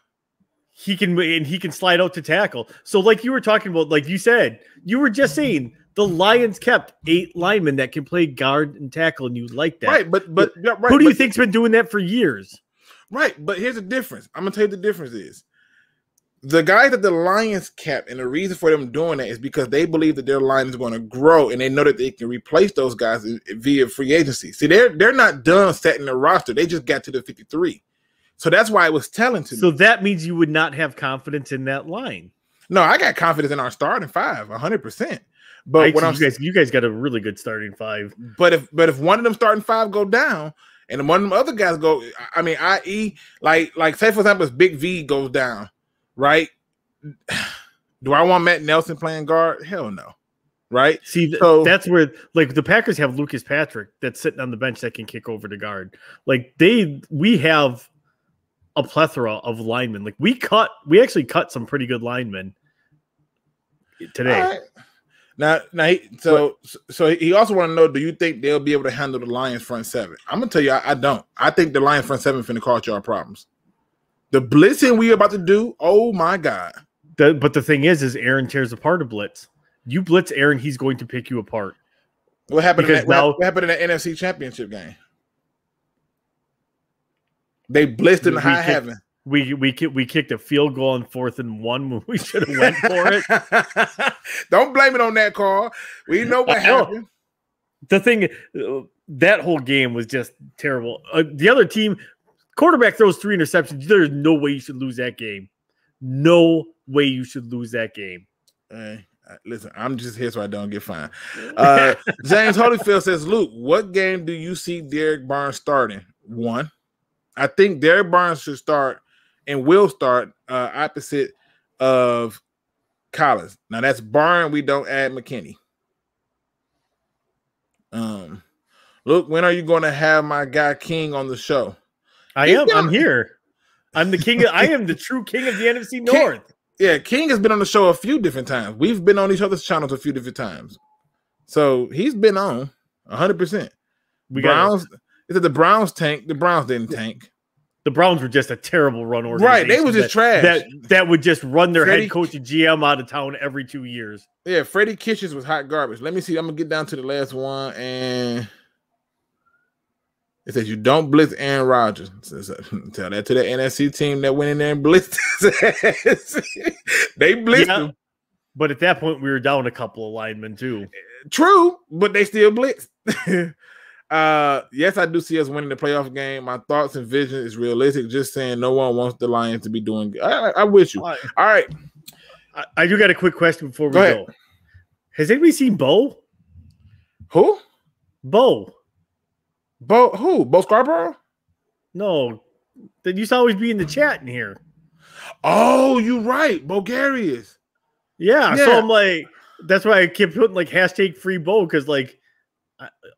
He can slide out to tackle. So like you were talking about, like you said, you were just saying the Lions kept 8 linemen that can play guard and tackle, and you like that. Right, but who do you think's been doing that for years? Right, but here's the difference. I'm gonna tell you the difference is the guy that the Lions kept, and the reason for them doing that is because they believe that their line is going to grow, and they know that they can replace those guys via free agency. See, they're not done setting the roster. They just got to the 53. So that's why it was telling to me. So that means you would not have confidence in that line. No, I got confidence in our starting 5, 100%. But you guys got a really good starting 5. But if one of them starting 5 go down, and one of them other guys go, I mean, i.e., like say for example, if Big V goes down, right? Do I want Matt Nelson playing guard? Hell no. Right? See, so that's where like the Packers have Lucas Patrick that's sitting on the bench that can kick over to guard. Like we have a plethora of linemen. Like we actually cut some pretty good linemen today. Right. Now, so he also want to know, do you think they'll be able to handle the Lions front 7? I'm gonna tell you, I don't. I think the Lions front 7 finna cause y'all problems. The blitzing we about to do, oh my God. But the thing is Aaron tears apart a blitz. You blitz Aaron, he's going to pick you apart. What happened in the NFC Championship game? They blitzed in the high heaven. We kicked a field goal on 4th and 1 when we should have went for it. Don't blame it on that call. We know what happened. The thing, that whole game was just terrible. The other team, quarterback throws 3 interceptions. There's no way you should lose that game. No way you should lose that game. Listen, I'm just here so I don't get fined. James Holyfield says, Luke, what game do you see Derek Barnes starting? 1. I think Derek Barnes should start and will start opposite of Collins. Now that's Barnes. We don't add McKinney. Look, when are you going to have my guy King on the show? I'm here. I'm the king. I am the true king of the NFC North. King has been on the show a few different times. We've been on each other's channels a few different times. So he's been on 100%. Browns. Is it the Browns tank? The Browns didn't tank. The Browns were just a terrible run organization. Right, they were just trash. That would just run their head coach and GM out of town every 2 years. Yeah, Freddie Kitchens was hot garbage. Let me see. I'm gonna get down to the last one, and it says you don't blitz Aaron Rodgers. Tell that to the NFC team that went in there and blitzed his ass. They blitzed him. But at that point, we were down a couple of linemen too. True, but they still blitzed. Yes, I do see us winning the playoff game. My thoughts and vision is realistic. Just saying, no one wants the Lions to be doing good. I'm with you. All right. I do got a quick question before we go. Has anybody seen Bo? Who? Bo. Bo Scarborough? No, that used to always be in the chat in here. Oh, you're right. Bulgarius. Yeah, so I'm like, that's why I kept putting like hashtag free Bo, because like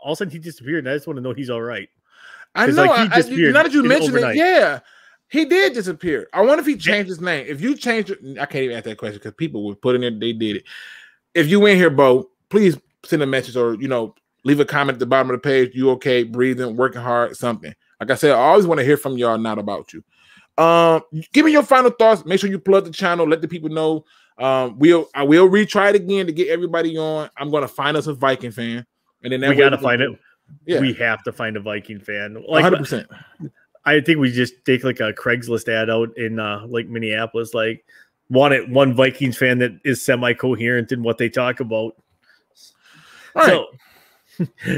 all of a sudden he disappeared, and I just want to know he's all right. I know. Like, he disappeared. Now that you mentioned overnight. it, yeah, he did disappear. I wonder if he changed his name. If you changed it, I can't even answer that question because people would put in there they did it. If you in here, Bo, please send a message or leave a comment at the bottom of the page. You okay? Breathing, working hard, something. Like I said, I always want to hear from y'all, not about you. Give me your final thoughts. Make sure you plug the channel. Let the people know. I will retry it again to get everybody on. I'm gonna find us a Viking fan, and then we gotta find it. Yeah. We have to find a Viking fan. Like 100%. I think we just take like a Craigslist ad out in like Minneapolis, like wanted one Vikings fan that is semi-coherent in what they talk about. All right.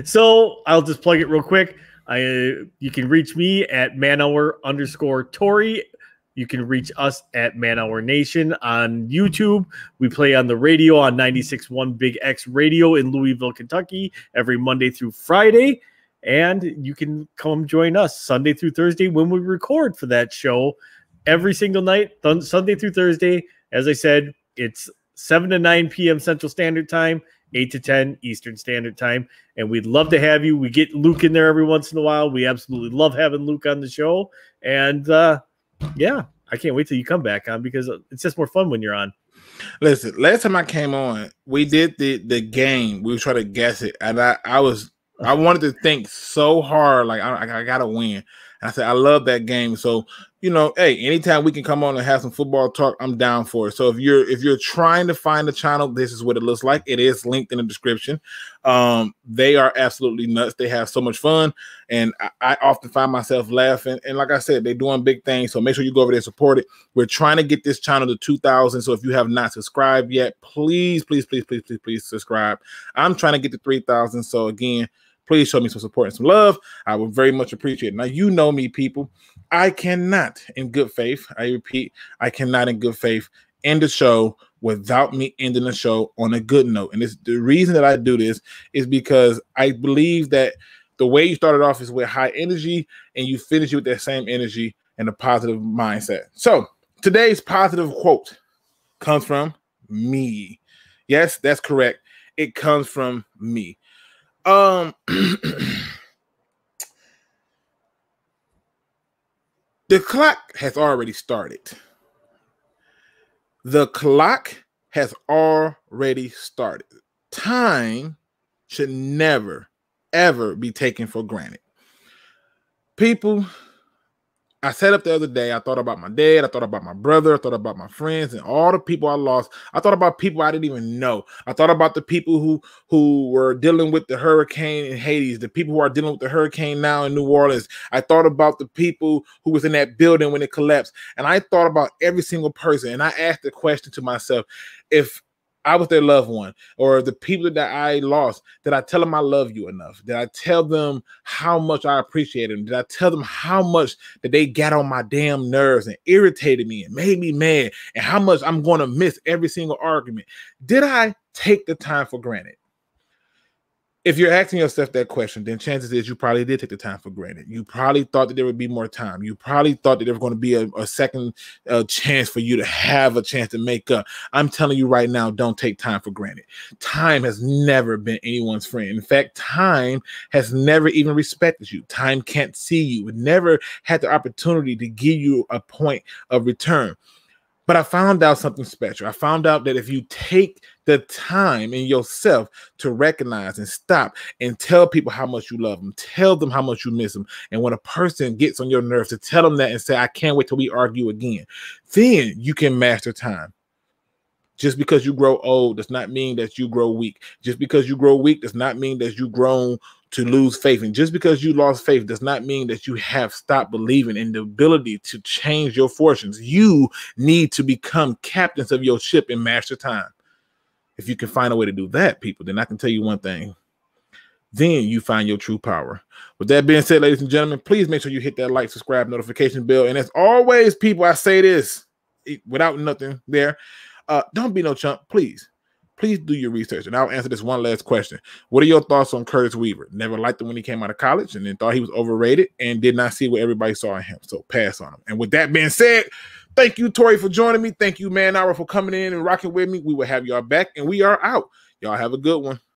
So I'll just plug it real quick. You can reach me at manhour_Tory. You can reach us at Manhour Nation on YouTube. We play on the radio on 96.1 Big X Radio in Louisville, Kentucky, every Monday through Friday. And you can come join us Sunday through Thursday when we record for that show every single night, Sunday through Thursday. As I said, it's 7 to 9 p.m. Central Standard Time, 8 to 10 Eastern Standard Time. And we'd love to have you. We get Luke in there every once in a while. We absolutely love having Luke on the show. And yeah, I can't wait till you come back on, because it's just more fun when you're on. Listen, last time I came on, we did the game. We were trying to guess it. And I wanted to think so hard, like I gotta win. And I said, I love that game. So, hey, anytime we can come on and have some football talk, I'm down for it. So if you're trying to find the channel, this is what it looks like. It is linked in the description. They are absolutely nuts. They have so much fun. And I often find myself laughing. And like I said, they're doing big things. So make sure you go over there and support it. We're trying to get this channel to 2,000. So if you have not subscribed yet, please subscribe. I'm trying to get to 3,000. So again, please show me some support and some love. I would very much appreciate it. Now, you know me, people. I cannot, in good faith, I repeat, I cannot in good faith end the show without me ending the show on a good note. And the reason that I do this is because I believe that the way you started off is with high energy, and you finish it with that same energy and a positive mindset. So today's positive quote comes from me. Yes, that's correct. It comes from me. The clock has already started. The clock has already started. Time should never, ever be taken for granted. People, I said up the other day, I thought about my dad, I thought about my brother, I thought about my friends and all the people I lost. I thought about people I didn't even know. I thought about the people who were dealing with the hurricane in Haiti, the people who are dealing with the hurricane now in New Orleans. I thought about the people who was in that building when it collapsed. And I thought about every single person. And I asked the question to myself, if I was their loved one, or the people that I lost, did I tell them I love you enough? Did I tell them how much I appreciate them? Did I tell them how much that they got on my damn nerves and irritated me and made me mad, and how much I'm going to miss every single argument? Did I take the time for granted? If you're asking yourself that question, then chances is you probably did take the time for granted. You probably thought that there would be more time. You probably thought that there was going to be a second chance for you to have a chance to make up. I'm telling you right now, don't take time for granted. Time has never been anyone's friend. In fact, time has never even respected you. Time can't see you. It never had the opportunity to give you a point of return. But I found out something special. I found out that if you take the time in yourself to recognize and stop and tell people how much you love them, tell them how much you miss them, and when a person gets on your nerves, to tell them that and say, I can't wait till we argue again, then you can master time. Just because you grow old does not mean that you grow weak. Just because you grow weak does not mean that you've grown to lose faith. And just because you lost faith does not mean that you have stopped believing in the ability to change your fortunes. You need to become captains of your ship and master time. If you can find a way to do that, people, then I can tell you one thing. Then you find your true power. With that being said, ladies and gentlemen, please make sure you hit that like, subscribe, notification bell. And as always, people, I say this without nothing there. Don't be no chump, please. please do your research. And I'll answer this one last question. What are your thoughts on Curtis Weaver? Never liked him when he came out of college and then thought he was overrated and did not see what everybody saw in him. So pass on him. And with that being said, thank you, Tori, for joining me. Thank you, Man Hour, for coming in and rocking with me. We will have y'all back, and we are out. Y'all have a good one.